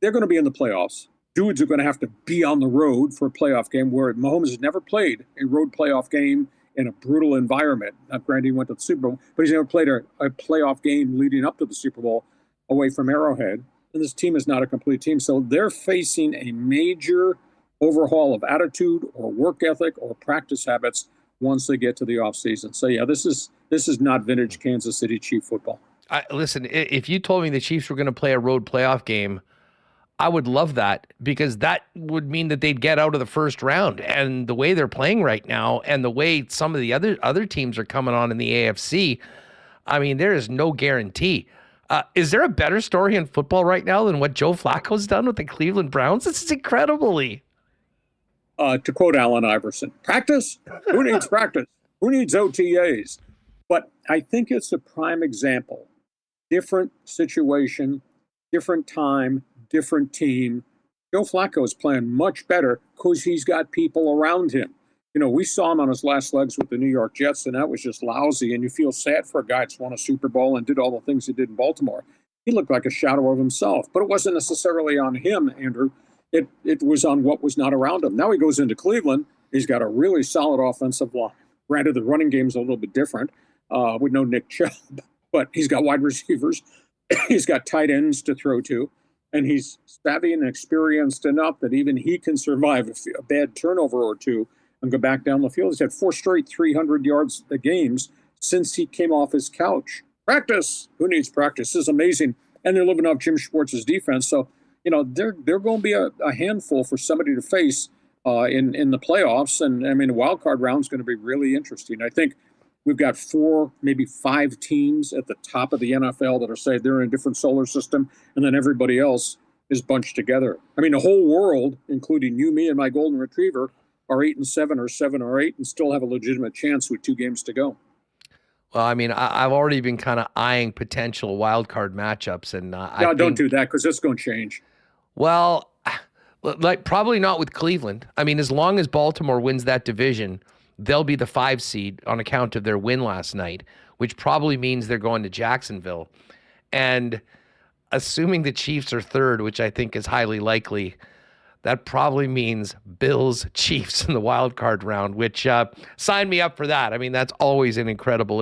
they're going to be in the playoffs. Dudes are going to have to be on the road for a playoff game where Mahomes has never played a road playoff game in a brutal environment. Now, granted, he went to the Super Bowl, but he's never played a playoff game leading up to the Super Bowl away from Arrowhead. And this team is not a complete team. So they're facing a major overhaul of attitude or work ethic or practice habits once they get to the offseason. So, yeah, this is not vintage Kansas City Chief football. Listen, if you told me the Chiefs were going to play a road playoff game, I would love that, because that would mean that they'd get out of the first round. And the way they're playing right now and the way some of the other teams are coming on in the AFC, I mean, there is no guarantee. Is there a better story in football right now than what Joe Flacco's done with the Cleveland Browns? This is incredible, Lee. To quote Allen Iverson, practice? Who needs practice? Who needs OTAs? But I think it's a prime example. Different situation, different time, different team. Joe Flacco is playing much better because he's got people around him. You know, we saw him on his last legs with the New York Jets, and that was just lousy. And you feel sad for a guy that's won a Super Bowl and did all the things he did in Baltimore. He looked like a shadow of himself, but it wasn't necessarily on him, Andrew. It was on what was not around him. Now he goes into Cleveland. He's got a really solid offensive line. Granted, the running game is a little bit different with no Nick Chubb, but he's got wide receivers. He's got tight ends to throw to. And he's savvy and experienced enough that even he can survive a bad turnover or two and go back down the field. He's had 4 straight 300 yards games since he came off his couch. Practice. Who needs practice? This is amazing. And they're living off Jim Schwartz's defense. So, you know, they're going to be a handful for somebody to face in the playoffs. And, I mean, the wild card round is going to be really interesting. I think we've got 4, maybe 5 teams at the top of the NFL that are saying they're in a different solar system, and then everybody else is bunched together. I mean, the whole world, including you, me, and my golden retriever, are 8-7 or 7 or 8 and still have a legitimate chance with 2 games to go. Well, I mean, I've already been kind of eyeing potential wild card matchups, and don't do that, because it's going to change. Well, like probably not with Cleveland. I mean, as long as Baltimore wins that division, they'll be the 5 seed on account of their win last night, which probably means they're going to Jacksonville. And assuming the Chiefs are 3rd, which I think is highly likely, that probably means Bills Chiefs in the wild card round, which sign me up for that. I mean, that's always an incredible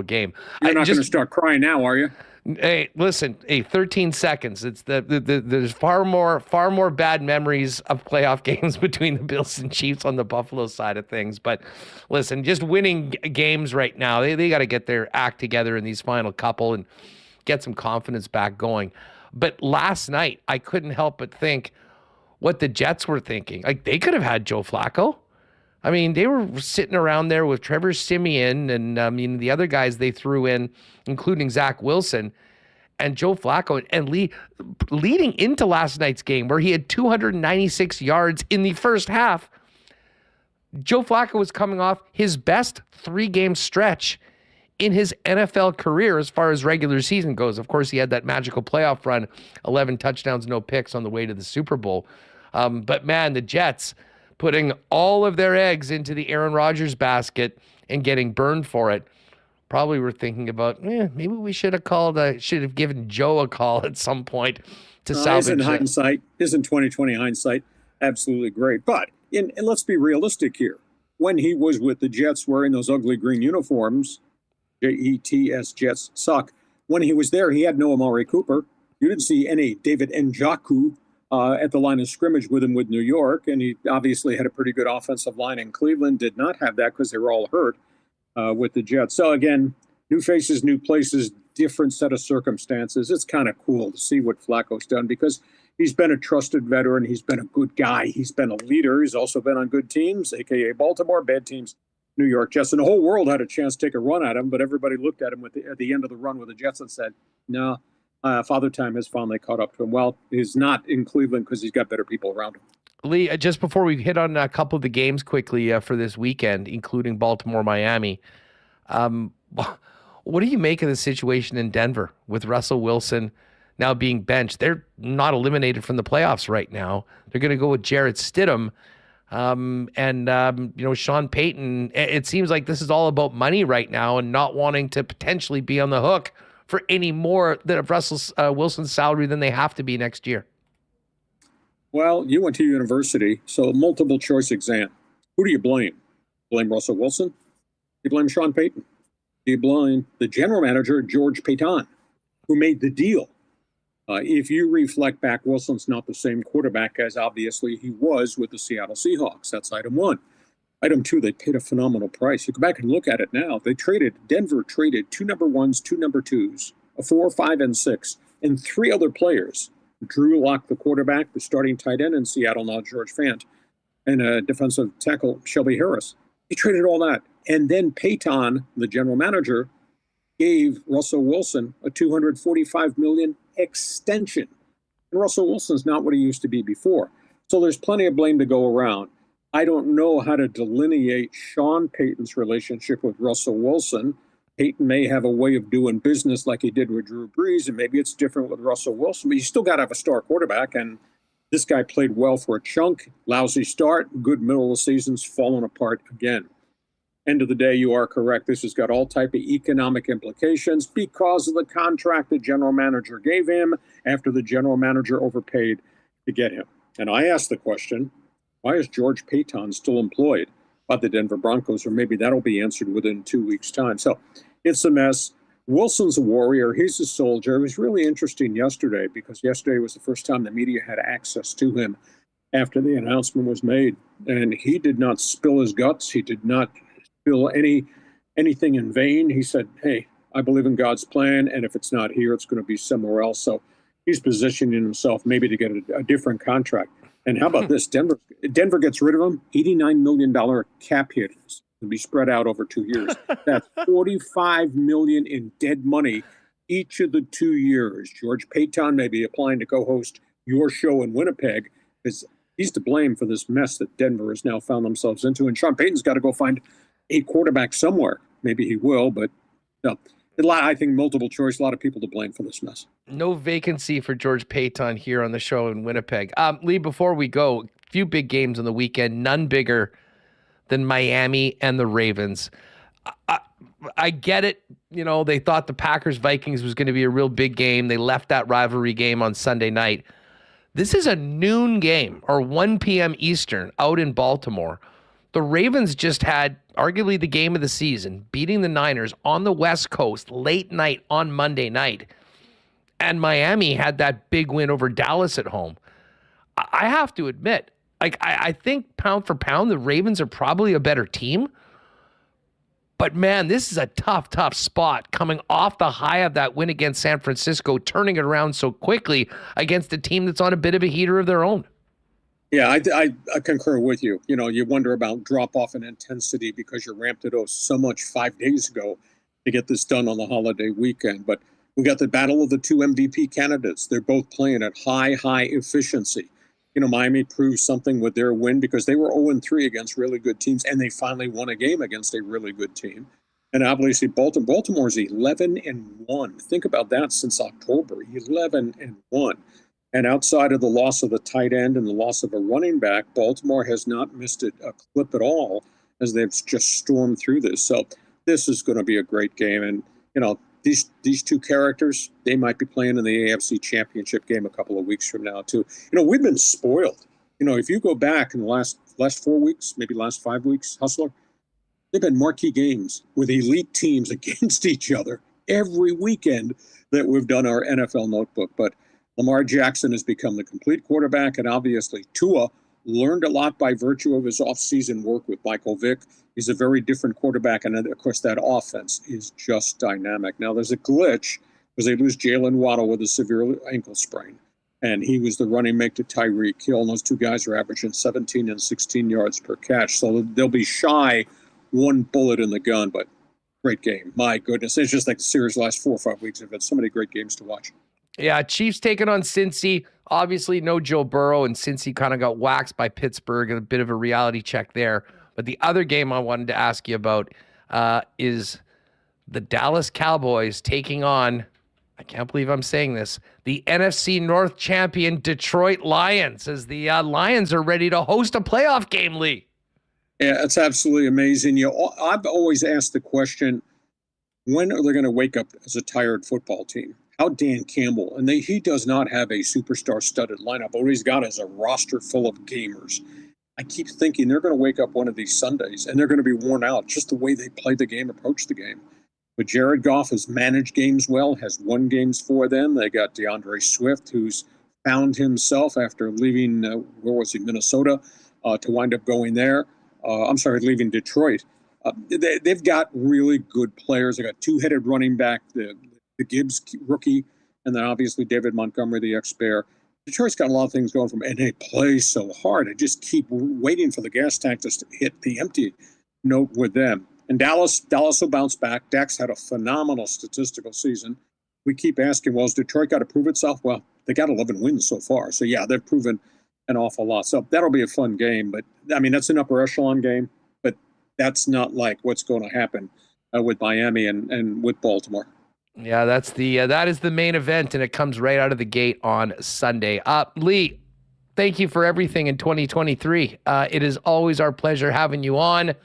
game. You're not going to start crying now, are you? Hey, listen, 13 seconds. It's there's far more bad memories of playoff games between the Bills and Chiefs on the Buffalo side of things. But listen, just winning games right now, they got to get their act together in these final couple and get some confidence back going. But last night, I couldn't help but think what the Jets were thinking. Like, they could have had Joe Flacco. I mean, they were sitting around there with Trevor Siemian and the other guys they threw in, including Zach Wilson and Joe Flacco, and leading into last night's game where he had 296 yards in the first half. Joe Flacco was coming off his best 3-game stretch in his NFL career as far as regular season goes. Of course, he had that magical playoff run, 11 touchdowns, no picks on the way to the Super Bowl. But man, the Jets putting all of their eggs into the Aaron Rodgers basket and getting burned for it. Probably were thinking about, maybe we should have given Joe a call at some point to salvage it. Isn't 2020 hindsight absolutely great? But and let's be realistic here. When he was with the Jets wearing those ugly green uniforms, Jets, Jets suck. When he was there, he had no Amari Cooper. You didn't see any David Njoku at the line of scrimmage with him with New York, and he obviously had a pretty good offensive line in Cleveland. Did not have that because they were all hurt with the Jets. So again, new faces, new places, different set of circumstances. It's kind of cool to see what Flacco's done because he's been a trusted veteran. He's been a good guy. He's been a leader. He's also been on good teams, a.k.a. Baltimore, bad teams, New York Jets. And the whole world had a chance to take a run at him, but everybody looked at him at the end of the run with the Jets and said, no, Father Time has finally caught up to him. Well, he's not in Cleveland because he's got better people around him. Lee, just before we hit on a couple of the games quickly for this weekend, including Baltimore, Miami, what do you make of the situation in Denver with Russell Wilson now being benched. They're not eliminated from the playoffs right now. They're going to go with Jarrett Stidham. Sean Payton, it seems like this is all about money right now and not wanting to potentially be on the hook for any more of Russell Wilson's salary than they have to be next year. Well, you went to university, so multiple choice exam. Who do you blame? Blame Russell Wilson? You blame Sean Payton? You blame the general manager, George Payton, who made the deal? If you reflect back, Wilson's not the same quarterback as obviously he was with the Seattle Seahawks. That's item one. Item two, they paid a phenomenal price. You go back and look at it now. Denver traded 2 number 1s, 2 number 2s, a 4, 5, and 6, and 3 other players. Drew Lock, the quarterback, the starting tight end in Seattle, now George Fant, and a defensive tackle, Shelby Harris. He traded all that. And then Payton, the general manager, gave Russell Wilson a $245 million extension. And Russell Wilson's not what he used to be before. So there's plenty of blame to go around. I don't know how to delineate Sean Payton's relationship with Russell Wilson. Payton may have a way of doing business like he did with Drew Brees, and maybe it's different with Russell Wilson, but you still got to have a star quarterback, and this guy played well for a chunk. Lousy start, good middle of the season's fallen apart again. End of the day, you are correct. This has got all type of economic implications because of the contract the general manager gave him after the general manager overpaid to get him. And I asked the question, why is George Payton still employed by the Denver Broncos? Or maybe that'll be answered within 2 weeks' time. So it's a mess. Wilson's a warrior. He's a soldier. It was really interesting yesterday because yesterday was the first time the media had access to him after the announcement was made. And he did not spill his guts. He did not spill anything in vain. He said, hey, I believe in God's plan, and if it's not here, it's going to be somewhere else. So he's positioning himself maybe to get a different contract. And how about this? Denver gets rid of him, $89 million cap hit to be spread out over 2 years. That's $45 million in dead money each of the 2 years. George Payton may be applying to co-host your show in Winnipeg because he's to blame for this mess that Denver has now found themselves into. And Sean Payton's got to go find a quarterback somewhere. Maybe he will, but I think multiple choice, a lot of people to blame for this mess. No vacancy for George Payton here on the show in Winnipeg. Lee, before we go, a few big games on the weekend, none bigger than Miami and the Ravens. I get it. You know, they thought the Packers-Vikings was going to be a real big game. They left that rivalry game on Sunday night. This is a noon game, or 1 p.m. Eastern, out in Baltimore. The Ravens just had arguably the game of the season, beating the Niners on the West Coast late night on Monday night. And Miami had that big win over Dallas at home. I have to admit, I think pound for pound, the Ravens are probably a better team. But man, this is a tough spot coming off the high of that win against San Francisco, turning it around so quickly against a team that's on a bit of a heater of their own. Yeah, I concur with you. You know, you wonder about drop-off in intensity because you ramped it so much 5 days ago to get this done on the holiday weekend. But we got the battle of the 2 MVP candidates. They're both playing at high efficiency. You know, Miami proved something with their win because they were 0-3 against really good teams, and they finally won a game against a really good team. And obviously, Baltimore's 11-1. Think about that since October, 11-1. And outside of the loss of the tight end and the loss of a running back, Baltimore has not missed a clip at all as they've just stormed through this. So this is going to be a great game. And, you know, these two characters, they might be playing in the AFC Championship game a couple of weeks from now, too. You know, we've been spoiled. You know, if you go back in the last 4 weeks, maybe last 5 weeks, Hustler, they've been marquee games with elite teams against each other every weekend that we've done our NFL notebook. But Lamar Jackson has become the complete quarterback, and obviously Tua learned a lot by virtue of his offseason work with Michael Vick. He's a very different quarterback, and of course that offense is just dynamic. Now there's a glitch because they lose Jalen Waddle with a severe ankle sprain, and he was the running mate to Tyreek Hill, and those two guys are averaging 17 and 16 yards per catch, so they'll be shy one bullet in the gun, but great game. My goodness, it's just like the series last 4 or 5 weeks. We've had so many great games to watch. Yeah, Chiefs taking on Cincy. Obviously, no Joe Burrow, and Cincy kind of got waxed by Pittsburgh. A bit of a reality check there. But the other game I wanted to ask you about is the Dallas Cowboys taking on I can't believe I'm saying this, the NFC North champion Detroit Lions, as the Lions are ready to host a playoff game, Lee. Yeah, it's absolutely amazing. I've always asked the question, when are they going to wake up as a tired football team? How Dan Campbell, and he does not have a superstar-studded lineup. What he's got is a roster full of gamers. I keep thinking they're going to wake up one of these Sundays, and they're going to be worn out, just the way they play the game, approach the game. But Jared Goff has managed games well, has won games for them. They got DeAndre Swift, who's found himself after leaving, Minnesota, to wind up going there. Leaving Detroit. They've got really good players. They got two-headed running back, the Gibbs rookie, and then obviously David Montgomery, the ex-Bear. Detroit's got a lot of things going for them, and they play so hard. I just keep waiting for the gas tank to hit the empty note with them. And Dallas will bounce back. Dak's had a phenomenal statistical season. We keep asking, well, has Detroit got to prove itself? Well, they got 11 wins so far. So, yeah, they've proven an awful lot. So that'll be a fun game. But, I mean, that's an upper echelon game. But that's not like what's going to happen with Miami and with Baltimore. Yeah, that is the main event, and it comes right out of the gate on Sunday. Lee, thank you for everything in 2023. It is always our pleasure having you on.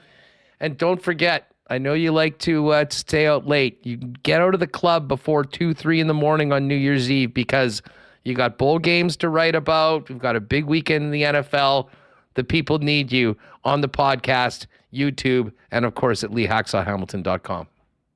And don't forget, I know you like to stay out late. You get out of the club before 2, 3 in the morning on New Year's Eve because you got bowl games to write about. We've got a big weekend in the NFL. The people need you on the podcast, YouTube, and of course at LeeHacksawHamilton.com.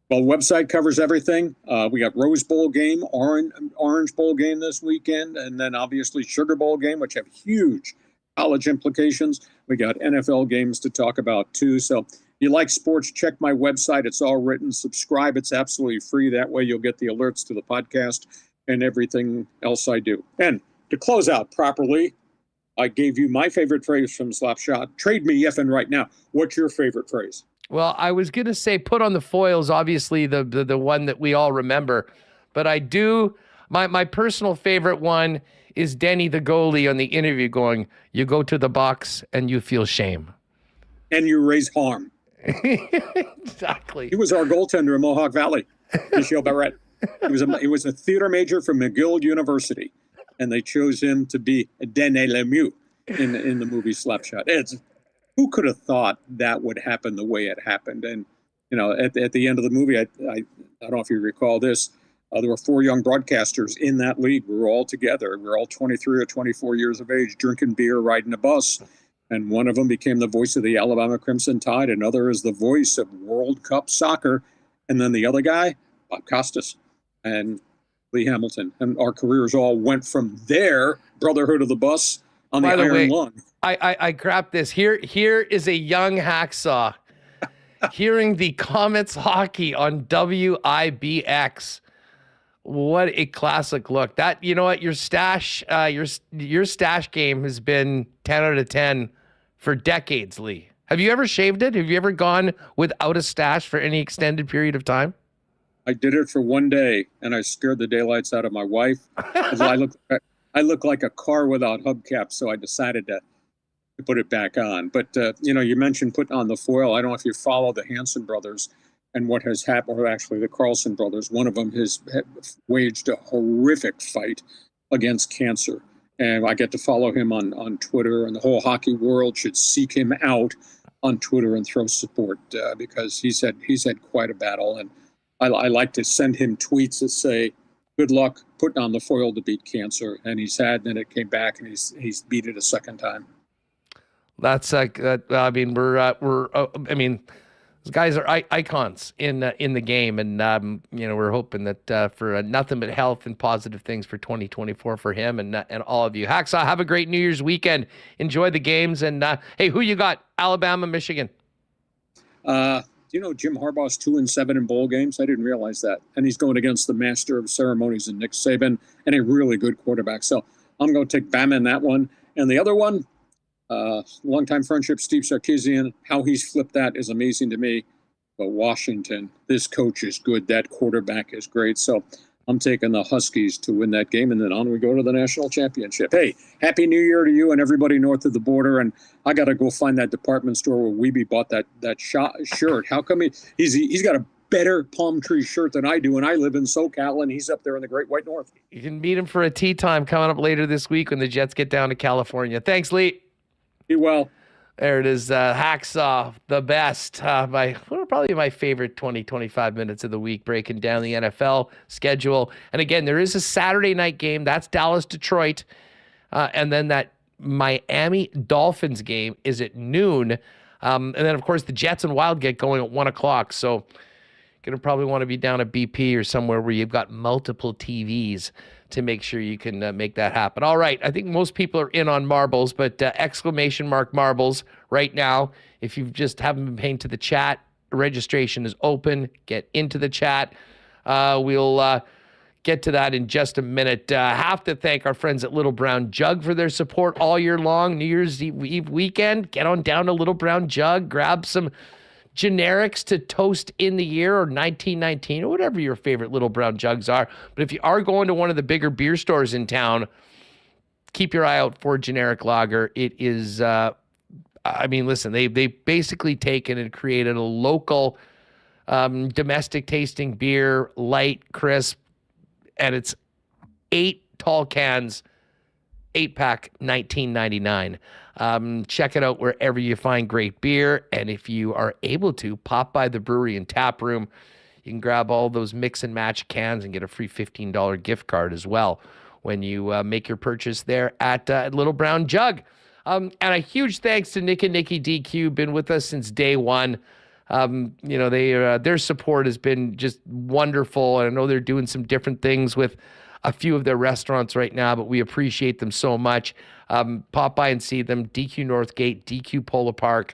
Well, the website covers everything. We got Rose Bowl game, Orange Bowl game this weekend, and then obviously Sugar Bowl game, which have huge college implications. We got NFL games to talk about too. So if you like sports, check my website. It's all written. Subscribe. It's absolutely free. That way you'll get the alerts to the podcast and everything else I do. And to close out properly, I gave you my favorite phrase from Slapshot. Trade me effing right now. What's your favorite phrase? Well, I was going to say put on the foils, obviously the one that we all remember. But I do, my personal favorite one is Denny the goalie on the interview going, you go to the box and you feel shame. And you raise harm. Exactly. He was our goaltender in Mohawk Valley, Michelle Barrett. He was a theater major from McGill University, and they chose him to be Denis Lemieux in the movie Slapshot. Who could have thought that would happen the way it happened? And, at the end of the movie, I don't know if you recall this, there were 4 young broadcasters in that league. We were all together. We were all 23 or 24 years of age, drinking beer, riding a bus. And one of them became the voice of the Alabama Crimson Tide. Another is the voice of World Cup soccer. And then the other guy, Bob Costas and Lee Hamilton. And our careers all went from there, Brotherhood of the Bus, on the Iron Lung. I grabbed this. Here is a young Hacksaw hearing the Comets hockey on WIBX. What a classic look. That, you know what, your stash game has been 10 out of 10 for decades, Lee. Have you ever shaved it? Have you ever gone without a stash for any extended period of time? I did it for one day, and I scared the daylights out of my wife. I look like a car without hubcaps, so I decided to put it back on. But, you mentioned putting on the foil. I don't know if you follow the Hanson brothers and what has happened, or actually the Carlson brothers. One of them has waged a horrific fight against cancer. And I get to follow him on Twitter, and the whole hockey world should seek him out on Twitter and throw support because he's had quite a battle. And I like to send him tweets that say, good luck putting on the foil to beat cancer. And he's had, and it came back, and he's beat it a second time. That's those guys are icons in the game, and we're hoping that for nothing but health and positive things for 2024 for him and all of you. Hacksaw, have a great New Year's weekend. Enjoy the games, and hey, who you got? Alabama, Michigan. Jim Harbaugh's 2-7 in bowl games. I didn't realize that, and he's going against the master of ceremonies and Nick Saban, and a really good quarterback. So I'm going to take Bama in that one, and the other one. Longtime friendship, Steve Sarkisian. How he's flipped that is amazing to me. But Washington, this coach is good. That quarterback is great. So I'm taking the Huskies to win that game, and then on we go to the national championship. Hey, Happy New Year to you and everybody north of the border. And I got to go find that department store where Wiebe bought that shirt. How come he's got a better palm tree shirt than I do, and I live in SoCal, and he's up there in the Great White North. You can meet him for a tea time coming up later this week when the Jets get down to California. Thanks, Lee. Be well. There it is, Hacksaw, the best. Probably my favorite 20-25 minutes of the week, breaking down the NFL schedule. And again, there is a Saturday night game. That's Dallas-Detroit. And then that Miami Dolphins game is at noon. And then, of course, the Jets and Wild get going at 1 o'clock. So going to probably want to be down at BP or somewhere where you've got multiple TVs to make sure you can make that happen. All right. I think most people are in on marbles, but exclamation mark marbles right now. If you just haven't been paying to the chat, registration is open. Get into the chat. We'll get to that in just a minute. Have to thank our friends at Little Brown Jug for their support all year long. New Year's Eve weekend, get on down to Little Brown Jug, grab some generics to toast in the year, or 1919, or whatever your favorite Little Brown Jugs are. But if you are going to one of the bigger beer stores in town, keep your eye out for generic lager. It is, listen, they basically taken and created a local domestic tasting beer, light, crisp, and it's 8 tall cans, 8-pack, $19.99. Check it out wherever you find great beer. And if you are able to, pop by the brewery and tap room. You can grab all those mix and match cans and get a free $15 gift card as well when you make your purchase there at Little Brown Jug. And a huge thanks to Nick and Nikki DQ, been with us since day one. Their support has been just wonderful. And I know they're doing some different things with a few of their restaurants right now, but we appreciate them so much. Pop by and see them, DQ Northgate, DQ Polo Park,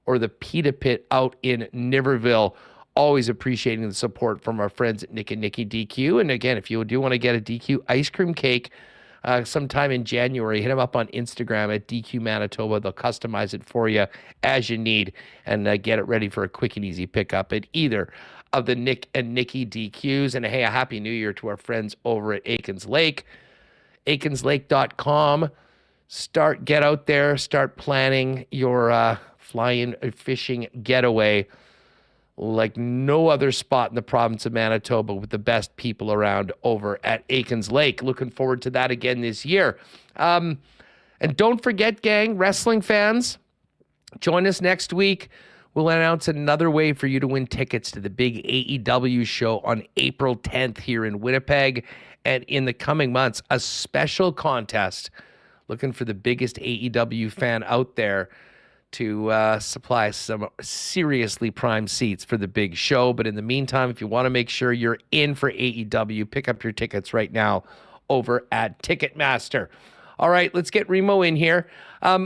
or the Pita Pit out in Niverville. Always appreciating the support from our friends at Nick and Nikki DQ. And again, if you do want to get a DQ ice cream cake sometime in January, hit them up on Instagram at DQ Manitoba. They'll customize it for you as you need and get it ready for a quick and easy pickup at either of the Nick and Nikki DQs. And hey, a happy new year to our friends over at Aikens Lake. AikensLake.com. Get out there, start planning your fly-in fishing getaway like no other spot in the province of Manitoba, with the best people around over at Aikens Lake. Looking forward to that again this year. And don't forget, gang, wrestling fans, join us next week. We'll announce another way for you to win tickets to the big AEW show on April 10th here in Winnipeg. And in the coming months, a special contest looking for the biggest AEW fan out there to supply some seriously prime seats for the big show. But in the meantime, if you want to make sure you're in for AEW, pick up your tickets right now over at Ticketmaster. All right, let's get Remo in here.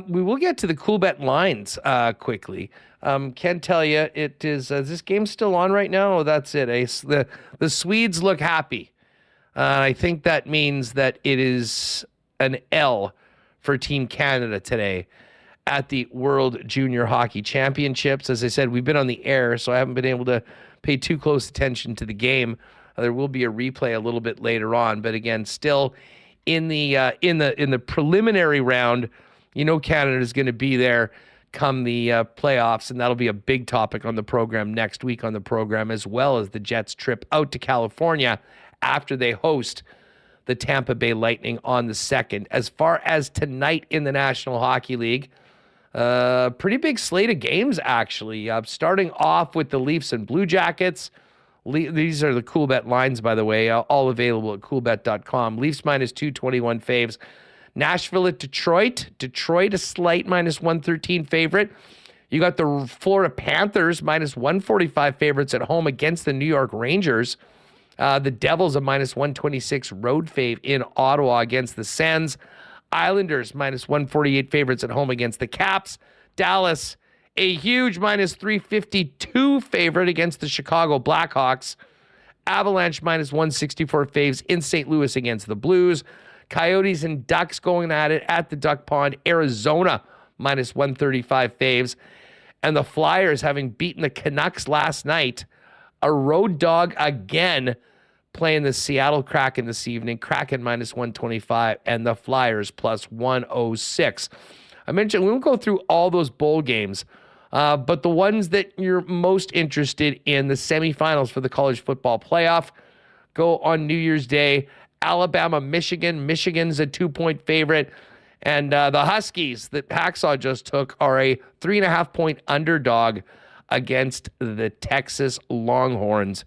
We will get to the Coolbet lines quickly. Can tell you, it is this game still on right now? Oh, that's it. The Swedes look happy. I think that means that it is an L for Team Canada today at the World Junior Hockey Championships. As I said, we've been on the air, so I haven't been able to pay too close attention to the game. There will be a replay a little bit later on, but again, still in the preliminary round, Canada is going to be there come the playoffs, and that'll be a big topic on the program next week on the program, as well as the Jets' trip out to California after they host the Tampa Bay Lightning on the 2nd. As far as tonight in the National Hockey League, pretty big slate of games, actually. Starting off with the Leafs and Blue Jackets. These are the Coolbet lines, by the way, all available at coolbet.com. Leafs minus 221 faves. Nashville at Detroit. Detroit a slight minus 113 favorite. You got the Florida Panthers minus 145 favorites at home against the New York Rangers. The Devils a minus 126 road fave in Ottawa against the Sens. Islanders minus 148 favorites at home against the Caps. Dallas, a huge minus 352 favorite against the Chicago Blackhawks. Avalanche minus 164 faves in St. Louis against the Blues. Coyotes and Ducks going at it at the Duck Pond. Arizona minus 135 faves. And the Flyers, having beaten the Canucks last night, a road dog again, playing the Seattle Kraken this evening. Kraken minus 125 and the Flyers plus 106. I mentioned we won't go through all those bowl games But the ones that you're most interested in, the semifinals for the college football playoff, go on New Year's Day. Alabama, Michigan. Michigan's a 2-point favorite. And the Huskies that Hacksaw just took are a 3.5-point underdog against the Texas Longhorns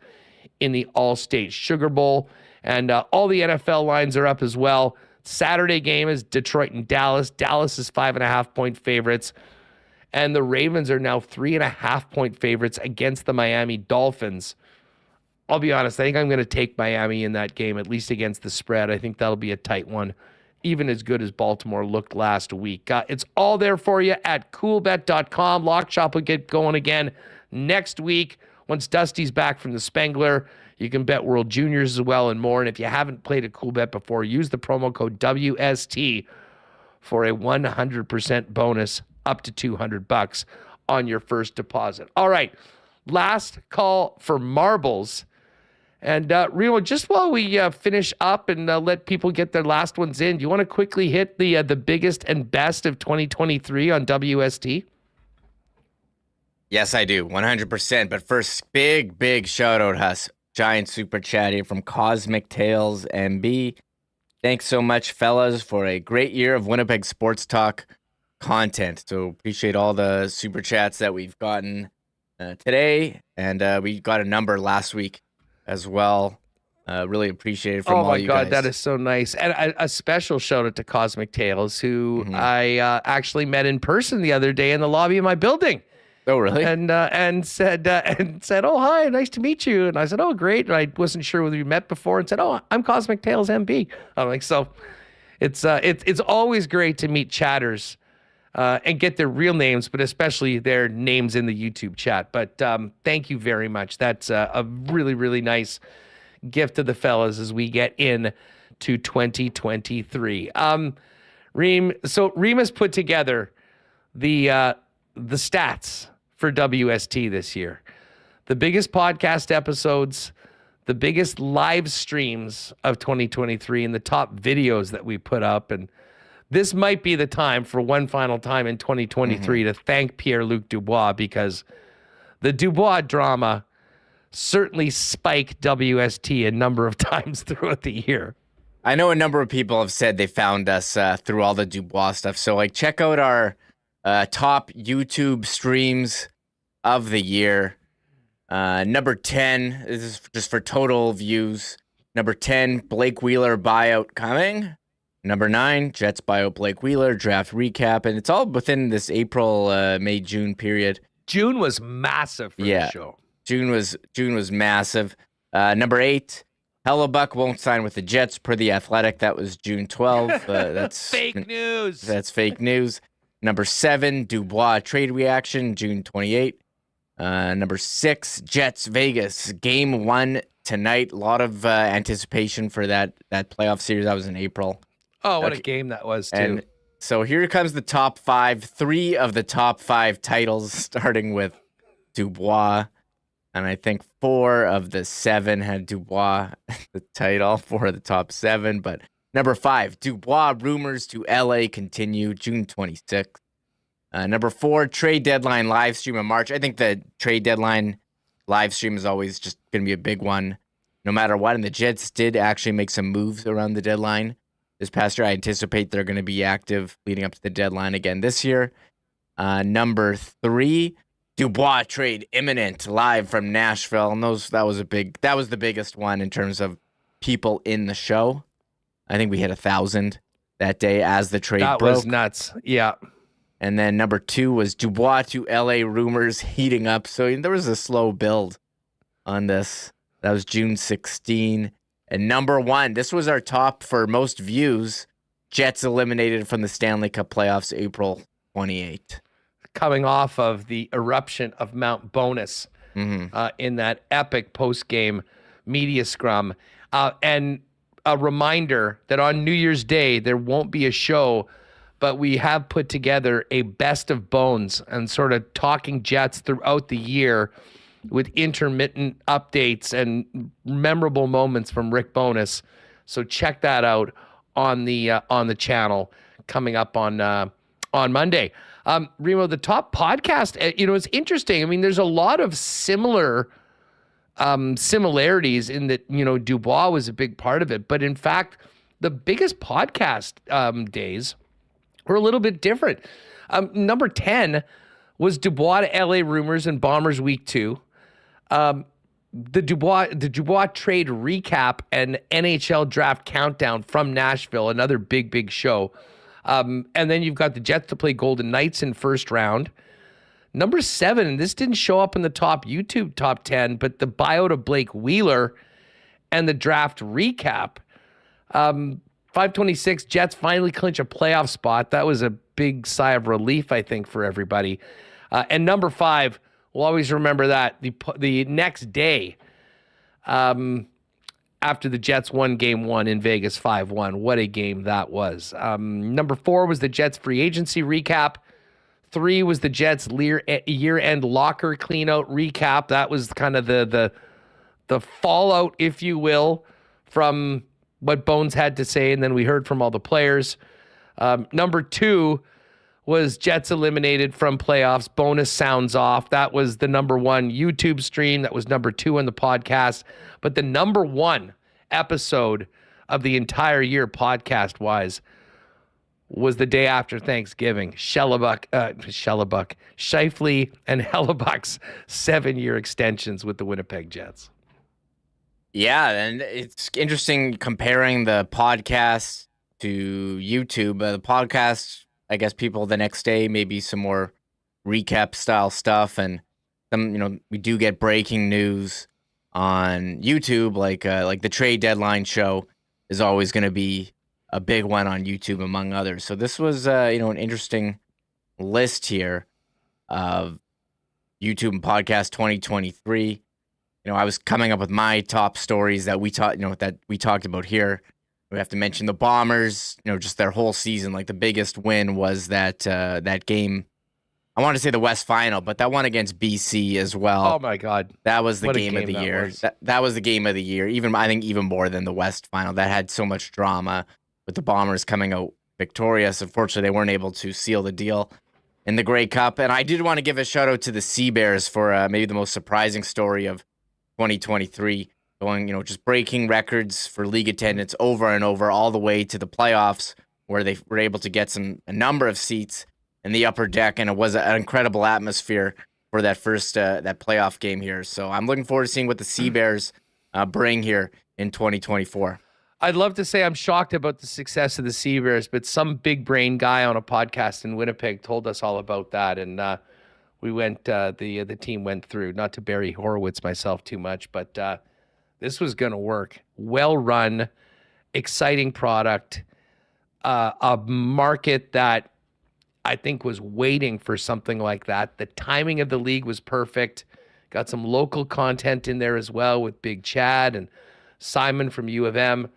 in the All-State Sugar Bowl. And all the NFL lines are up as well. Saturday game is Detroit and Dallas. Dallas is 5.5-point favorites. And the Ravens are now 3.5-point favorites against the Miami Dolphins. I'll be honest, I think I'm going to take Miami in that game, at least against the spread. I think that'll be a tight one, even as good as Baltimore looked last week. It's all there for you at coolbet.com. Lock Shop will get going again next week. Once Dusty's back from the Spengler, you can bet World Juniors as well and more. And if you haven't played a Coolbet before, use the promo code WST for a 100% bonus up to $200 on your first deposit. All right, last call for marbles. And Remo, just while we finish up and let people get their last ones in, do you want to quickly hit the biggest and best of 2023 on WST? Yes, I do, 100%. But first, big shout out, Huss. Giant super chat here from Cosmic Tales MB. Thanks so much, fellas, for a great year of Winnipeg Sports Talk content. So appreciate all the super chats that we've gotten today. And we got a number last week as well. Really appreciate it from all you guys. Oh my God, that is so nice. And a special shout out to Cosmic Tales, who I actually met in person the other day in the lobby of my building. Oh, really? And said, oh, hi, nice to meet you. And I said, oh, great. And I wasn't sure whether you met before, and said, oh, I'm Cosmic Tales MB. I'm like, so it's always great to meet chatters and get their real names, but especially their names in the YouTube chat. But thank you very much. That's a really, really nice gift to the fellas as we get in to 2023. Remis put together the stats for WST this year. The biggest podcast episodes, the biggest live streams of 2023, and the top videos that we put up. And this might be the time for one final time in 2023 to thank Pierre-Luc Dubois, because the Dubois drama certainly spiked WST a number of times throughout the year. I know a number of people have said they found us through all the Dubois stuff. So check out our top YouTube streams of the year. Number 10, this is just for total views. Number 10, Blake Wheeler buyout coming. Number 9, Jets buyout Blake Wheeler, draft recap. And it's all within this April, May, June period. June was massive for the show. June was massive. Number 8, Hellebuck won't sign with the Jets per The Athletic. That was June 12th. That's fake news. That's fake news. Number 7, Dubois trade reaction, June 28th. Number 6, Jets Vegas game 1 tonight. A lot of anticipation for that playoff series. That was in April. Oh, what a game that was too. And so here comes the top 5. 3 of the top 5 titles, starting with Dubois. And I think 4 of the 7 had Dubois the title, 4 of the top 7. But number 5, Dubois rumors to LA continue, June 26th. Number 4, trade deadline live stream in March. I think the trade deadline live stream is always just going to be a big one, no matter what. And the Jets did actually make some moves around the deadline this past year. I anticipate they're going to be active leading up to the deadline again this year. Number 3, Dubois trade imminent, live from Nashville. And that was the biggest one in terms of people in the show. I think we hit 1,000 that day as the trade broke. That was nuts. Yeah. And then number 2 was Dubois to LA rumors heating up. So there was a slow build on this. That was June 16. And number 1, this was our top for most views. Jets eliminated from the Stanley Cup playoffs, April 28. Coming off of the eruption of Mount Bonus in that epic post-game media scrum. And a reminder that on New Year's Day, there won't be a show, but we have put together a best of bones and sort of talking Jets throughout the year with intermittent updates and memorable moments from Rick Bowness. So check that out on the channel coming up on on Monday. Remo, the top podcast, it's interesting. I mean, there's a lot of similarities in that, Dubois was a big part of it. But in fact, the biggest podcast days were a little bit different. Number 10 was Dubois to LA Rumors and Bombers Week 2. The Dubois trade recap and NHL draft countdown from Nashville, another big show. And then you've got the Jets to play Golden Knights in first round. Number 7, and this didn't show up in the top YouTube top 10, but the buyout of Blake Wheeler and the draft recap. 526, Jets finally clinch a playoff spot. That was a big sigh of relief, I think, for everybody. And number 5, we'll always remember that, the next day, after the Jets won Game 1 in Vegas 5-1. What a game that was. Number 4 was the Jets free agency recap. 3 was the Jets year-end locker cleanout recap. That was kind of the fallout, if you will, from what Bones had to say, and then we heard from all the players. Number 2 was Jets eliminated from playoffs. Bonus sounds off. That was the number 1 YouTube stream. That was number 2 on the podcast. But the number 1 episode of the entire year podcast-wise was the day after Thanksgiving. Shifley and Hellebuck's 7-year extensions with the Winnipeg Jets. Yeah, and it's interesting comparing the podcast to YouTube. The podcast, I guess people the next day, maybe some more recap style stuff, and some, we do get breaking news on YouTube, like the trade deadline show is always going to be a big one on YouTube, among others. So this was, an interesting list here of YouTube and podcast 2023. I was coming up with my top stories that we talked about here. We have to mention the Bombers, just their whole season. Like the biggest win was that game. I want to say the West Final, but that one against BC as well. Oh my God, that was the game of the year. That was the game of the year. I think even more than the West Final. That had so much drama with the Bombers coming out victorious. Unfortunately, they weren't able to seal the deal in the Grey Cup. And I did want to give a shout out to the Sea Bears for maybe the most surprising story of 2023, going, just breaking records for league attendance over and over, all the way to the playoffs, where they were able to get a number of seats in the upper deck, and it was an incredible atmosphere for that first that playoff game here. So I'm looking forward to seeing what the Sea Bears bring here in 2024. I'd love to say I'm shocked about the success of the Sea Bears, but some big brain guy on a podcast in Winnipeg told us all about that, and we went. The team went through. Not to Barry Horowitz myself too much, but this was going to work. Well run, exciting product, a market that I think was waiting for something like that. The timing of the league was perfect. Got some local content in there as well with Big Chad and Simon from U of M.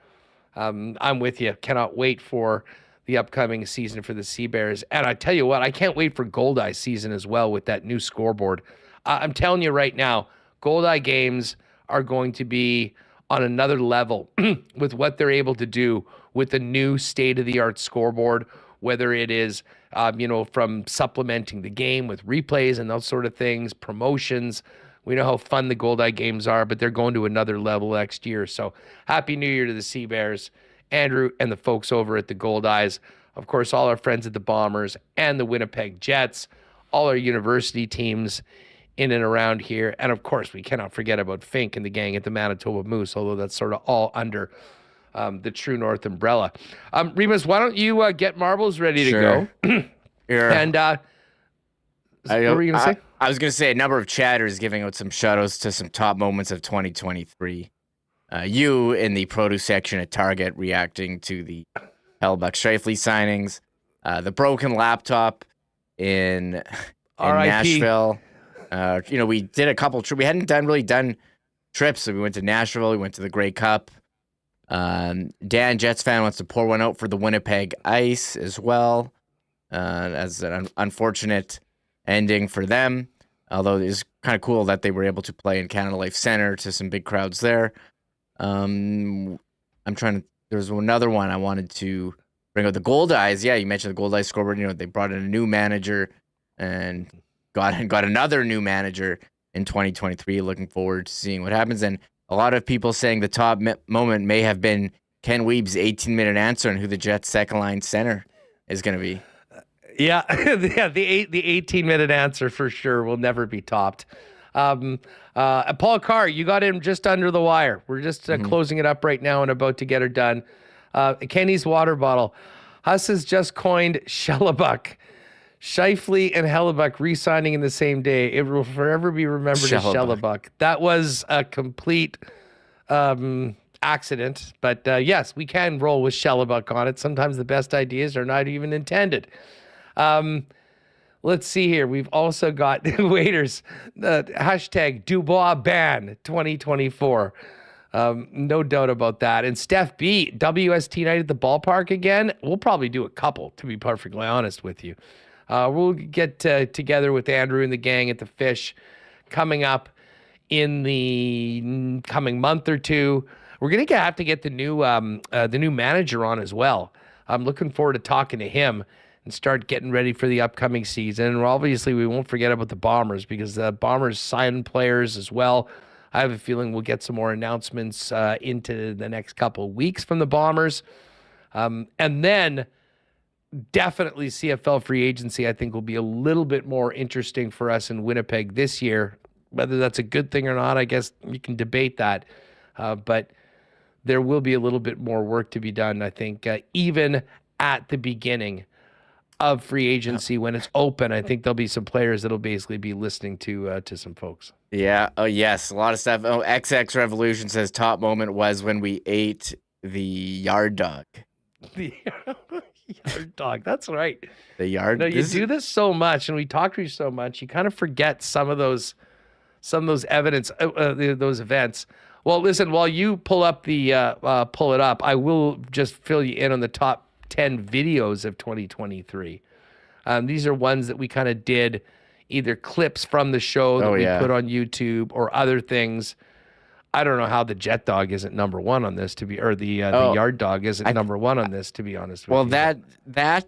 I'm with you. Cannot wait for the upcoming season for the Sea Bears. And I tell you what, I can't wait for Goldeye season as well with that new scoreboard. I'm telling you right now, Goldeye games are going to be on another level with what they're able to do with the new state-of-the-art scoreboard, whether it is, from supplementing the game with replays and those sort of things, promotions. We know how fun the Goldeye games are, but they're going to another level next year. So happy New Year to the Sea Bears, Andrew, and the folks over at the Goldeyes. Of course, all our friends at the Bombers and the Winnipeg Jets, all our university teams in and around here. And of course, we cannot forget about Fink and the gang at the Manitoba Moose, although that's sort of all under the True North umbrella. Remis, why don't you get marbles ready to go? Sure. And what were you going to say? I was going to say a number of chatters giving out some shout-outs to some top moments of 2023. You in the produce section at Target reacting to the Hellebuck Shifley signings, the broken laptop in Nashville. We did a couple trips. We hadn't really done trips. So we went to Nashville. We went to the Grey Cup. Dan, Jets fan, wants to pour one out for the Winnipeg Ice as well, as an unfortunate ending for them. Although it's kind of cool that they were able to play in Canada Life Center to some big crowds there. There's another one I wanted to bring out the Gold Eyes. Yeah, you mentioned the Gold Eyes scoreboard. They brought in a new manager and got another new manager in 2023. Looking forward to seeing what happens. And a lot of people saying the top moment may have been Ken Wiebe's 18-minute answer on who the Jets' second-line center is going to be. Yeah, the 18-minute answer for sure will never be topped. Paul Carr, you got him just under the wire. We're just closing it up right now and about to get her done. Kenny's water bottle. Huss has just coined Shellebuck. Shifley and Hellebuck re-signing in the same day. It will forever be remembered as Shellebuck. That was a complete accident. But yes, we can roll with Shellebuck on it. Sometimes the best ideas are not even intended. Let's see here. We've also got waiters. Hashtag Dubois ban 2024. No doubt about that. And Steph B, WST night at the ballpark again. We'll probably do a couple, to be perfectly honest with you. We'll get together with Andrew and the gang at the Fish coming up in the coming month or two. We're going to have to get the new manager on as well. I'm looking forward to talking to him and start getting ready for the upcoming season. And obviously, we won't forget about the Bombers because the Bombers sign players as well. I have a feeling we'll get some more announcements into the next couple of weeks from the Bombers. And then definitely CFL free agency, I think, will be a little bit more interesting for us in Winnipeg this year. Whether that's a good thing or not, I guess you can debate that. But there will be a little bit more work to be done, I think, even at the beginning of free agency when it's open. I think there'll be some players that'll basically be listening to some folks. Yeah. Oh, yes. A lot of stuff. Oh, XX Revolution says top moment was when we ate the yard dog. The yard dog. That's right. The yard. No, you do this so much, and we talk to you so much, you kind of forget some of those evidence, those events. Well, listen, while you pull it up, I will just fill you in on the top 10 videos of 2023. These are ones that we kind of did, either clips from the show that we put on YouTube or other things. I don't know how the Jet Dog isn't number one on this, the Yard Dog isn't number one on this, to be honest with you. Well, that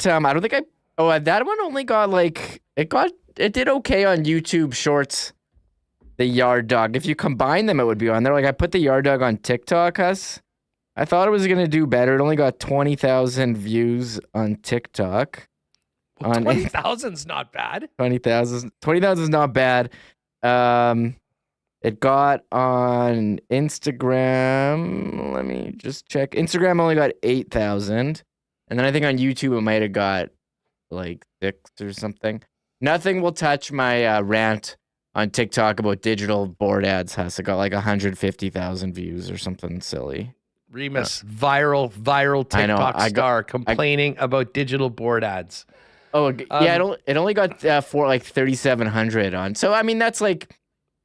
I don't think that one only got it did okay on YouTube Shorts. The Yard Dog. If you combine them, it would be on there. Like I put the Yard Dog on TikTok, Huss. I thought it was going to do better. It only got 20,000 views on TikTok. Well, 20,000's not bad. 20,000 is not bad. It got on Instagram. Let me just check. Instagram only got 8,000. And then I think on YouTube it might have got like 6 or something. Nothing will touch my rant on TikTok about digital board ads. Has it got like 150,000 views or something silly? Remis, viral TikTok star complaining about digital board ads. Oh yeah, it only got for like 3,700 on. So I mean that's like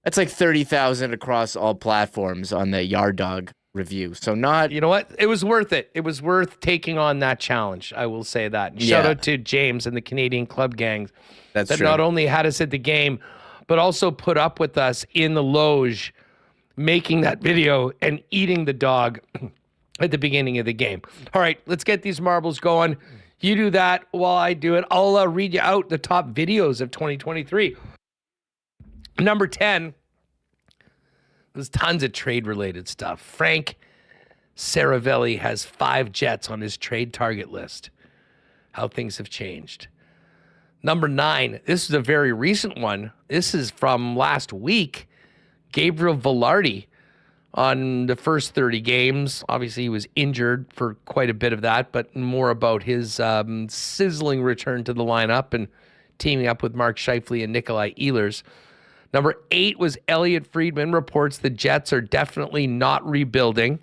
30,000 across all platforms on the Yard Dog review. So not. You know what? It was worth it. It was worth taking on that challenge. I will say that. And shout out to James and the Canadian Club Gangs. That true. Not only had us at the game, but also put up with us in the loge, making that video and eating the dog at the beginning of the game. All right, let's get these marbles going. You do that while I do it. I'll read you out the top videos of 2023. Number 10, there's tons of trade-related stuff. Frank Saravelli has 5 Jets on his trade target list. How things have changed. Number 9, this is a very recent one. This is from last week. Gabriel Velarde on the first 30 games. Obviously, he was injured for quite a bit of that, but more about his sizzling return to the lineup and teaming up with Mark Scheifele and Nikolai Ehlers. Number 8 was Elliot Friedman reports the Jets are definitely not rebuilding.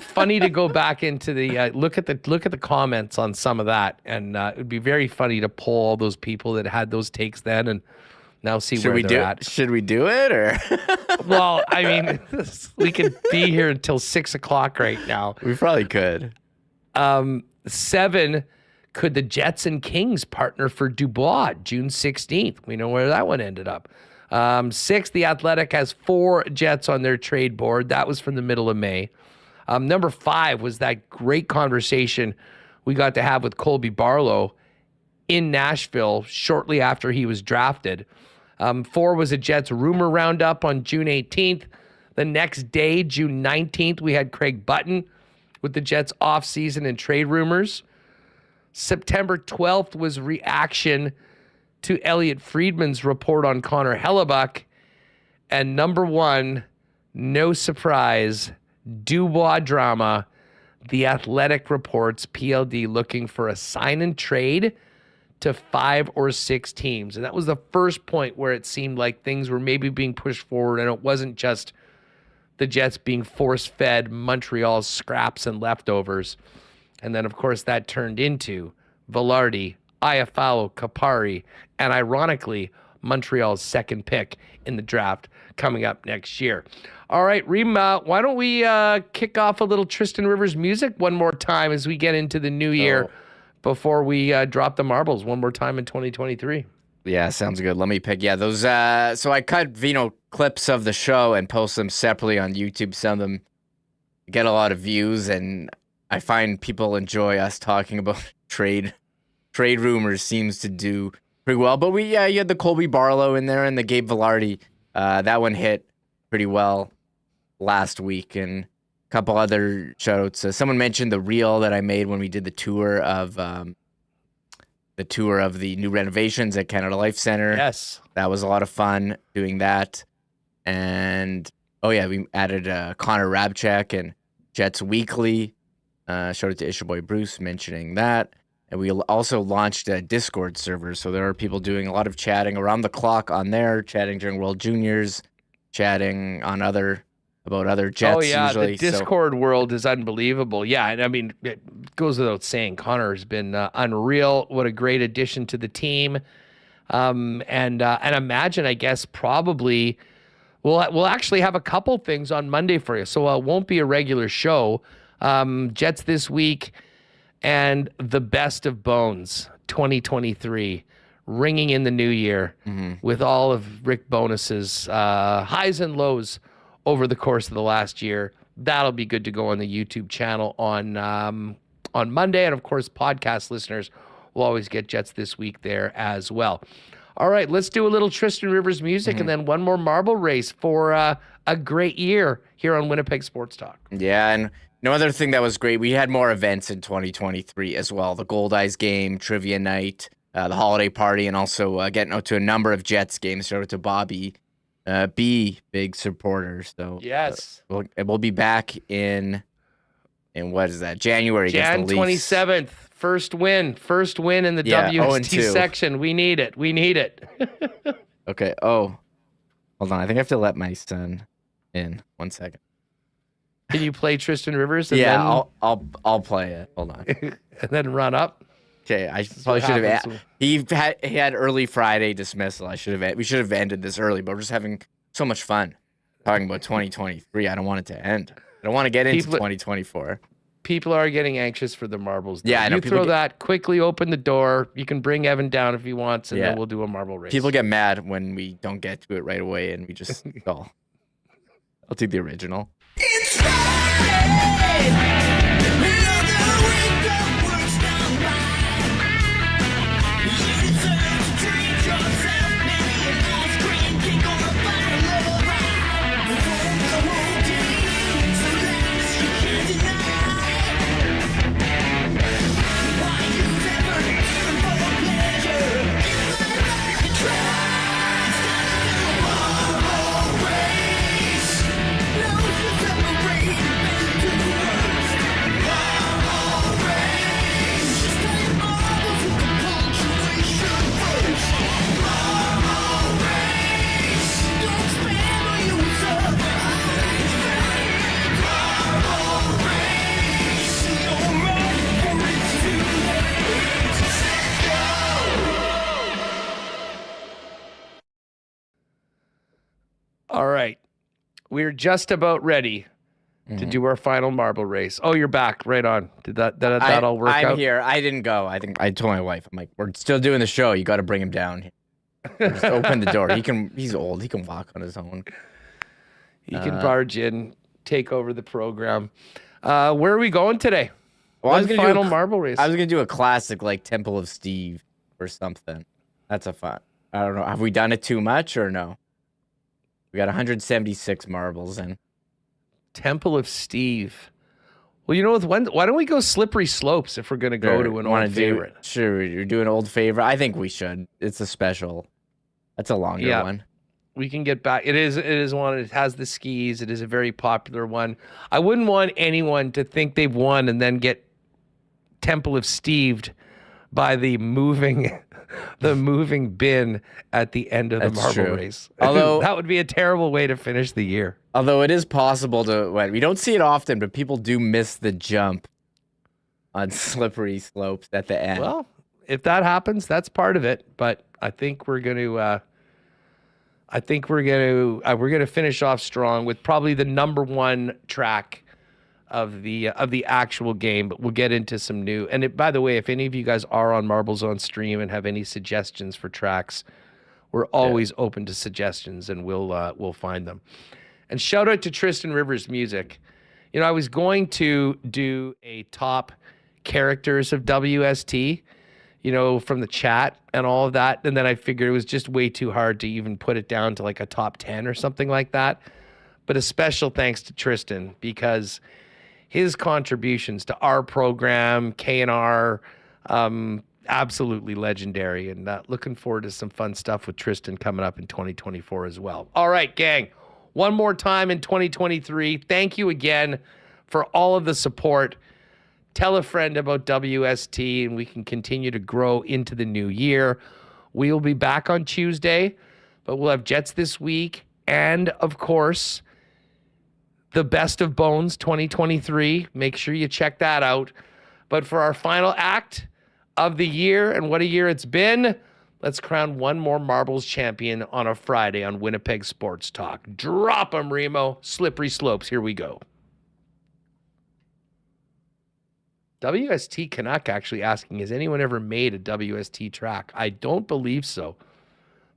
Funny to go back into the look at the comments on some of that, and it would be very funny to pull all those people that had those takes then and now see where they're at. Should we do it or? Well, I mean, we could be here until 6:00 right now. We probably could. 7, could the Jets and Kings partner for Dubois June 16th? We know where that one ended up. 6, the Athletic has 4 Jets on their trade board. That was from the middle of May. Number 5 was that great conversation we got to have with Colby Barlow in Nashville shortly after he was drafted. 4 was a Jets rumor roundup on June 18th. The next day, June 19th, we had Craig Button with the Jets offseason and trade rumors. September 12th was reaction to Elliot Friedman's report on Connor Hellebuck. And number 1, no surprise, Dubois drama. The Athletic reports PLD looking for a sign and trade to 5 or 6 teams. And that was the first point where it seemed like things were maybe being pushed forward, and it wasn't just the Jets being force-fed Montreal's scraps and leftovers. And then, of course, that turned into Velarde, Iafallo, Kapari, and ironically, Montreal's second pick in the draft coming up next year. All right, Reem, why don't we kick off a little Tristan Rivers music one more time as we get into the new year before we drop the marbles one more time in 2023. Yeah, sounds good. Let me pick. Yeah, those. So I cut clips of the show and post them separately on YouTube. Some of them get a lot of views, and I find people enjoy us talking about trade rumors. Seems to do pretty well. But you had the Colby Barlow in there and the Gabe Velarde. That one hit pretty well last week, and a couple other shout outs. Someone mentioned the reel that I made when we did the tour of the new renovations at Canada Life Center. Yes. That was a lot of fun doing that. And, we added Connor Rabchak and Jets Weekly. Showed it to Ishaboy Bruce mentioning that. And we also launched a Discord server. So there are people doing a lot of chatting around the clock on there, chatting during World Juniors, chatting on about other Jets. Oh, yeah, usually. The Discord world is unbelievable. Yeah, and I mean, it goes without saying, Connor has been unreal. What a great addition to the team. And imagine, I guess, probably we'll actually have a couple things on Monday for you. So it won't be a regular show. Jets this week and the best of Bones 2023 ringing in the new year with all of Rick Bonus's highs and lows over the course of the last year. That'll be good to go on the YouTube channel on Monday. And of course, podcast listeners will always get Jets This Week there as well. All right, let's do a little Tristan Rivers music and then one more marble race for a great year here on Winnipeg Sports Talk. Yeah, and no other thing that was great, we had more events in 2023 as well. The Gold Eyes game, trivia night, the holiday party, and also getting out to a number of Jets games. Shout out to Bobby B, big supporters. So yes, we'll be back in what is that? January. Jan 27th. First win in the WST section. We need it. Okay. Oh, hold on. I think I have to let my son in. 1 second. Can you play Tristan Rivers? And I'll play it. Hold on. And then run up. Okay, I probably should have. He had early Friday dismissal. We should have ended this early, but we're just having so much fun talking about 2023. I don't want it to end. I don't want to get into 2024. People are getting anxious for the marbles. Yeah, I know. You throw that, quickly open the door. You can bring Evan down if he wants, and then we'll do a marble race. People get mad when we don't get to it right away, and we just I'll do the original. It's Friday! All right. We're just about ready to do our final marble race. Oh, you're back. Right on. Did that all work out? I'm here. I didn't go. I think I told my wife, I'm like, we're still doing the show. You got to bring him down. Just open the door. He's old. He can walk on his own. He can barge in, take over the program. Where are we going today? Well, final marble race. I was gonna do a classic like Temple of Steve or something. That's a fun. I don't know. Have we done it too much or no? We got 176 marbles in. Temple of Steve. Well, you know, why don't we go Slippery Slopes if we're going to go to an old favorite? Sure, you're doing old favorite. I think we should. It's a special. That's a longer one. We can get back. It is one. It has the skis. It is a very popular one. I wouldn't want anyone to think they've won and then get Temple of Steved by the moving bin at the end of the marble race. Although that would be a terrible way to finish the year. Although it is possible to, we don't see it often, but people do miss the jump on Slippery Slopes at the end. Well, if that happens, that's part of it. But I think we're going to, we're going to finish off strong with probably the number one track of the actual game. But we'll get into some new. And by the way, if any of you guys are on Marbles on Stream and have any suggestions for tracks, we're always open to suggestions, and we'll find them. And shout out to Tristan Rivers Music. You know, I was going to do a top characters of WST, you know, from the chat and all of that. And then I figured it was just way too hard to even put it down to like a top 10 or something like that. But a special thanks to Tristan, because his contributions to our program, K&R, absolutely legendary. And looking forward to some fun stuff with Tristan coming up in 2024 as well. All right, gang. One more time in 2023. Thank you again for all of the support. Tell a friend about WST, and we can continue to grow into the new year. We will be back on Tuesday, but we'll have Jets this week. And, of course, the Best of Bones 2023. Make sure you check that out. But for our final act of the year, and what a year it's been, let's crown one more Marbles champion on a Friday on Winnipeg Sports Talk. Drop 'em, Remo. Slippery Slopes. Here we go. WST Canuck actually asking, has anyone ever made a WST track? I don't believe so.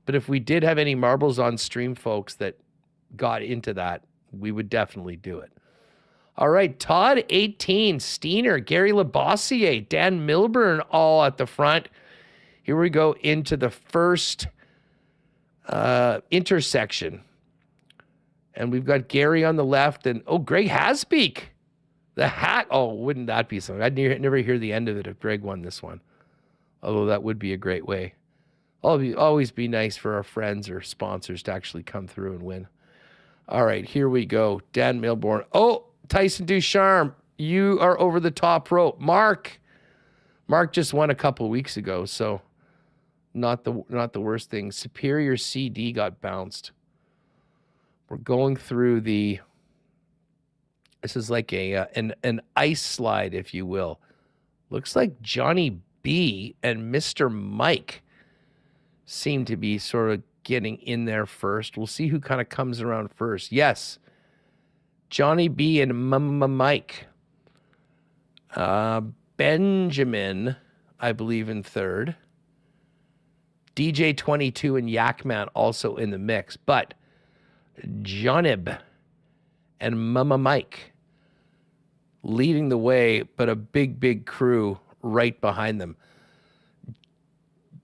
But if we did have any Marbles on Stream folks that got into that, we would definitely do it. All right, Todd 18, Steiner, Gary Labossiere, Dan Milburn all at the front. Here we go into the first intersection. And we've got Gary on the left and, Greg Hasbeek. The hack. Oh, wouldn't that be something? I'd never hear the end of it if Greg won this one. Although that would be a great way. Always be nice for our friends or sponsors to actually come through and win. All right, here we go. Dan Milburn. Oh, Tyson Ducharme, you are over the top rope. Mark just won a couple weeks ago, so not the worst thing. Superior CD got bounced. We're going through the. This is like an ice slide, if you will. Looks like Johnny B and Mr. Mike seem to be sort of getting in there first. We'll see who kind of comes around first. Yes, Johnny B and Mike. Benjamin, I believe, in third. DJ 22 and Yakman also in the mix. But Johnib and Mike leading the way, but a big crew right behind them.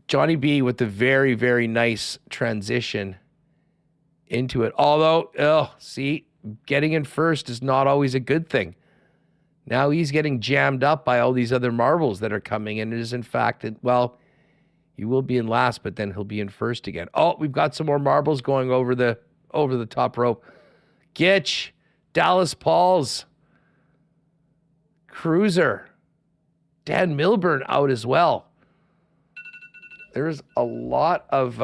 Johnny B with the very, very nice transition into it. Although, getting in first is not always a good thing. Now he's getting jammed up by all these other marbles that are coming, and it is in fact, he will be in last, but then he'll be in first again. Oh, we've got some more marbles going over the top rope. Gitch, Dallas Pauls, Cruiser, Dan Milburn out as well. There's a lot of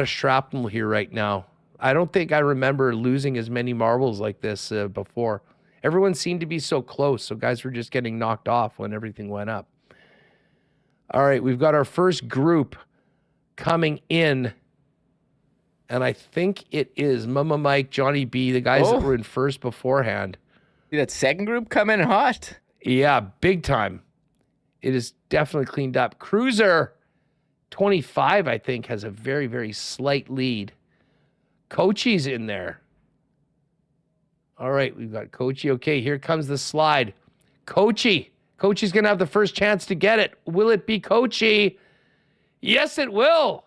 shrapnel here right now. I don't think I remember losing as many marbles like this before. Everyone seemed to be so close, so guys were just getting knocked off when everything went up. All right, we've got our first group coming in, and I think it is Mike, Johnny B, the guys that were in first beforehand. See that second group coming hot? Yeah, big time. It is definitely cleaned up. Cruiser, 25, I think, has a very, very slight lead. Coachy's in there. All right, we've got Coachy. Okay, here comes the slide. Coachy. Coachy's going to have the first chance to get it. Will it be Coachy? Yes, it will.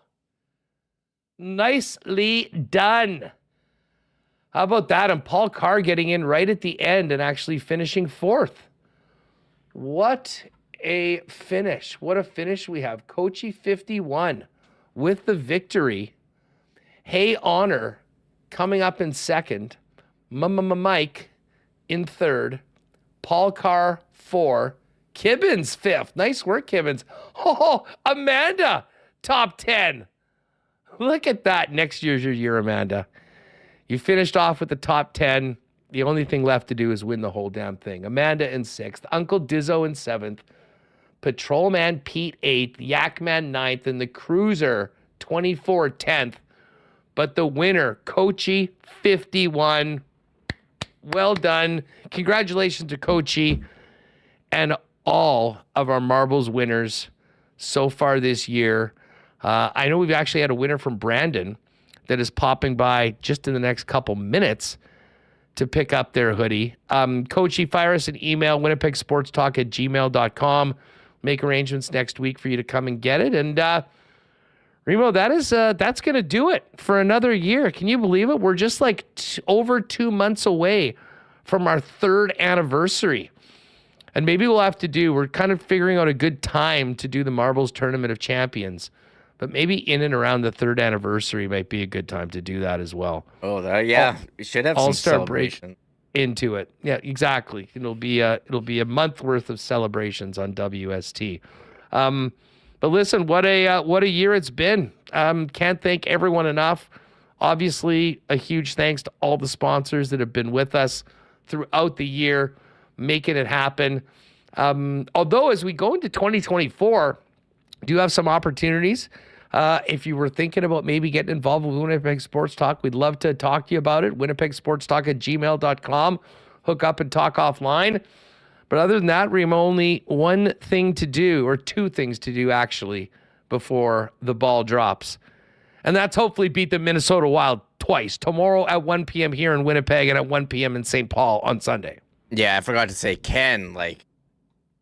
Nicely done. How about that? And Paul Carr getting in right at the end and actually finishing fourth. What a finish. What a finish we have. Coachy 51 with the victory. Hey Honor coming up in second. Mike in third. Paul Carr 4. Kibbins 5th. Nice work, Kibbins. Oh, Amanda top 10. Look at that. Next year's your year, Amanda. You finished off with the top 10. The only thing left to do is win the whole damn thing. Amanda in 6th. Uncle Dizzo in 7th. Patrolman Pete 8th. Yakman 9th. And the Cruiser 24 10th. But the winner, Coachy 51. Well done. Congratulations to Coachy and all of our marbles winners so far this year. I know we've actually had a winner from Brandon that is popping by just in the next couple minutes to pick up their hoodie. Coachy, fire us an email, winnipegsportstalk@gmail.com. Make arrangements next week for you to come and get it. And Remo, that's going to do it for another year. Can you believe it? We're just like over 2 months away from our 3rd anniversary. And maybe we're kind of figuring out a good time to do the Marbles Tournament of Champions. But maybe in and around the 3rd anniversary might be a good time to do that as well. Oh, yeah. We should have some celebration into it. Yeah, exactly. It'll be a month worth of celebrations on WST. But listen, what a year it's been. Can't thank everyone enough. Obviously, a huge thanks to all the sponsors that have been with us throughout the year, making it happen. Although as we go into 2024, do have some opportunities. If you were thinking about maybe getting involved with Winnipeg Sports Talk, we'd love to talk to you about it. winnipegsportstalk@gmail.com. Hook up and talk offline. But other than that, Remo, only one thing to do, or 2 things to do actually, before the ball drops. And that's hopefully beat the Minnesota Wild twice. Tomorrow at 1 p.m. here in Winnipeg and at 1 p.m. in St. Paul on Sunday. Yeah, I forgot to say, Ken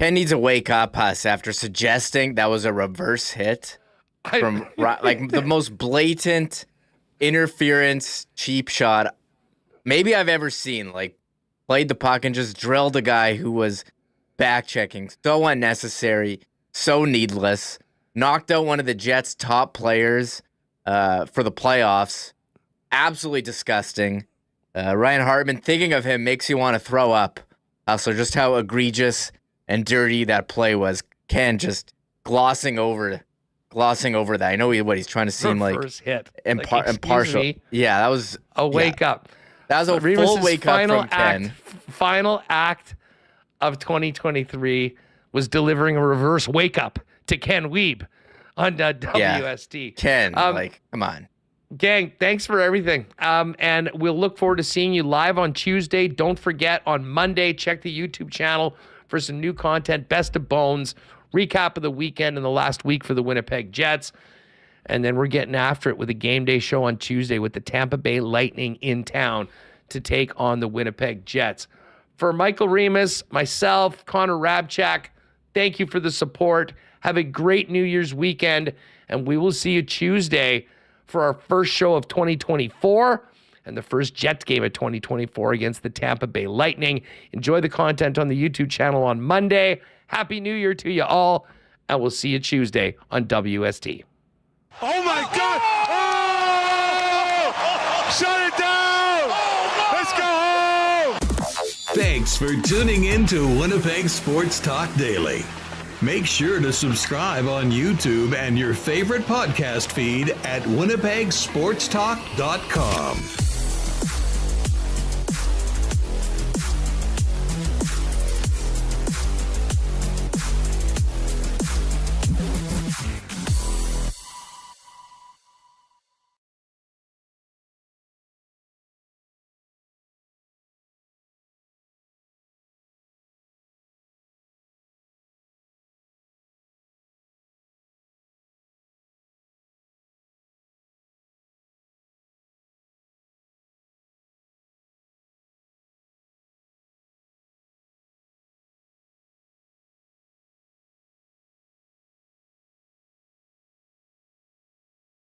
needs to wake up us after suggesting that was a reverse hit from the most blatant interference cheap shot maybe I've ever seen. Played the puck and just drilled a guy who was back checking. So unnecessary, so needless. Knocked out one of the Jets' top players for the playoffs. Absolutely disgusting. Ryan Hartman, thinking of him makes you want to throw up. So just how egregious and dirty that play was. Ken just glossing over that. I know what he's trying to seem Reverse hit. Impartial. Yeah, that was a wake up. That was a full wake up from Ken. Final act of 2023 was delivering a reverse wake up to Ken Wiebe on WST. Yeah. Ken, come on. Gang, thanks for everything. And we'll look forward to seeing you live on Tuesday. Don't forget, on Monday, check the YouTube channel for some new content, Best of Bones, recap of the weekend and the last week for the Winnipeg Jets. And then we're getting after it with a game day show on Tuesday with the Tampa Bay Lightning in town to take on the Winnipeg Jets. For Michael Remis, myself, Connor Rabchak, thank you for the support. Have a great New Year's weekend, and we will see you Tuesday for our first show of 2024 and the first Jets game of 2024 against the Tampa Bay Lightning. Enjoy the content on the YouTube channel on Monday. Happy New Year to you all, and we'll see you Tuesday on WST. Oh my God! Oh! Shut it down! Let's go home! Thanks for tuning in to Winnipeg Sports Talk Daily. Make sure to subscribe on YouTube and your favorite podcast feed at winnipegsportstalk.com.